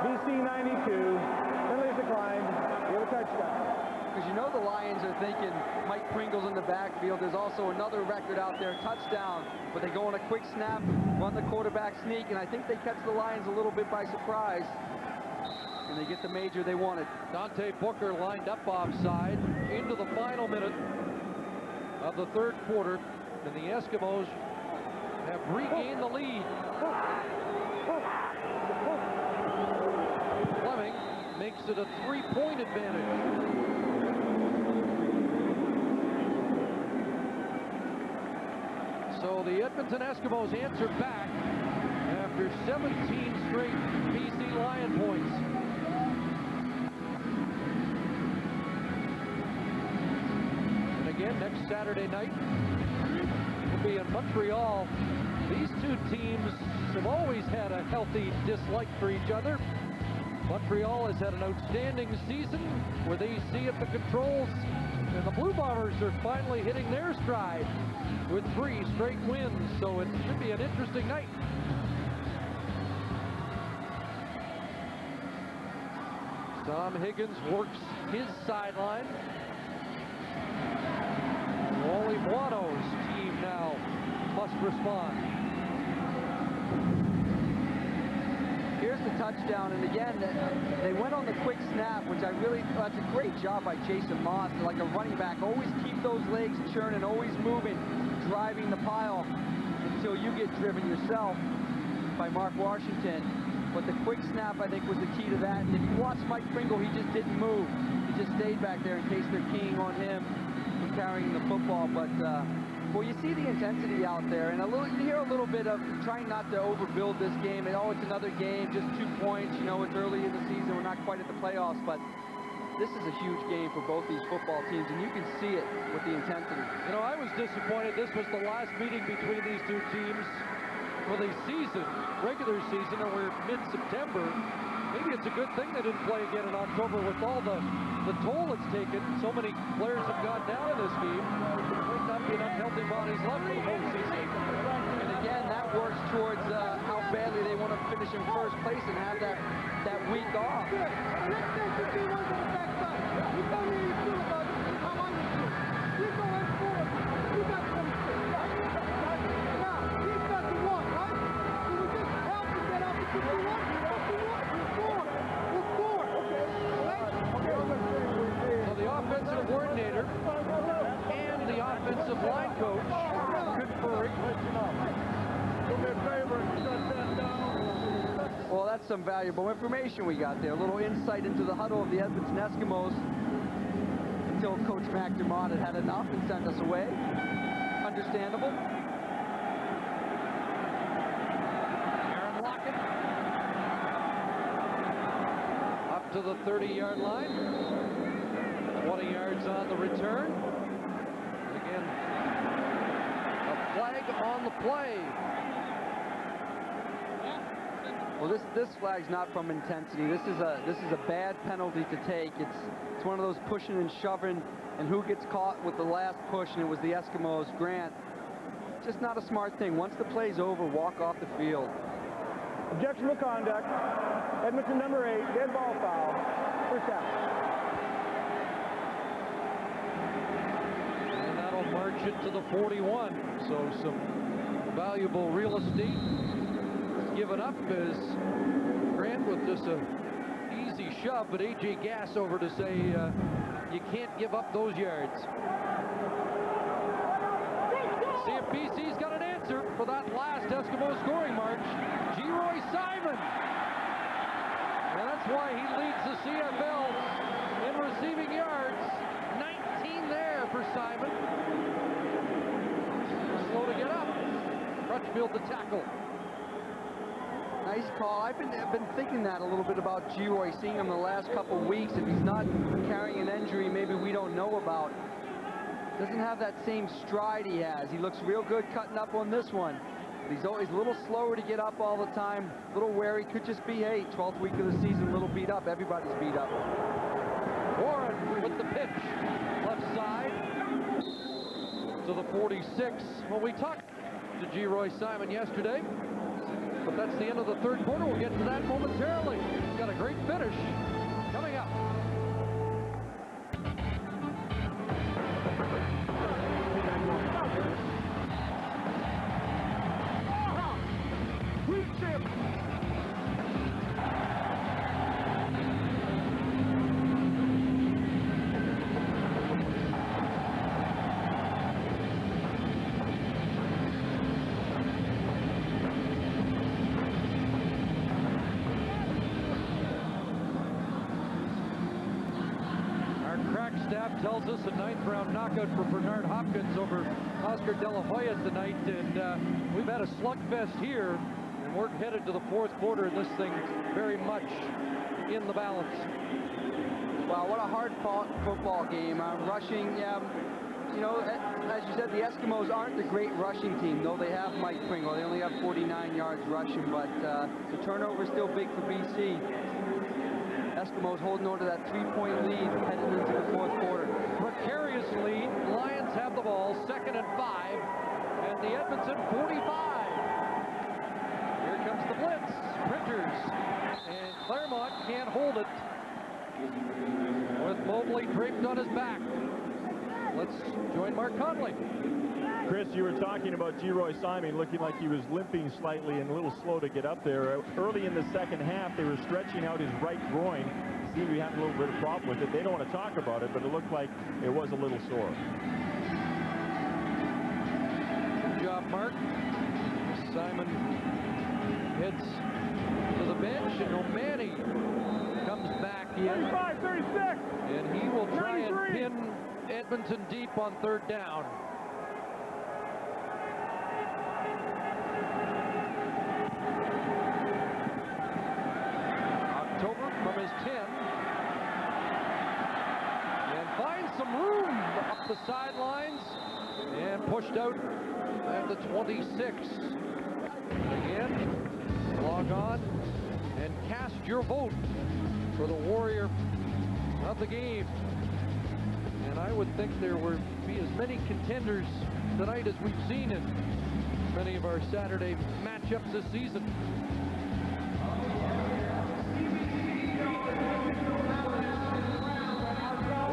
BC 92. Penalties declined. We have a touchdown. Because you know the Lions are thinking Mike Pringle's in the backfield. There's also another record out there, touchdown. But they go on a quick snap, run the quarterback sneak, and I think they catch the Lions a little bit by surprise. And they get the major they wanted. Dante Booker lined up offside into the final minute of the 3rd quarter. And the Eskimos have regained the lead. Fleming makes it a 3-point advantage. So the Edmonton Eskimos answer back after 17 straight BC Lion points. And again, next Saturday night, will be in Montreal. These 2 teams have always had a healthy dislike for each other. Montreal has had an outstanding season where they see at the controls, and the Blue Bombers are finally hitting their stride with 3 straight wins, so it should be an interesting night. Tom Higgins works his sideline. Wally Buono's team now must respond. Here's the touchdown, and again, they went on the quick snap, which that's a great job by Jason Moss. Like a running back, always keep those legs churning, always moving, driving the pile until you get driven yourself by Mark Washington. But the quick snap, I think, was the key to that. And if you watch Mike Pringle, he just didn't move. He just stayed back there in case they're keying on him for carrying the football. But well, you see the intensity out there, and you hear a little bit of trying not to overbuild this game. And, oh, it's another game, just 2 points. You know, it's early in the season. We're not quite at the playoffs, but this is a huge game for both these football teams, and you can see it with the intensity. You know, I was disappointed. This was the last meeting between these 2 teams for the season, regular season, and we're mid-September. Maybe it's a good thing they didn't play again in October with all the toll it's taken. So many players have gone down in this game. There might not be enough healthy bodies left for the postseason. And again, that works towards how badly they want to finish in first place and have that week off. coordinator and the offensive line coach conferring. Do me a favor and shut that down. Well, that's some valuable information we got there. A little insight into the huddle of the Edmonton Eskimos until Coach McDermott had enough and sent us away. Understandable. Aaron Lockett up to the 30-yard line. 20 yards on the return. Again, a flag on the play. Well, this flag's not from intensity. This is a bad penalty to take. It's one of those pushing and shoving, and who gets caught with the last push, and it was the Eskimos. Grant, just not a smart thing. Once the play's over, walk off the field. Objectionable conduct. Edmonton number 8, dead ball foul. First down. And that'll march it to the 41. So some valuable real estate given up as Grant with just a easy shove, but A.J. Gass over to say you can't give up those yards. See if BC's got an answer for that last Eskimo scoring march. G-Roy Simon. And that's why he leads the CFL in receiving yards. 19 there for Simon. Slow to get up. Crutchfield the tackle. Nice call. I've been thinking that a little bit about G-Roy, seeing him the last couple weeks. If he's not carrying an injury maybe we don't know about, doesn't have that same stride he has. He looks real good cutting up on this one. But he's always a little slower to get up all the time, a little wary. Could just be, hey, 12th week of the season, a little beat up. Everybody's beat up. Warren with the pitch. Left side to the 46. Well, we talked to G-Roy Simon yesterday, but that's the end of the third quarter. We'll get to that momentarily. He's got a great finish coming up. Staff tells us a 9th-round knockout for Bernard Hopkins over Oscar De La Hoya tonight, and we've had a slugfest here, and we're headed to the fourth quarter, and this thing very much in the balance. Wow, what a hard-fought football game. Rushing, you know, as you said, the Eskimos aren't the great rushing team, though they have Mike Pringle. They only have 49 yards rushing, but the turnover is still big for BC. Eskimos holding on to that 3-point lead heading into the fourth quarter. Precarious lead. Lions have the ball, 2nd and 5, and the Edmonton 45. Here comes the blitz. Printers, and Claremont can't hold it with Mobley draped on his back. Let's join Mark Conley. Chris, you were talking about G-Roy Simon looking like he was limping slightly and a little slow to get up there. Early in the second half, they were stretching out his right groin. Seemed to be having a little bit of problem with it. They don't want to talk about it, but it looked like it was a little sore. Good job, Mark. Simon heads to the bench, and O'Mahony comes back in. 35, 36. And he will try and pin Edmonton deep on 3rd down. October from his 10. And finds some room up the sidelines. And pushed out at the 26. Again, log on and cast your vote for the Warrior of the game. And I would think there would be as many contenders tonight as we've seen in many of our Saturday matchups this season.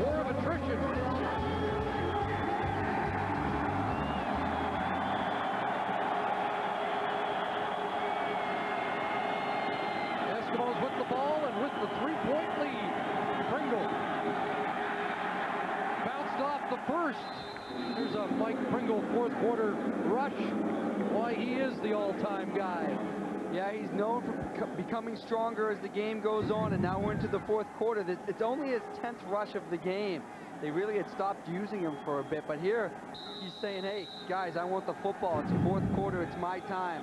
War of attrition. Eskimos with the ball and with the 3-point lead. Pringle just off the first. There's a Mike Pringle fourth quarter rush. Why, he is the all-time guy. Yeah, he's known for becoming stronger as the game goes on, and now we're into the fourth quarter. It's only his 10th rush of the game. They really had stopped using him for a bit, but here he's saying, hey, guys, I want the football. It's the fourth quarter. It's my time.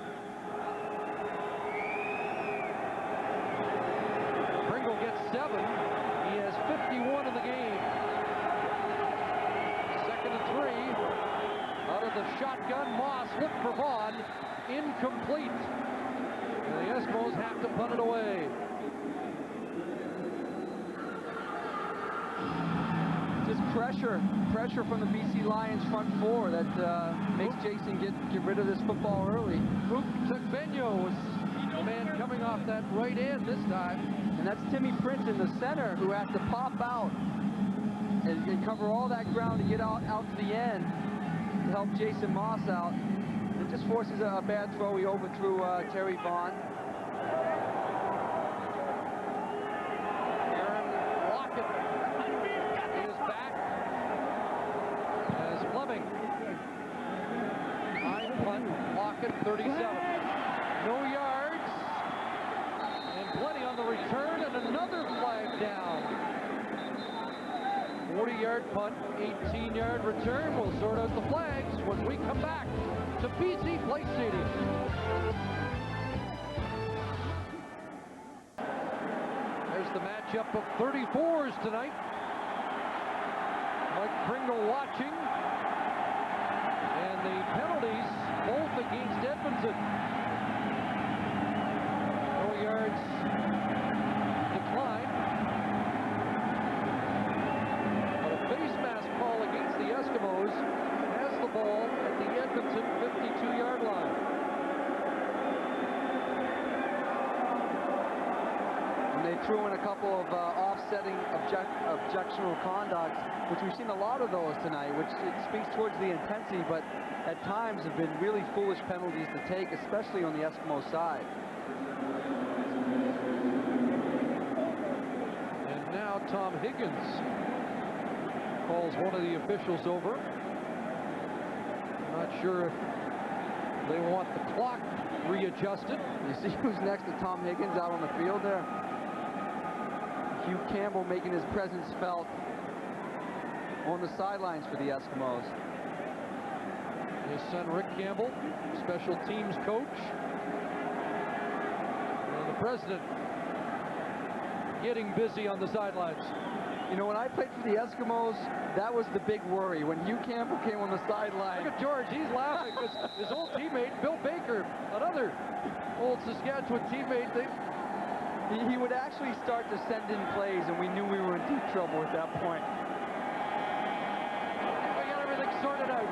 Pringle gets 7. He has 51 in the game. 2nd and 3. Out of the shotgun, Moss looked for Vaughn. Incomplete. And the Eskimos have to punt it away. Just pressure from the BC Lions front four that makes Jason get rid of this football early. Benyo was the man coming off that right end this time. And that's Timmy Prince in the center who has to pop out and cover all that ground to get out to the end to help Jason Moss out. It just forces a bad throw. He overthrew Terry Vaughn. Aaron Lockett is back as Fleming. High punt, Lockett 37. No yards. And plenty on the return, and another flag down. 40-yard punt, 18-yard return. We'll sort out the flags when we come back to BC Place Stadium. There's the matchup of 34s tonight. Mike Pringle watching. And the penalties both against Edmonton. No yards decline. But a face mask call against the Eskimos has the ball at the Edmonton 52-yard line. And they threw in a couple of offsetting objectionable conducts, which we've seen a lot of those tonight, which it speaks towards the intensity, but at times have been really foolish penalties to take, especially on the Eskimo side. And now Tom Higgins calls one of the officials over. Not sure if they want the clock readjusted. You see who's next to Tom Higgins out on the field there? Hugh Campbell making his presence felt on the sidelines for the Eskimos. His son Rick Campbell, special teams coach. And the president getting busy on the sidelines. You know, when I played for the Eskimos, that was the big worry. When Hugh Campbell came on the sideline. Look at George, he's laughing because his old teammate, Bill Baker, another old Saskatchewan teammate, he would actually start to send in plays, and we knew we were in deep trouble at that point. We got everything sorted out.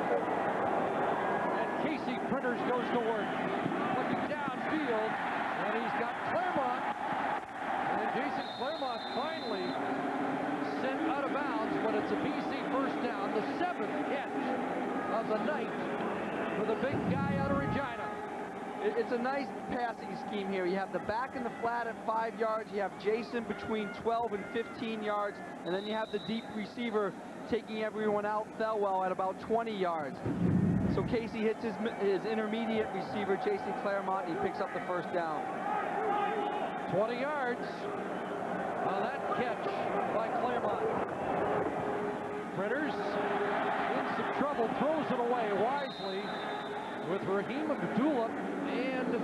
And Casey Printers goes to work. Looking downfield, and he's got Claremont. And Jason Claremont finally sent out of bounds, but it's a BC first down, the 7th catch of the night for the big guy out of Regina. It's a nice passing scheme here. You have the back in the flat at 5 yards. You have Jason between 12 and 15 yards. And then you have the deep receiver taking everyone out, Thelwell, at about 20 yards. So Casey hits his intermediate receiver, Jason Claremont, and he picks up the first down. 20 yards on that catch by Claremont. Printers in some trouble, throws it away wisely with Raheem Abdullah and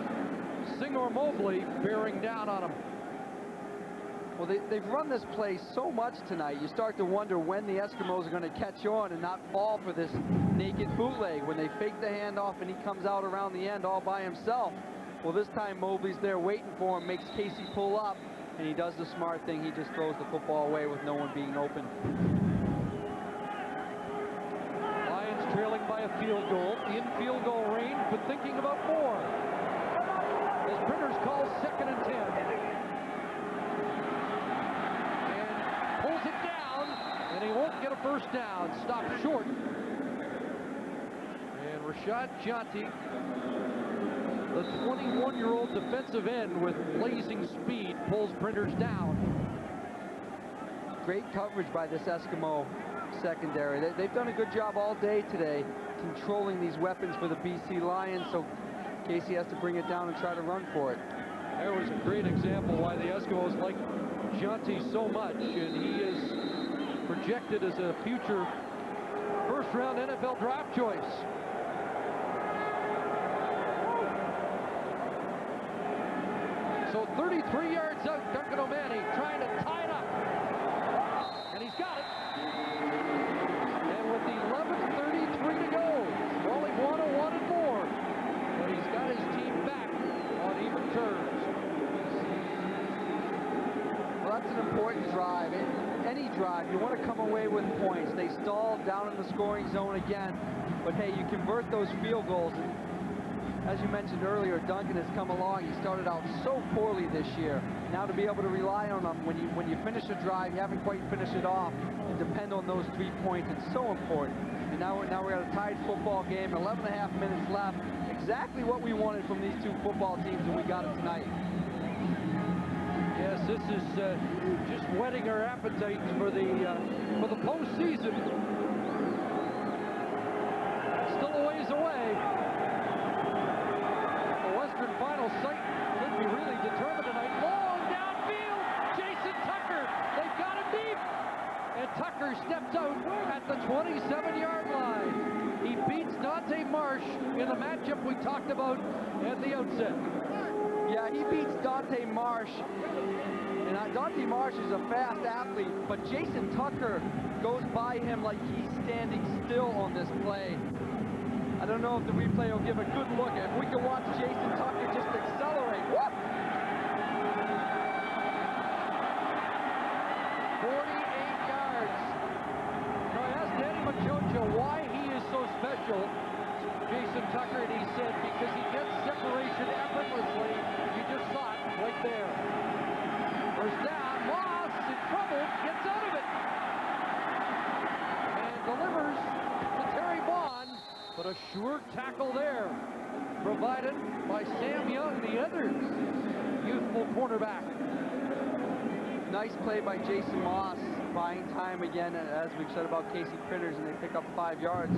Signor Mobley bearing down on him. Well, they've run this play so much tonight, you start to wonder when the Eskimos are going to catch on and not fall for this naked bootleg. When they fake the handoff and he comes out around the end all by himself. Well, this time Mobley's there waiting for him, makes Casey pull up, and he does the smart thing. He just throws the football away with no one being open. Lions trailing by a field goal, in field goal range, but thinking about more. As Printers calls 2nd and 10. And pulls it down, and he won't get a first down. Stopped short. And Rashad Jonty, the 21-year-old defensive end with blazing speed, pulls Printers down. Great coverage by this Eskimo secondary. They've done a good job all day today controlling these weapons for the BC Lions, so Casey has to bring it down and try to run for it. There was a great example why the Eskimos like Jonty so much, and he is projected as a future first-round NFL draft choice. So 33 yards out, Duncan O'Mahony trying to tie it up. And he's got it. And with 11:33 to go, only 101 and more. But he's got his team back on even terms. Well, that's an important drive. Any drive, you want to come away with points. They stalled down in the scoring zone again. But hey, you convert those field goals. As you mentioned earlier, Duncan has come along. He started out so poorly this year. Now to be able to rely on him when you finish a drive, you haven't quite finished it off, and depend on those 3 points. It's so important. And now we're at a tied football game, 11 and a half minutes left. Exactly what we wanted from these two football teams, and we got it tonight. Yes, this is just whetting our appetites for the postseason. Still a ways away. Final sight could be really determined tonight. Long downfield, Jason Tucker. They've got him deep. And Tucker steps out at the 27-yard line. He beats Dante Marsh in the matchup we talked about at the outset. Yeah, he beats Dante Marsh. And Dante Marsh is a fast athlete, but Jason Tucker goes by him like he's standing still on this play. I don't know if the replay will give a good look. If we can watch Jason Tucker just accelerate. Whoop! 48 yards. So I asked Danny Machocha why he is so special, Jason Tucker, and he said because he gets separation effortlessly. You just saw it right there. First down, Moss in trouble, gets out of it. And delivers to Terry Vaughn. But a sure tackle there, provided by Sam Young, the other youthful cornerback. Nice play by Jason Moss, buying time again, as we've said about Casey Printers, and they pick up 5 yards.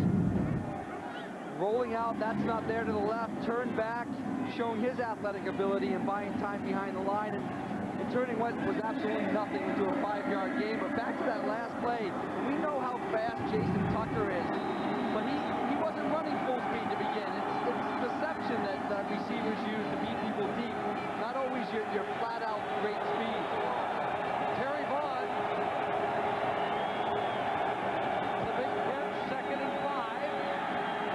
Rolling out, that's not there to the left, turned back, showing his athletic ability and buying time behind the line, and turning what was absolutely nothing into a 5-yard gain. But back to that last play, we know how fast Jason Tucker is, but he wasn't running full speed to begin. It's deception that receivers use to beat people deep, not always your flat-out great speed. Terry Vaughn, the big catch, 2nd and 5,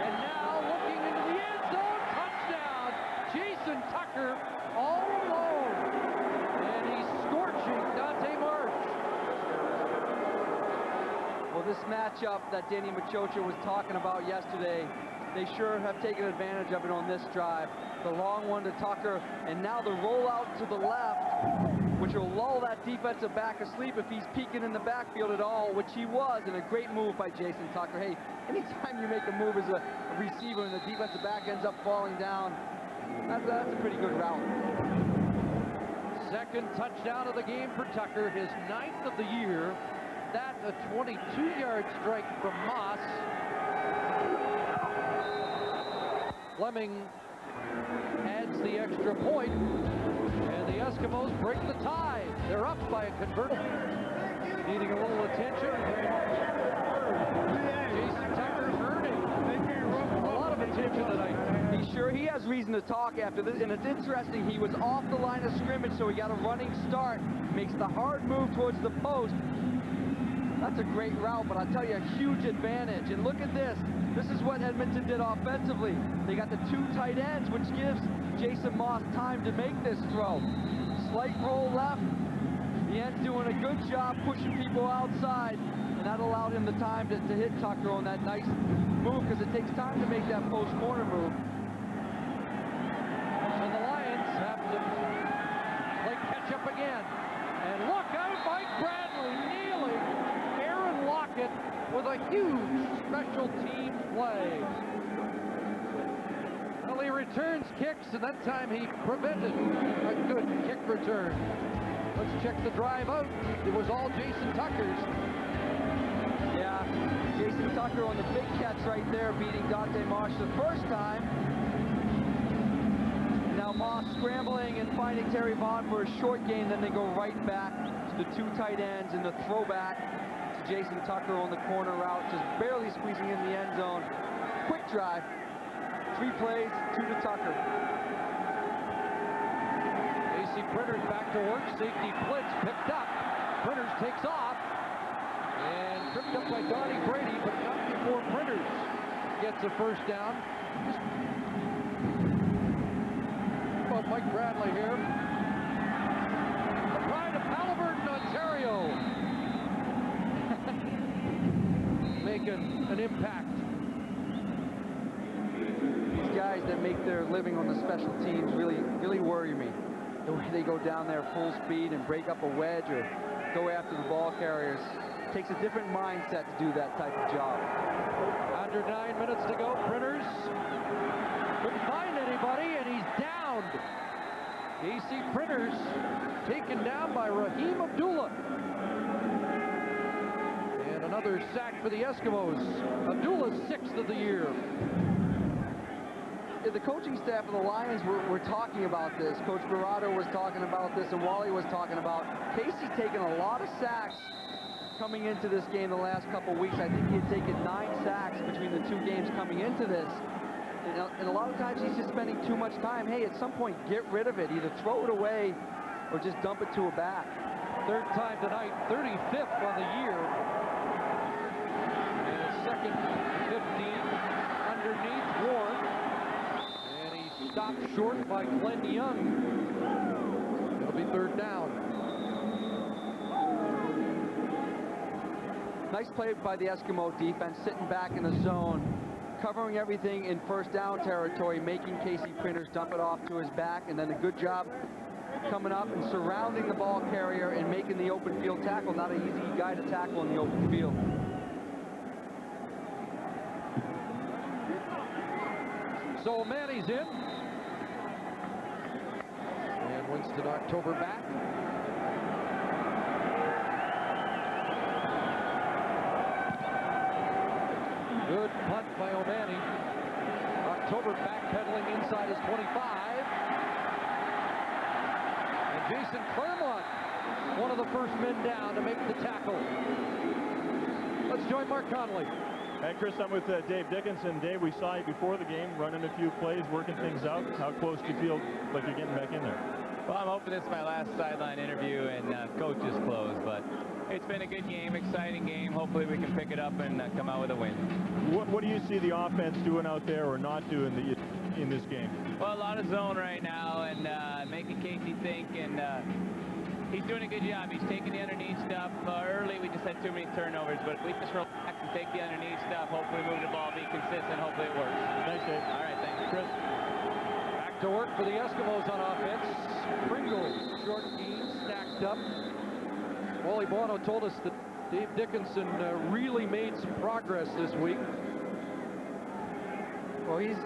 and now looking into the end zone, touchdown, Jason Tucker all alone, and he's scorching Dante Marsh. Well, this matchup that Danny Machocha was talking about yesterday, they sure have taken advantage of it on this drive. The long one to Tucker, and now the rollout to the left, which will lull that defensive back asleep if he's peeking in the backfield at all, which he was, and a great move by Jason Tucker. Hey, anytime you make a move as a receiver and the defensive back ends up falling down, that's a pretty good route. 2nd touchdown of the game for Tucker, his 9th of the year. That a 22-yard strike from Moss. Fleming adds the extra point, and the Eskimos break the tie. They're up by a conversion. Needing a little attention. Jason Tucker's earning a lot of attention tonight. He's sure he has reason to talk after this, and it's interesting, he was off the line of scrimmage, so he got a running start. Makes the hard move towards the post. That's a great route, but I'll tell you, a huge advantage. And look at this. This is what Edmonton did offensively. They got the 2 tight ends, which gives Jason Moss time to make this throw. Slight roll left. The end's doing a good job pushing people outside, and that allowed him the time to hit Tucker on that nice move, because it takes time to make that post corner move. So the Lions have to play catch up again. And look out, Mike Bradley kneeling Aaron Lockett with a huge special team play. Well, he returns kicks, and that time he prevented a good kick return. Let's check the drive out. It was all Jason Tucker's. Yeah, Jason Tucker on the big catch right there, beating Dante Marsh the first time. Now Moss scrambling and finding Terry Vaughn for a short gain, then they go right back to the two tight ends and the throwback to Jason Tucker on the corner route, just barely squeezing in the end zone. Quick drive, 3 plays, 2 to Tucker. AC Printers back to work, safety blitz picked up. Printers takes off and tripped up by Donnie Brady, but not before Printers gets a first down. About Mike Bradley here. The pride of Halliburton, Ontario. Making an impact. These guys that make their living on the special teams really worry me. The way they go down there full speed and break up a wedge or go after the ball carriers. It takes a different mindset to do that type of job. Under 9 minutes to go, Printers couldn't find anybody, and he's downed. AC Printers taken down by Raheem Abdullah. And another sack for the Eskimos. Abdullah's 6th of the year. The coaching staff of the Lions were talking about this. Coach Barado was talking about this, and Wally was talking about Casey's taken a lot of sacks coming into this game the last couple weeks. I think he had taken 9 sacks between the 2 games coming into this. And a lot of times he's just spending too much time. Hey, at some point, get rid of it. Either throw it away or just dump it to a back. 3rd time tonight, 35th on the year. And 2nd, 15, underneath Warren. And he's stopped short by Glenn Young. It'll be 3rd down. Nice play by the Eskimo defense, sitting back in the zone, covering everything in 1st down territory, making Casey Printers dump it off to his back, and then a good job coming up and surrounding the ball carrier and making the open field tackle. Not an easy guy to tackle in the open field. So Manny's in. And Winston October back. Good punt by O'Mani. October backpedaling inside his 25. And Jason Claremont, one of the first men down to make the tackle. Let's join Mark Connolly. And Chris, I'm with Dave Dickinson. Dave, we saw you before the game, running a few plays, working things out. How close do you feel like you're getting back in there? Well, I'm hoping this is my last sideline interview, and coach is closed, but it's been a good game, exciting game. Hopefully we can pick it up and come out with a win. What do you see the offense doing out there or not doing in this game? Well, a lot of zone right now and making Casey think, and he's doing a good job. He's taking the underneath stuff. Early we just had too many turnovers, but if we just relax and take the underneath stuff, hopefully move the ball, be consistent, hopefully it works. Thanks, Dave. All right, thanks. Chris. Back to work for the Eskimos on offense. Pringle, short gain, stacked up. Wally Bono told us that Dave Dickinson really made some progress this week. Well, he's,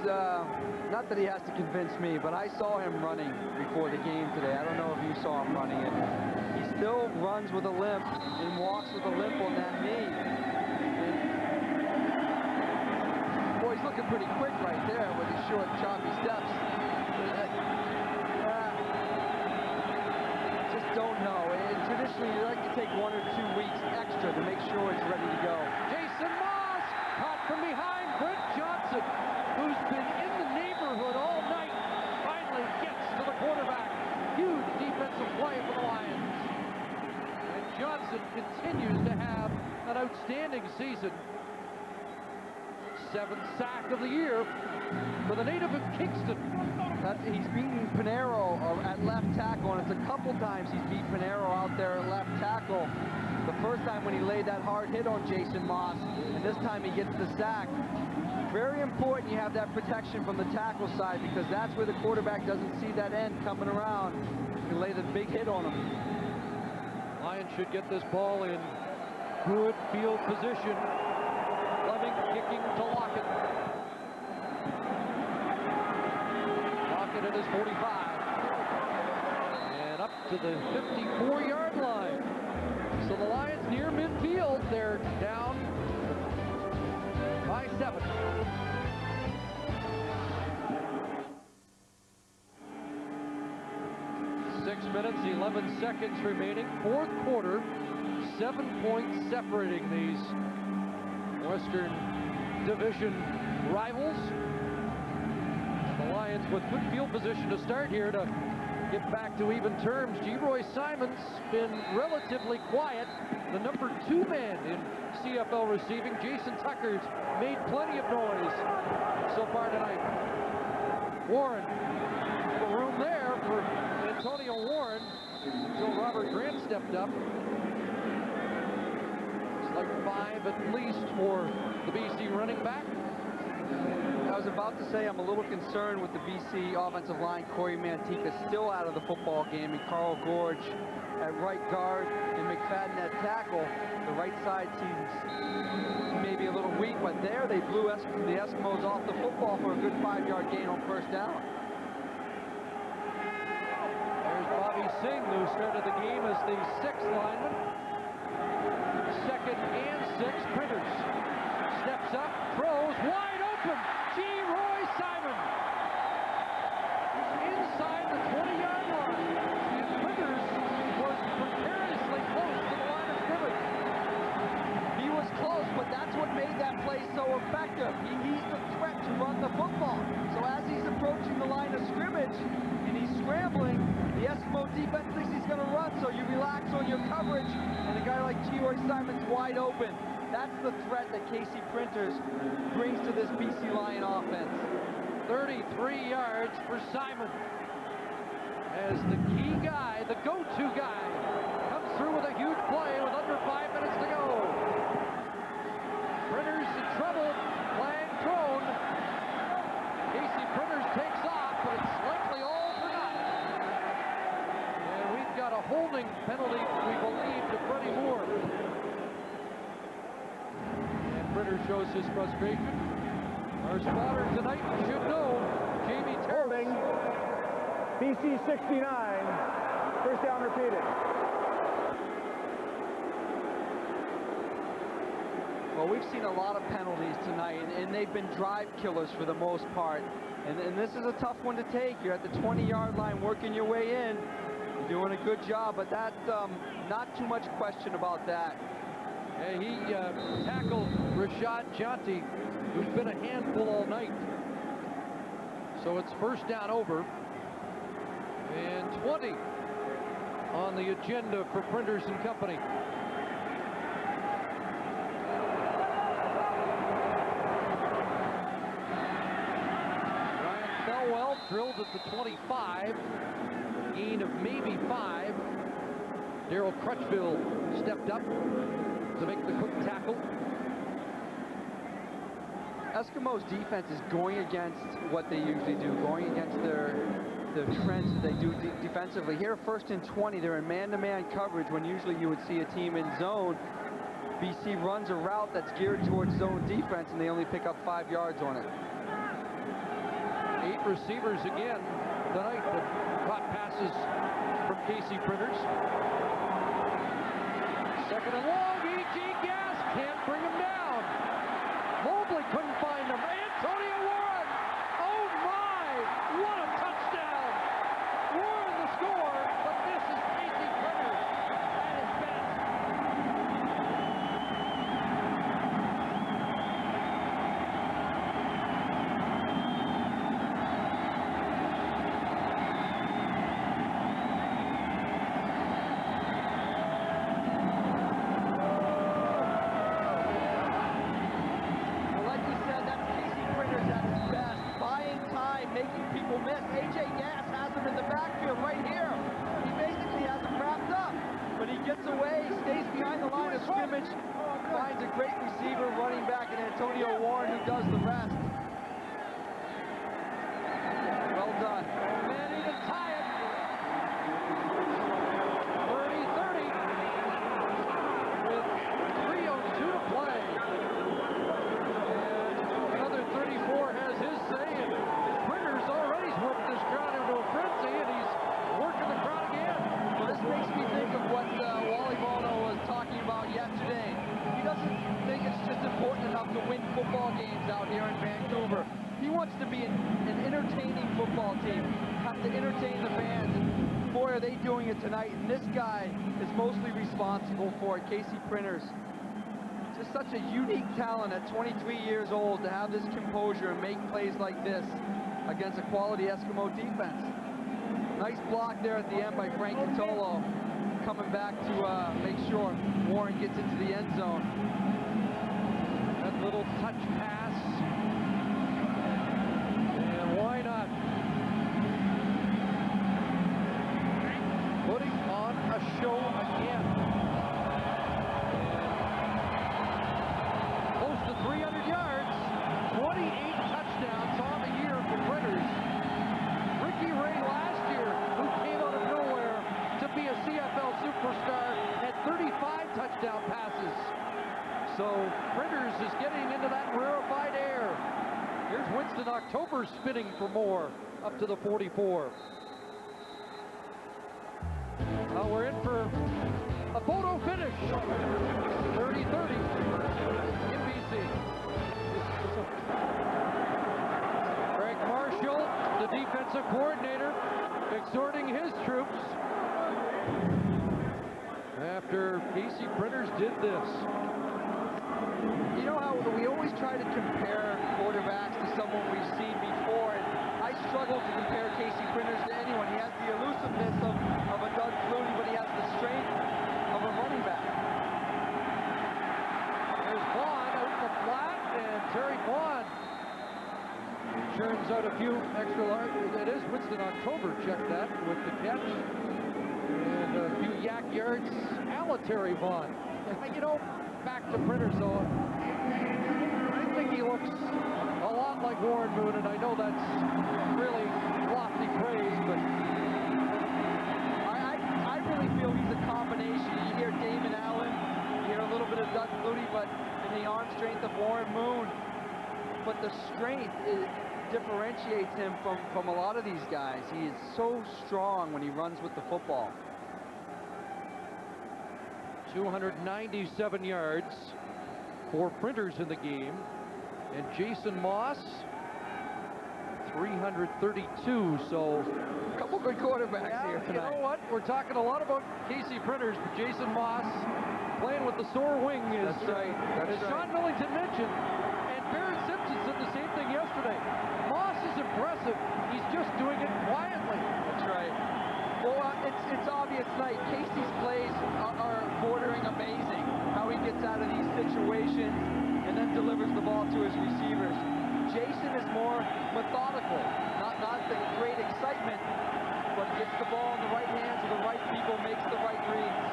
not that he has to convince me, but I saw him running before the game today. I don't know if you saw him running, and he still runs with a limp and walks with a limp on that knee. And, boy, he's looking pretty quick right there with his short, choppy steps. Just don't know. And traditionally, you like to take 1 or 2 weeks extra to make sure it's ready to go. Jason Moss, caught from behind. Brent Johnson, who's been in the neighborhood all night, finally gets to the quarterback. Huge defensive play for the Lions. And Johnson continues to have an outstanding season. 7th sack of the year for the native of Kingston. He's beaten Pinero at left tackle, and it's a couple times he's beat Pinero out there at left tackle. The first time when he laid that hard hit on Jason Moss, and this time he gets the sack. Very important you have that protection from the tackle side, because that's where the quarterback doesn't see that end coming around. You can lay the big hit on him. Lions should get this ball in good field position. Fleming kicking to Lockett. Lockett at his 45. And up to the 54-yard line. So the Lions near midfield. They're down by 7. Minutes, 11 seconds remaining. Fourth quarter, 7 points separating these Western Division rivals. The Lions with good field position to start here to get back to even terms. G-Roy Simon's been relatively quiet. The number 2 man in CFL receiving. Jason Tucker's made plenty of noise so far tonight. Warren, the room there for Antonio Warren until Robert Grant stepped up. It's like 5 at least for the BC running back. I was about to say I'm a little concerned with the BC offensive line. Corey Mantika still out of the football game, and Carl Gorge at right guard and McFadden at tackle. The right side seems maybe a little weak, but there they blew the Eskimos off the football for a good 5-yard gain on first down. Bobby Singh, who started the game as the 6th lineman. 2nd and 6, Printers. Steps up, throws, wide open. G-Roy Simon. Inside the 20-yard line. And Printers was precariously close to the line of scrimmage. He was close, but that's what made that play so effective. He's the threat to run the football. So as he's approaching the line of scrimmage and he's scrambling, the Eskimo defense thinks he's going to run, so you relax on your coverage, and a guy like G-Roy Simon's wide open. That's the threat that Casey Printers brings to this BC Lion offense. 33 yards for Simon as the key guy, the go-to guy, comes through with a huge play with under 5 minutes to go. Printers in trouble, flag thrown. Casey Printers takes off, but it's likely all for naught. And we've got a holding penalty, we believe, to Freddie Moore. And Printers shows his frustration. Our spotter tonight should know, Jamie Terry. Holding, BC 69, first down repeated. Well, we've seen a lot of penalties tonight, and they've been drive killers for the most part. And this is a tough one to take. You're at the 20-yard line working your way in. You're doing a good job, but that, not too much question about that. And he tackled Rashad Jonty, who's been a handful all night. So it's first down over. And 20 on the agenda for Printers and Company. Ryan Thelwell drilled at the 25. Gain of maybe 5. Daryl Crutchville stepped up to make the quick tackle. Eskimos defense is going against what they usually do, going against the trends that they do defensively. Here, 1st and 20, they're in man-to-man coverage when usually you would see a team in zone. BC runs a route that's geared towards zone defense, and they only pick up 5 yards on it. 8 receivers again tonight that caught passes from Casey Printers. 2nd and long, E.G. Gass can't bring him down. Mobley couldn't find him. Antonio Warren! Oh my! What a touchdown! Warren the score, but this is Casey Printers at his best. Finds a great receiver, running back, and Antonio Warren, who does the rest. Well done. And he can tie it. 30-30 with 3:02 to play. And another 34 has his say, and Printers already worked this crowd into a frenzy, and he's working the crowd again. games out here in Vancouver. He wants to be an entertaining football team, to entertain the fans. And boy, are they doing it tonight. And this guy is mostly responsible for it, Casey Printers. Just such a unique talent at 23 years old to have this composure and make plays like this against a quality Eskimo defense. Nice block there at the end by Frank Catolo, coming back to make sure Warren gets into the end zone. That little touch pass. And why not? Putting on a show again. Close to 300 yards, 28 touchdowns on the year for Printers. Ricky Ray last year, who came out of nowhere to be a CFL superstar, had 35 touchdown passes. So Printers is getting into that rarefied air. Here's Winston October spinning for more, up to the 44. Now we're in for a photo finish. 30-30 in BC. Greg Marshall, the defensive coordinator, exhorting his troops after Casey Printers did this. You know how we always try to compare quarterbacks to someone we've seen before, and I struggle to compare Casey Printers to anyone. He has the elusiveness of a Doug Flutie, but he has the strength of a running back. There's Vaughn out in the flat, and Terry Vaughn churns out a few extra large. It is Winston October, check that, with the catch. And a few yak yards, Terry Vaughn. You know, back to Printers though, I think he looks a lot like Warren Moon, and I know that's really lofty praise, but I really feel he's a combination. You hear Damon Allen, you hear a little bit of Doug Flutie, but in the arm strength of Warren Moon. But the strength differentiates him from a lot of these guys. He is so strong when he runs with the football. 297 yards for Printers in the game. And Jason Moss, 332. So a couple good quarterbacks here tonight. You know what? We're talking a lot about Casey Printers, but Jason Moss playing with the sore wing is, that's right. As Sean Millington mentioned, and Barrett Simpson said the same thing yesterday. Moss is impressive. He's just doing it quietly. That's right. Well, it's obvious tonight. Casey's plays are bordering amazing. How he gets out of these situations and then delivers the ball to his receivers. Jason is more methodical. Not the great excitement, but gets the ball in the right hands of the right people, makes the right reads.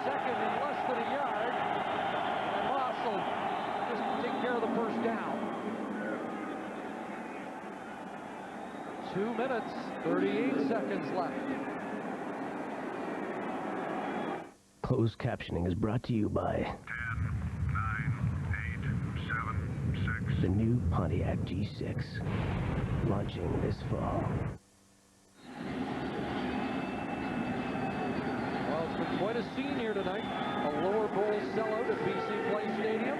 Second and less than a yard. And Moss will just take care of the first down. 2 minutes, 38 seconds left. Closed captioning is brought to you by 10, 9, 8, 7, 6. The new Pontiac G6, launching this fall. Well, it's been quite a scene here tonight. A lower bowl sellout at BC Place Stadium.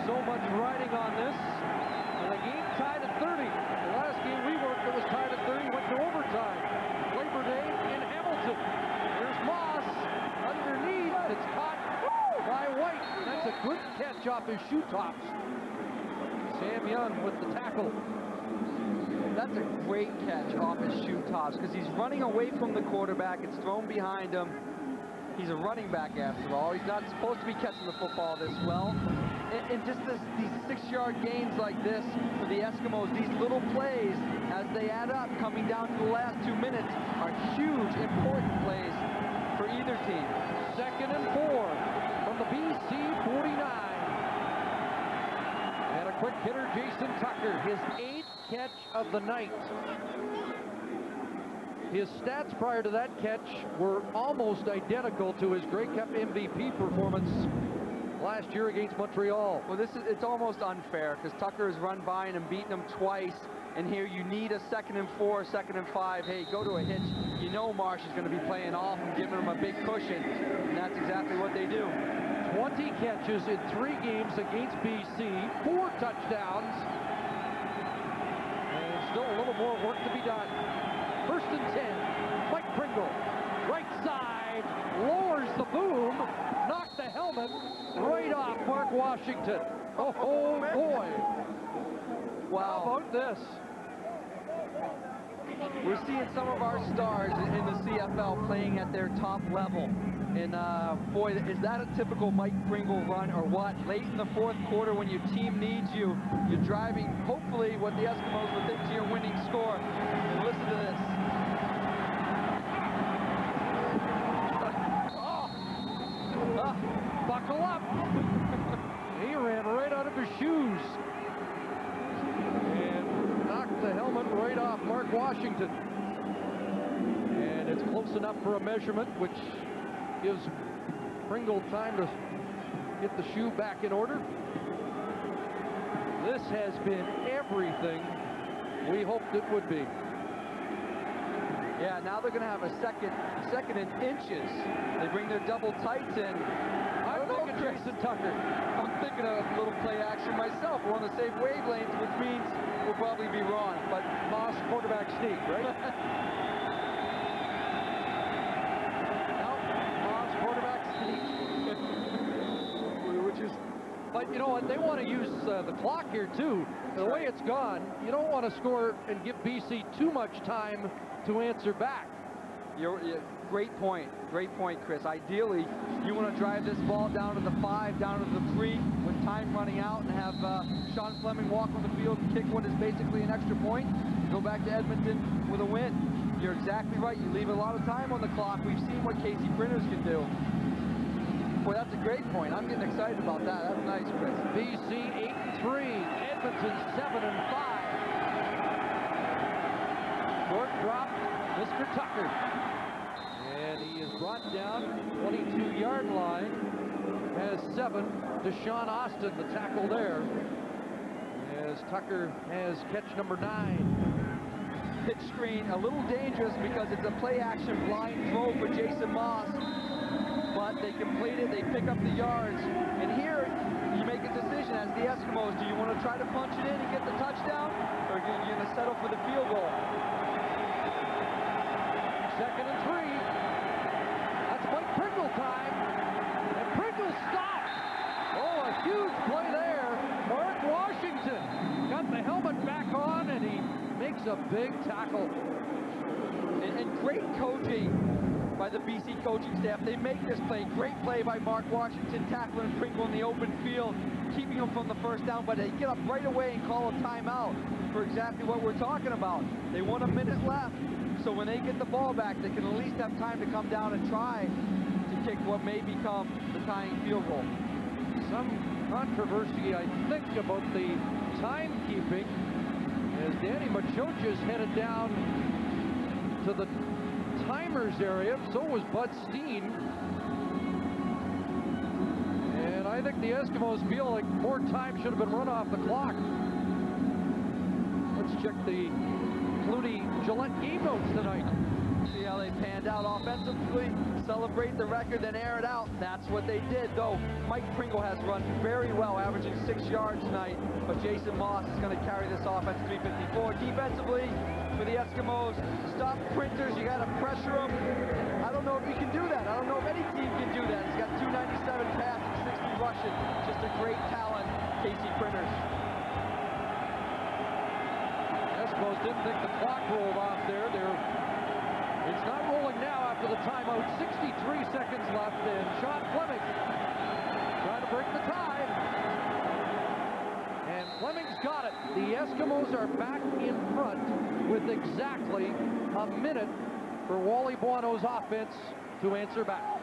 So much riding on this. And the game tied at 30. The last game we worked, it was tied at 30, went to overtime. Labor Day in Hamilton. Here's Moss underneath. It's caught by White. That's a good catch off his shoe tops. Sam Young with the tackle. That's a great catch off his shoe tops because he's running away from the quarterback. It's thrown behind him. He's a running back after all. He's not supposed to be catching the football this well. And just these 6-yard gains like this for the Eskimos, these little plays, as they add up, coming down to the last 2 minutes, are huge, important plays for either team. 2nd and 4 from the BC 49. And a quick hitter, Jason Tucker, his 8th catch of the night. His stats prior to that catch were almost identical to his Grey Cup MVP performance last year against Montreal. Well, it's almost unfair because Tucker has run by and beaten him twice. And here you need a 2nd and 4, 2nd and 5. Hey, go to a hitch. You know Marsh is going to be playing off and giving them a big cushion. And that's exactly what they do. 20 catches in 3 games against BC, 4 touchdowns. And still a little more work to be done. 1st and 10. Mike Pringle, right side, lowers the boom, knocked the helmet right off Mark Washington. Oh boy. Wow. How about this? We're seeing some of our stars in the CFL playing at their top level. And boy, is that a typical Mike Pringle run or what? Late in the 4th quarter when your team needs you, you're driving, hopefully, what the Eskimos would think to your winning score. And listen to this. Buckle up. He ran right out of his shoes and knocked the helmet right off Mark Washington. And it's close enough for a measurement, which gives Pringle time to get the shoe back in order. This has been everything we hoped it would be. Yeah, now they're going to have a second in inches. They bring their double tights in. I don't know, Jason Tucker. I'm thinking of a little play action myself. We're on the same wavelength, which means we'll probably be wrong. But Moss quarterback sneak, right? No, Moss quarterback sneak. Which is, but you know what? They want to use the clock here too. The way it's gone, you don't want to score and give BC too much time to answer back. Great point, Chris. Ideally, you want to drive this ball down to the 5, down to the 3 with time running out and have Sean Fleming walk on the field and kick what is basically an extra point. Go back to Edmonton with a win. You're exactly right. You leave a lot of time on the clock. We've seen what Casey Printers can do. Boy, that's a great point. I'm getting excited about that. That's nice, Chris. BC 8-3, Edmonton 7-5. Short drop, Mr. Tucker. And he is brought down 22-yard line. Has 7. Deshaun Austin, the tackle there. As Tucker has catch number 9. Pitch screen, a little dangerous because it's a play-action blind throw for Jason Moss. But they complete it, they pick up the yards. And here, you make a decision as the Eskimos. Do you want to try to punch it in and get the touchdown? Or are you going to settle for the field goal? 2nd and 3. That's Mike Pringle time. And Pringle stopped. Oh, a huge play there. Mark Washington got the helmet back on and he makes a big tackle. And great coaching by the BC coaching staff. They make this play. Great play by Mark Washington, tackling Pringle in the open field, keeping him from the 1st down, but they get up right away and call a timeout for exactly what we're talking about. They want a minute left. So when they get the ball back, they can at least have time to come down and try to kick what may become the tying field goal. Some controversy, I think, about the timekeeping as Danny Machoch is headed down to the timers area. So was Bud Steen. And I think the Eskimos feel like more time should have been run off the clock. Let's check the Flutie-Gillette game notes tonight. See how they panned out offensively, celebrate the record, then air it out. That's what they did, though. Mike Pringle has run very well, averaging 6 yards tonight, but Jason Moss is going to carry this offense 354. Defensively, for the Eskimos, stop Printers, you got to pressure them. I don't know if you can do that. I don't know if any team can do that. He's got 297 passing, 60 rushing. Just a great talent, Casey Printers. Eskimos didn't think the clock rolled off there. It's not rolling now after the timeout. 63 seconds left, and Sean Fleming trying to break the tie. And Fleming's got it. The Eskimos are back in front with exactly a minute for Wally Buono's offense to answer back.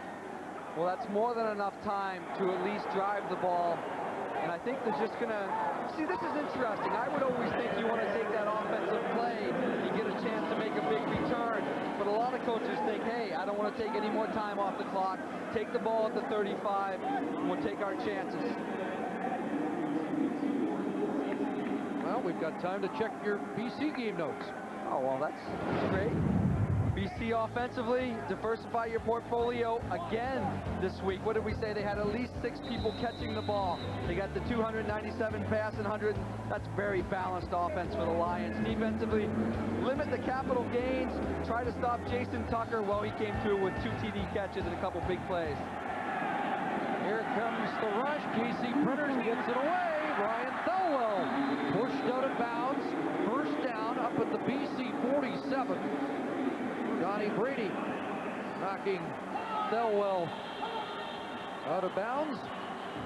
Well, that's more than enough time to at least drive the ball. And I think they're just going to... See, this is interesting. I would always think you want to take that offensive play, you get a chance to make a big return. But a lot of coaches think, hey, I don't want to take any more time off the clock. Take the ball at the 35, and we'll take our chances. Well, we've got time to check your BC game notes. Oh, well, that's great. BC offensively, diversify your portfolio again this week. What did we say? They had at least 6 people catching the ball. They got the 297 pass and 100. That's very balanced offense for the Lions. Defensively, limit the capital gains. Try to stop Jason Tucker. Well, he came through with 2 TD catches and a couple big plays. Here comes the rush. Casey Printers gets it away. Ryan Thelwell pushed out of bounds. First down up at the BC 47. Donnie Brady knocking Thelwell out of bounds.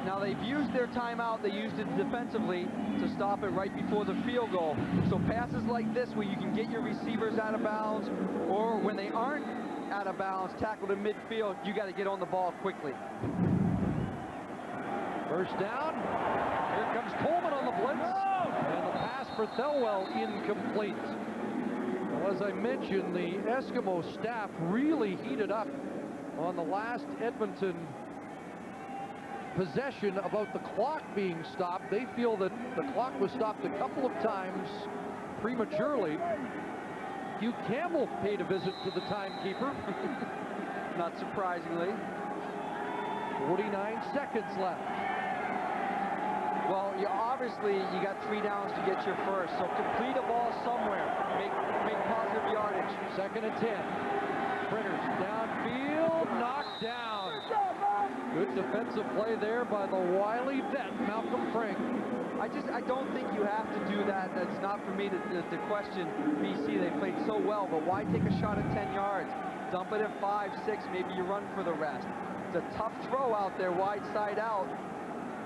Now they've used their timeout. They used it defensively to stop it right before the field goal. So passes like this where you can get your receivers out of bounds, or when they aren't out of bounds, tackled in midfield, you got to get on the ball quickly. First down. Here comes Coleman on the blitz. And the pass for Thelwell incomplete. Well, as I mentioned, the Eskimo staff really heated up on the last Edmonton possession about the clock being stopped. They feel that the clock was stopped a couple of times prematurely. Hugh Campbell paid a visit to the timekeeper. Not surprisingly. 49 seconds left. Well, obviously you got 3 downs to get your first, so complete a ball somewhere. Make positive yardage. 2nd and 10. Printers downfield, knocked down. Good defensive play there by the wily vet, Malcolm Frank. I don't think you have to do that. That's not for me to question BC. They played so well, but why take a shot at 10 yards? Dump it at 5, 6, maybe you run for the rest. It's a tough throw out there, wide side out.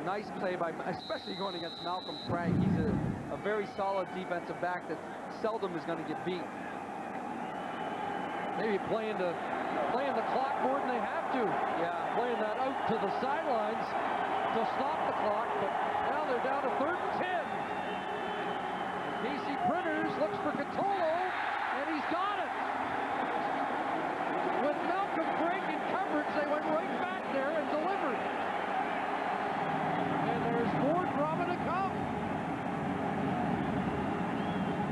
Nice play by, especially going against Malcolm Frank. He's a very solid defensive back that seldom is going to get beat. Maybe playing the clock more than they have to. Yeah. Playing that out to the sidelines to stop the clock, but now they're down to 3rd and 10. Casey Printers looks for Catolo, and he's got it. With Malcolm Frank in coverage, they went right back there and delivered. There's more drama to come.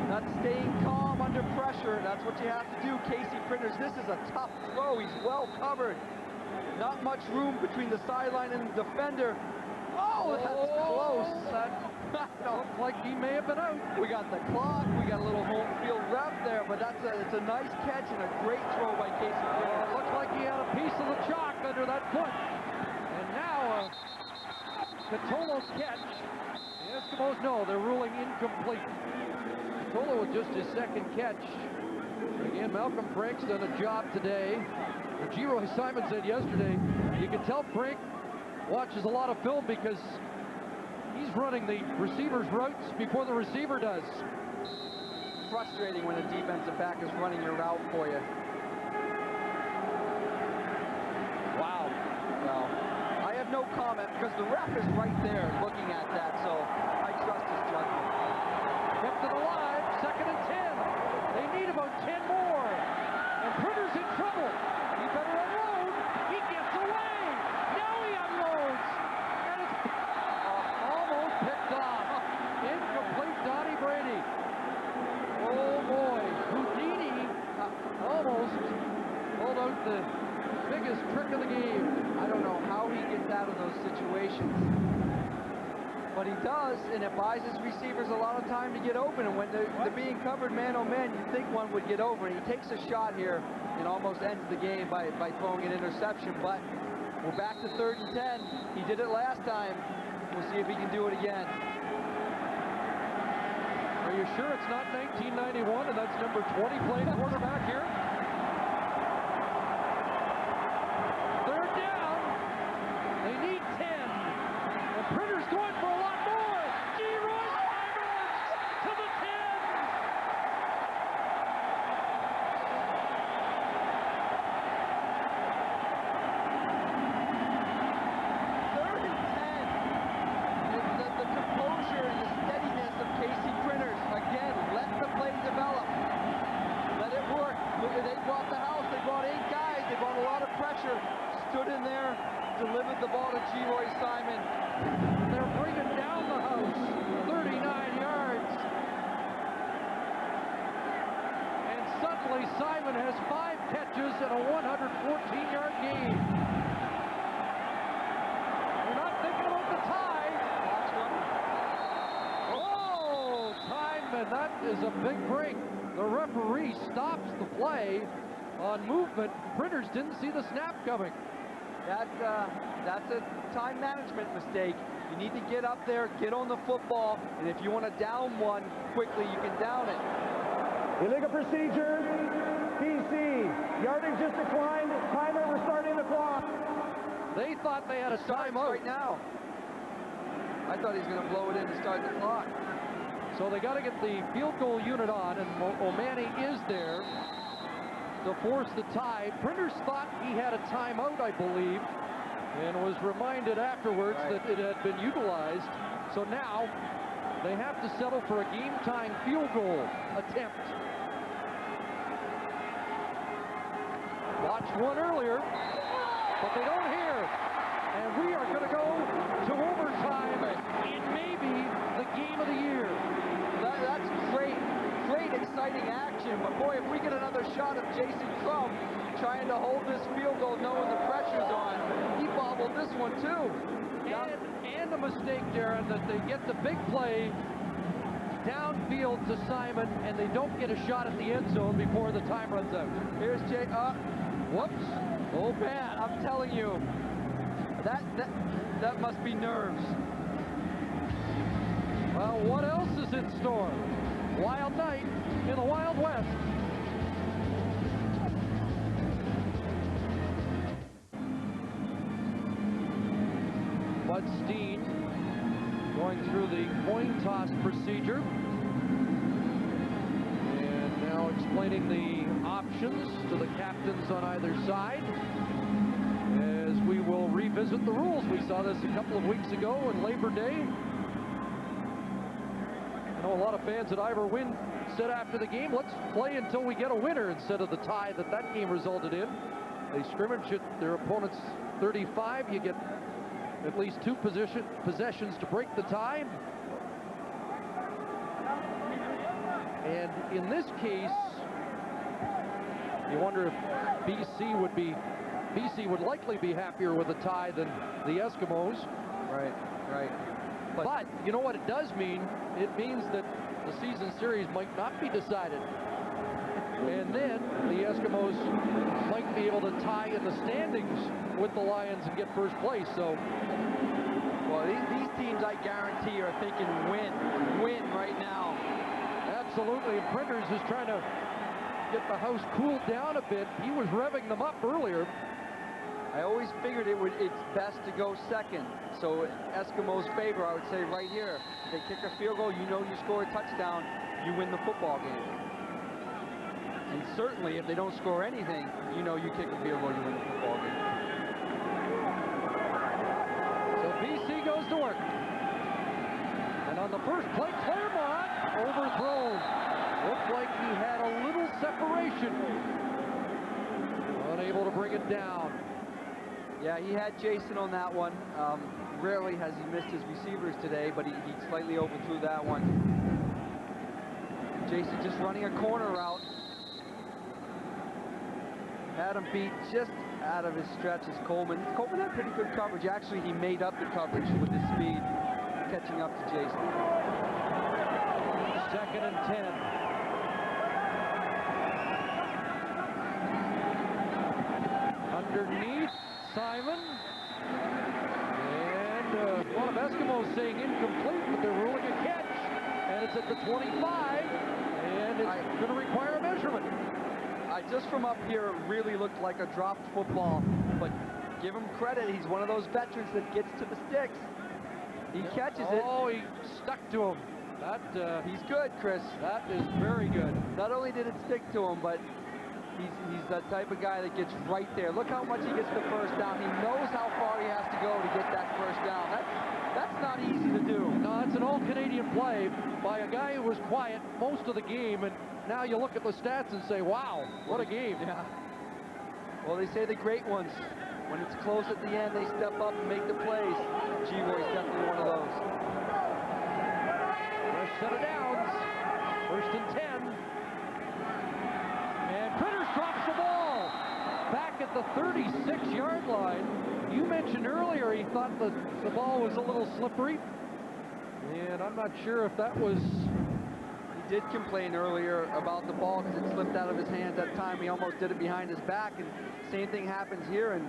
That's staying calm under pressure. That's what you have to do, Casey Printers. This is a tough throw. He's well covered. Not much room between the sideline and the defender. Oh, that's close. That looked like he may have been out. We got the clock. We got a little home field ref there, but it's a nice catch and a great throw by Casey Printers. It looked like he had a piece of the chalk under that foot. And now Catolo's catch. The Eskimos know they're ruling incomplete. Catolo with just his 2nd catch. Again, Malcolm Frank's done a job today. G-Roy Simon said yesterday, you can tell Frank watches a lot of film because he's running the receiver's routes before the receiver does. Frustrating when a defensive back is running your route for you. Wow. Well, I have no comment because the ref is right there looking at that, so I trust his judgment. Kept it alive, 2nd and 10. They need about 10 more. And Printers in trouble. He better unload. He gets away. Now he unloads. And it's almost picked off. Incomplete, Donnie Brady. Oh boy, Houdini almost pulled out the biggest trick of the game. I don't know how he gets out of those situations. But he does, and it buys his receivers a lot of time to get open. And when they're being covered man-on-man, you'd think one would get over. And he takes a shot here and almost ends the game by throwing an interception. But we're back to 3rd and 10. He did it last time. We'll see if he can do it again. Are you sure it's not 1991 and that's number 20 playing quarterback here? 3rd down. They need 10. And Printers going for a lot more. G-Roy Simons to the 10. 3rd and 10. The composure and the steadiness of Casey Printers. Again, let the play develop. Let it work. They brought the house. They brought 8 guys. They brought a lot of pressure. Stood in there, delivered the ball to G-Roy Simon. They're bringing down the house. 39 yards. Luckily, Simon has 5 catches and a 114-yard gain. We're not thinking about the tie. Oh, time, and that is a big break. The referee stops the play on movement. Printers didn't see the snap coming. That's a time management mistake. You need to get up there, get on the football, and if you want to down one quickly, you can down it. Illegal procedure, BC. Yardage just declined. Timer, we're starting the clock. They thought they had a timeout. Right now. I thought he was going to blow it in to start the clock. So they got to get the field goal unit on, and O'Mani is there to force the tie. Printers thought he had a timeout, I believe, and was reminded afterwards that it had been utilized. So now they have to settle for a game-tying field goal attempt. Watched one earlier, but they don't hear. And we are going to go to overtime. It may be the game of the year. That's great, exciting action. But boy, if we get another shot of Jason Crum trying to hold this field goal knowing the pressure's on, he bobbled this one too. And the mistake, Darren, that they get the big play downfield to Simon, and they don't get a shot at the end zone before the time runs out. Here's Jay. Whoops. Oh, bad. I'm telling you, that must be nerves. Well, what else is in store? Wild night in the Wild West. Bud Steen going through the coin toss procedure. And now explaining the options to the captains on either side. As we will revisit the rules. We saw this a couple of weeks ago on Labor Day. I know a lot of fans at Ivor Wynn said after the game, let's play until we get a winner instead of the tie that game resulted in. They scrimmage at their opponent's 35. You get at least 2 possessions to break the tie. And in this case, you wonder if BC would likely be happier with a tie than the Eskimos. Right. But you know what it does mean? It means that the season series might not be decided. And then the Eskimos might be able to tie in the standings with the Lions and get first place. So, well, these teams, I guarantee, are thinking win right now. Absolutely. And Printers is trying to get the house cooled down a bit. He was revving them up earlier. I always figured it's best to go second. So Eskimos' favor, I would say right here. If they kick a field goal, you know you score a touchdown, you win the football game. And certainly if they don't score anything, you know you kick a field goal, you win the football game. So BC goes to work. And on the first play, Claremont overthrown. Looked like he had a little separation. Unable to bring it down. Yeah, he had Jason on that one. Rarely has he missed his receivers today, but he slightly overthrew that one. Jason just running a corner route. Had him beat just out of his stretch as Coleman. Coleman had pretty good coverage. Actually, he made up the coverage with his speed, catching up to Jason. 2nd and 10. Underneath, Simon. And a lot of Eskimos saying incomplete, but they're ruling a catch. And it's at the 25, and it's going to require a measurement. Just from up here, it really looked like a dropped football, but give him credit. He's one of those veterans that gets to the sticks. He catches it. Oh, he stuck to him. He's good, Chris. That is very good. Not only did it stick to him, but he's the type of guy that gets right there. Look how much he gets the first down. He knows how far he has to go to get that first down. That's not easy to do. No, it's an all-Canadian play by a guy who was quiet most of the game, and now you look at the stats and say, wow, what a game. Yeah. Well, they say the great ones, when it's close at the end, they step up and make the plays. G-Roy's definitely one of those. Fresh set of downs. 1st and 10. 36-yard line. You mentioned earlier he thought the ball was a little slippery, and I'm not sure if that was... He did complain earlier about the ball because it slipped out of his hands that time. He almost did it behind his back, and same thing happens here. And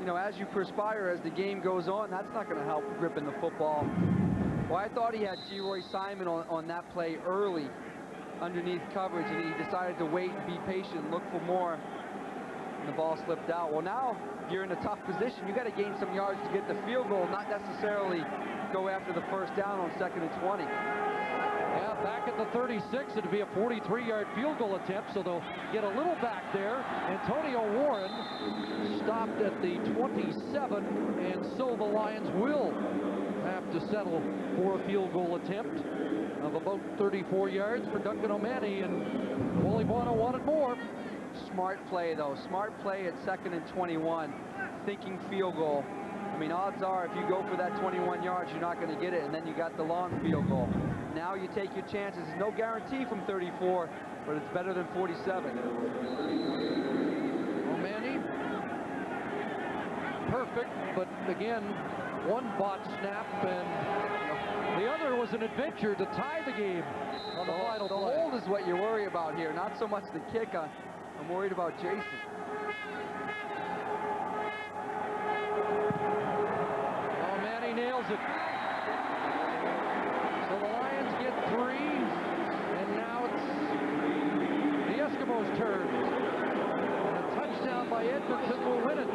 you know, as you perspire, as the game goes on, that's not going to help gripping the football. Well, I thought he had G-Roy Simon on that play early underneath coverage, and he decided to wait and be patient, look for more, and the ball slipped out. Well, now you're in a tough position. You got to gain some yards to get the field goal, not necessarily go after the first down on 2nd and 20. Yeah, back at the 36, it'd be a 43-yard field goal attempt, so they'll get a little back there. Antonio Warren stopped at the 27, and so the Lions will have to settle for a field goal attempt of about 34 yards for Duncan O'Mahony, and Wally Bono wanted more. Smart play, though. Smart play at 2nd and 21, thinking field goal. I mean, odds are if you go for that 21 yards, you're not going to get it, and then you got the long field goal. Now you take your chances. There's no guarantee from 34, but it's better than 47. O'Mahony, perfect, but again, one botch snap, and the other was an adventure to tie the game on the final play. The hold is what you worry about here, not so much the kick. I'm worried about Jason. O'Mahony nails it. So the Lions get 3, and now it's the Eskimos' turn. And a touchdown by Edmonton will win it.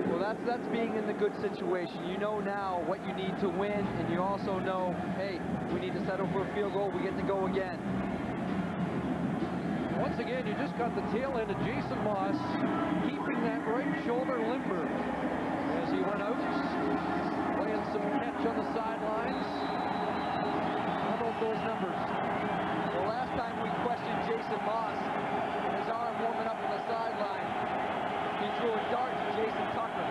Well, that's being in the good situation. You know now what you need to win, and you also know, hey, we need to settle for a field goal. We get to go again. Once again, you just got the tail end of Jason Moss keeping that right shoulder limber as he went out, playing some catch on the sidelines. How about those numbers? The last time we questioned Jason Moss, his arm warming up on the sideline, he threw a dart to Jason Tucker.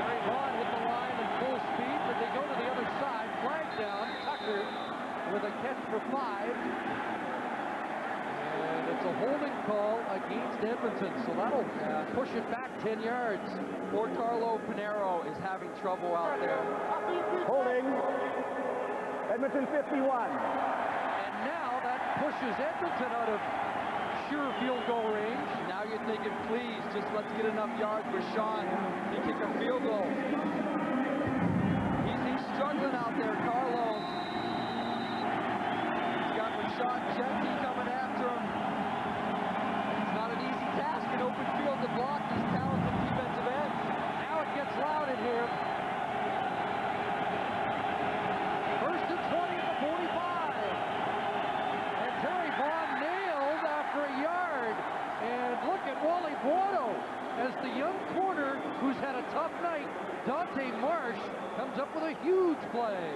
Very Vaughn with the line in full speed, but they go to the other side. Flag down. Tucker with a catch for 5. And it's a holding call against Edmonton, so that'll push it back 10 yards. Poor Carlo Pinero is having trouble out there. Holding. Edmonton 51. And now that pushes Edmonton out of sure field goal range. Now you're thinking, please, just let's get enough yards for Sean to kick a field goal. He's struggling out there, Carlo. He's got Rashad Jetty coming after him. It's not an easy task in open field to block these talented defensive ends. Now it gets loud in here. First and 20 at the 45. And Terry Vaughn nailed after a yard. And look at Wally Bono as the young corner who's had a tough night, Dante Marsh, comes up with a huge play.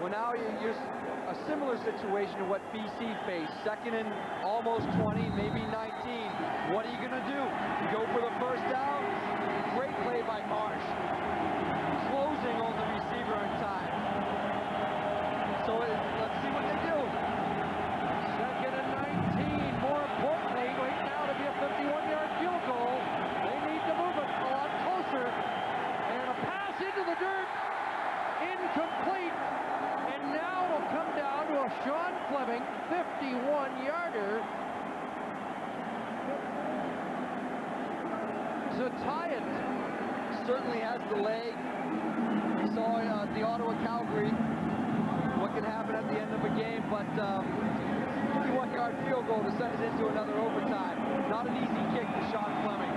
Well, now you're a similar situation to what BC faced. 2nd and almost 20, maybe 19. What are you going to do? You go for the first down? Great play by Marsh. Closing on the receiver in time. So let's see what they do. 2nd and 19. More importantly, right now to be a 51-yard field goal. They need to move it a lot closer. And a pass into the dirt. Incomplete. And now it'll come down to a Sean Fleming 51-yarder to tie it. Certainly has the leg. We saw the Ottawa Calgary. What can happen at the end of a game, but 51-yard field goal to send it into another overtime. Not an easy kick for Sean Fleming.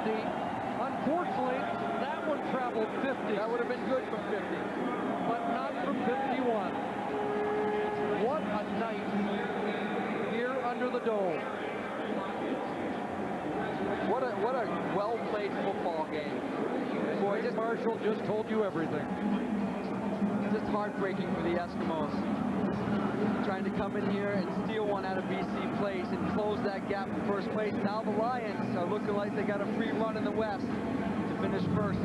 Unfortunately, that one traveled 50. That would have been good from 50. But not from 51. What a night here under the dome. What a well-played football game. Boy, Marshall just told you everything. Just heartbreaking for the Eskimos. Trying to come in here and steal one out of BC Place and close that gap in first place. Now the Lions are looking like they got a free run in the West to finish first.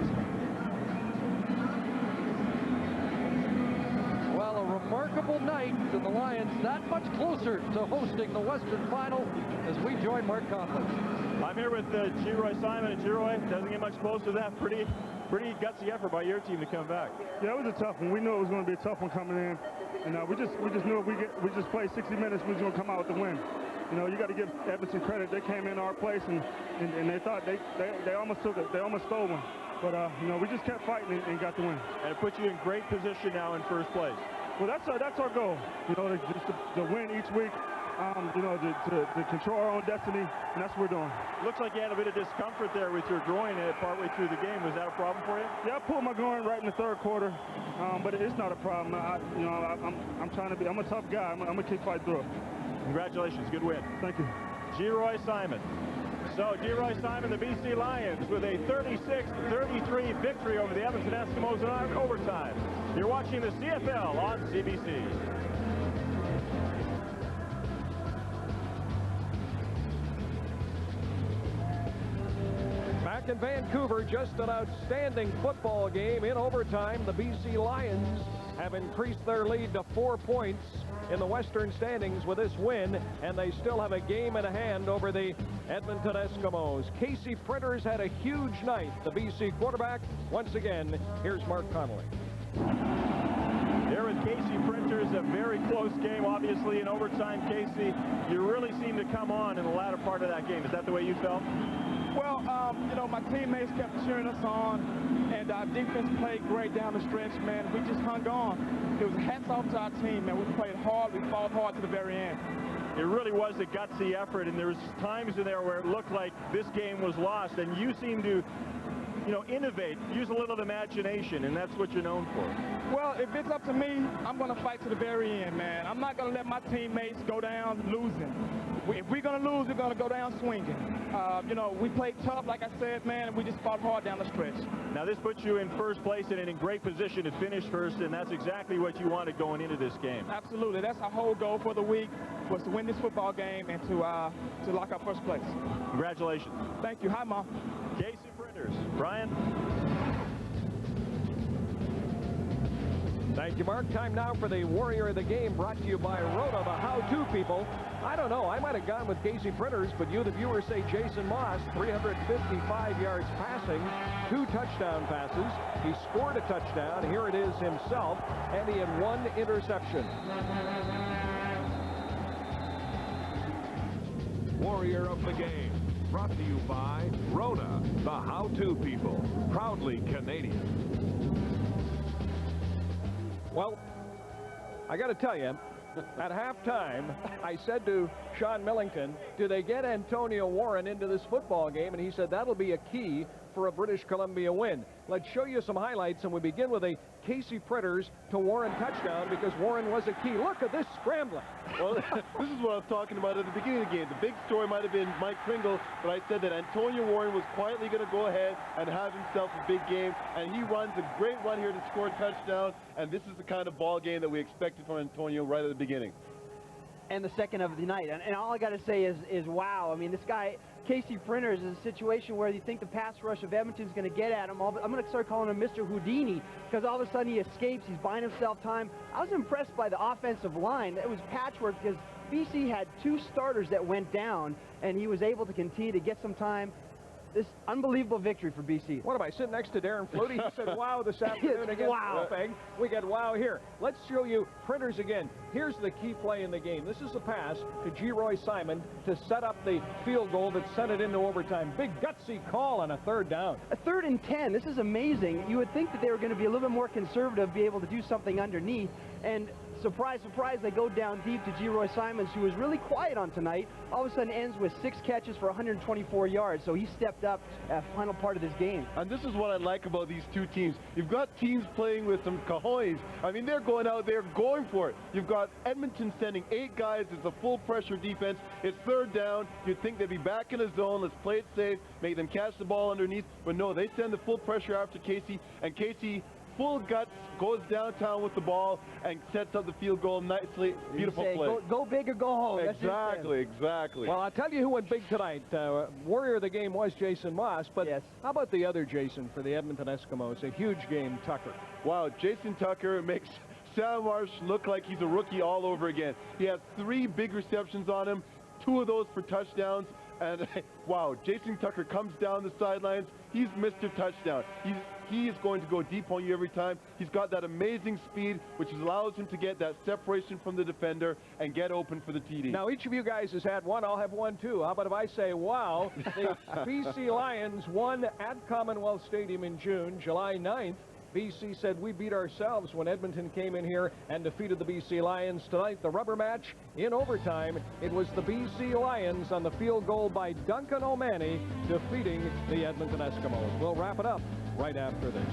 Well, a remarkable night, and the Lions that much closer to hosting the Western Final as we join Mark Conley. I'm here with G-Roy Simon, and G-Roy, doesn't get much closer to that. Pretty gutsy effort by your team to come back. Yeah, it was a tough one. We knew it was going to be a tough one coming in, and we just knew if we just played 60 minutes, we was going to come out with the win. You know, you got to give Edmonton credit. They came in our place and they thought they almost took it. They almost stole one. But you know, we just kept fighting and got the win. And it puts you in great position now in first place. Well, that's our goal. You know, just to win each week. You know, to control our own destiny, and that's what we're doing. Looks like you had a bit of discomfort there with your groin partway through the game. Was that a problem for you? Yeah, I pulled my groin right in the third quarter, but it's not a problem. I'm trying to be. I'm a tough guy. I'm gonna keep fighting through it. Congratulations, good win. Thank you. G-Roy Simon. So G-Roy Simon, the BC Lions, with a 36-33 victory over the Edmonton Eskimos in overtime. You're watching the CFL on CBC. Back in Vancouver, just an outstanding football game in overtime. The BC Lions have increased their lead to 4 points in the Western standings with this win, and they still have a game in hand over the Edmonton Eskimos. Casey Printers had a huge night. The BC quarterback, once again, here's Mark Connolly. There with Casey Printers, a very close game, obviously, in overtime. Casey, you really seemed to come on in the latter part of that game. Is that the way you felt? Well, you know, my teammates kept cheering us on, and our defense played great down the stretch, man. We just hung on. It was hats off to our team, man. We played hard. We fought hard to the very end. It really was a gutsy effort, and there was times in there where it looked like this game was lost, and you seemed to, you know, innovate, use a little imagination, and that's what you're known for. Well, if it's up to me, I'm going to fight to the very end, man. I'm not going to let my teammates go down losing. If we're going to lose, we're going to go down swinging. You know, we played tough, like I said, man, and we just fought hard down the stretch. Now, this puts you in first place and in great position to finish first, and that's exactly what you wanted going into this game. Absolutely. That's our whole goal for the week, was to win this football game and to lock up first place. Congratulations. Thank you. Hi, Mom. Casey Printers. Brian? Thank you, Mark. Time now for the Warrior of the Game, brought to you by Rhoda, the how-to people. I don't know. I might have gone with Casey Printers, but you, the viewers, say Jason Moss, 355 yards passing, 2 touchdown passes. He scored a touchdown. Here it is himself, and he had 1 interception. Warrior of the Game, brought to you by Rhoda, the how-to people, proudly Canadian. Well, I got to tell you, at halftime, I said to Sean Millington, do they get Antonio Warren into this football game? And he said that'll be a key for a British Columbia win. Let's show you some highlights, and we begin with a Casey Printers to Warren touchdown, because Warren was a key. Look at this scrambling. Well, this is what I was talking about at the beginning of the game. The big story might have been Mike Pringle, but I said that Antonio Warren was quietly going to go ahead and have himself a big game, and he runs a great run here to score a touchdown, and this is the kind of ball game that we expected from Antonio right at the beginning. And the second of the night. And all I got to say is wow. I mean, this guy, Casey Printers, is a situation where you think the pass rush of Edmonton's going to get at him. I'm going to start calling him Mr. Houdini, because all of a sudden he escapes. He's buying himself time. I was impressed by the offensive line. It was patchwork, because BC had 2 starters that went down, and he was able to continue to get some time. This unbelievable victory for BC. What am I, sitting next to Darren Flutie? He said wow this afternoon against Winnipeg. We get wow here. Let's show you Printers again. Here's the key play in the game. This is a pass to G-Roy Simon to set up the field goal that sent it into overtime. Big gutsy call on a 3rd down. A 3rd and 10. This is amazing. You would think that they were going to be a little bit more conservative, be able to do something underneath. And surprise, surprise, they go down deep to G. Roy Simons, who was really quiet on tonight. All of a sudden ends with 6 catches for 124 yards, so he stepped up at the final part of this game. And this is what I like about these two teams. You've got teams playing with some cojones. I mean, they're going out there going for it. You've got Edmonton sending 8 guys. It's a full pressure defense. It's 3rd down. You'd think they'd be back in a zone. Let's play it safe, make them catch the ball underneath. But no, they send the full pressure after Casey, and Casey, full guts, goes downtown with the ball and sets up the field goal nicely. Beautiful play. Go big or go home. Exactly, exactly. Well, I'll tell you who went big tonight. Warrior of the game was Jason Moss, but how about the other Jason for the Edmonton Eskimos? A huge game, Tucker. Wow, Jason Tucker makes Sam Marsh look like he's a rookie all over again. He has 3 big receptions on him, 2 of those for touchdowns. And wow, Jason Tucker comes down the sidelines. He's Mr. Touchdown. He is going to go deep on you every time. He's got that amazing speed, which allows him to get that separation from the defender and get open for the TD. Now, each of you guys has had one. I'll have one, too. How about if I say, wow, the BC Lions won at Commonwealth Stadium in June, July 9th. BC said we beat ourselves when Edmonton came in here and defeated the BC Lions. Tonight, the rubber match in overtime. It was the BC Lions on the field goal by Duncan O'Mahony defeating the Edmonton Eskimos. We'll wrap it up right after this.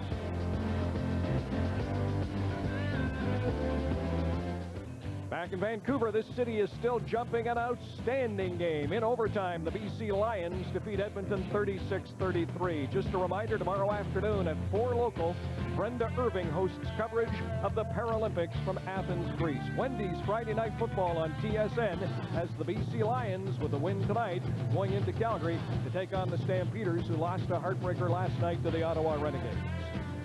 Back in Vancouver, this city is still jumping an outstanding game. In overtime, the BC Lions defeat Edmonton 36-33. Just a reminder, tomorrow afternoon at 4 local, Brenda Irving hosts coverage of the Paralympics from Athens, Greece. Wendy's Friday Night Football on TSN has the BC Lions with a win tonight going into Calgary to take on the Stampeders, who lost a heartbreaker last night to the Ottawa Renegades.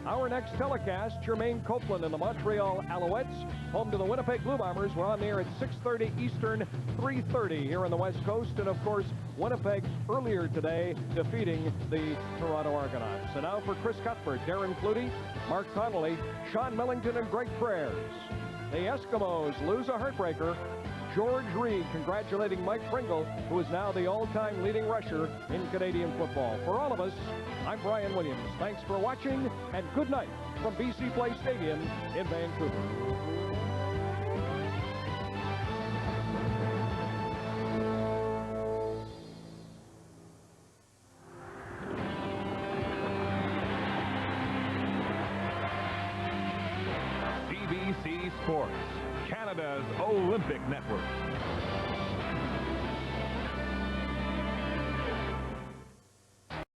Our next telecast, Jermaine Copeland and the Montreal Alouettes, home to the Winnipeg Blue Bombers. We're on the air at 6:30 Eastern, 3:30 here on the West Coast. And, of course, Winnipeg earlier today defeating the Toronto Argonauts. And now for Chris Cuthbert, Darren Flutie, Mark Connolly, Sean Millington, and Greg Prayers. The Eskimos lose a heartbreaker. George Reed congratulating Mike Pringle, who is now the all-time leading rusher in Canadian football. For all of us, I'm Brian Williams. Thanks for watching, and good night from BC Place Stadium in Vancouver. CBC Sports, Canada's Olympic Network.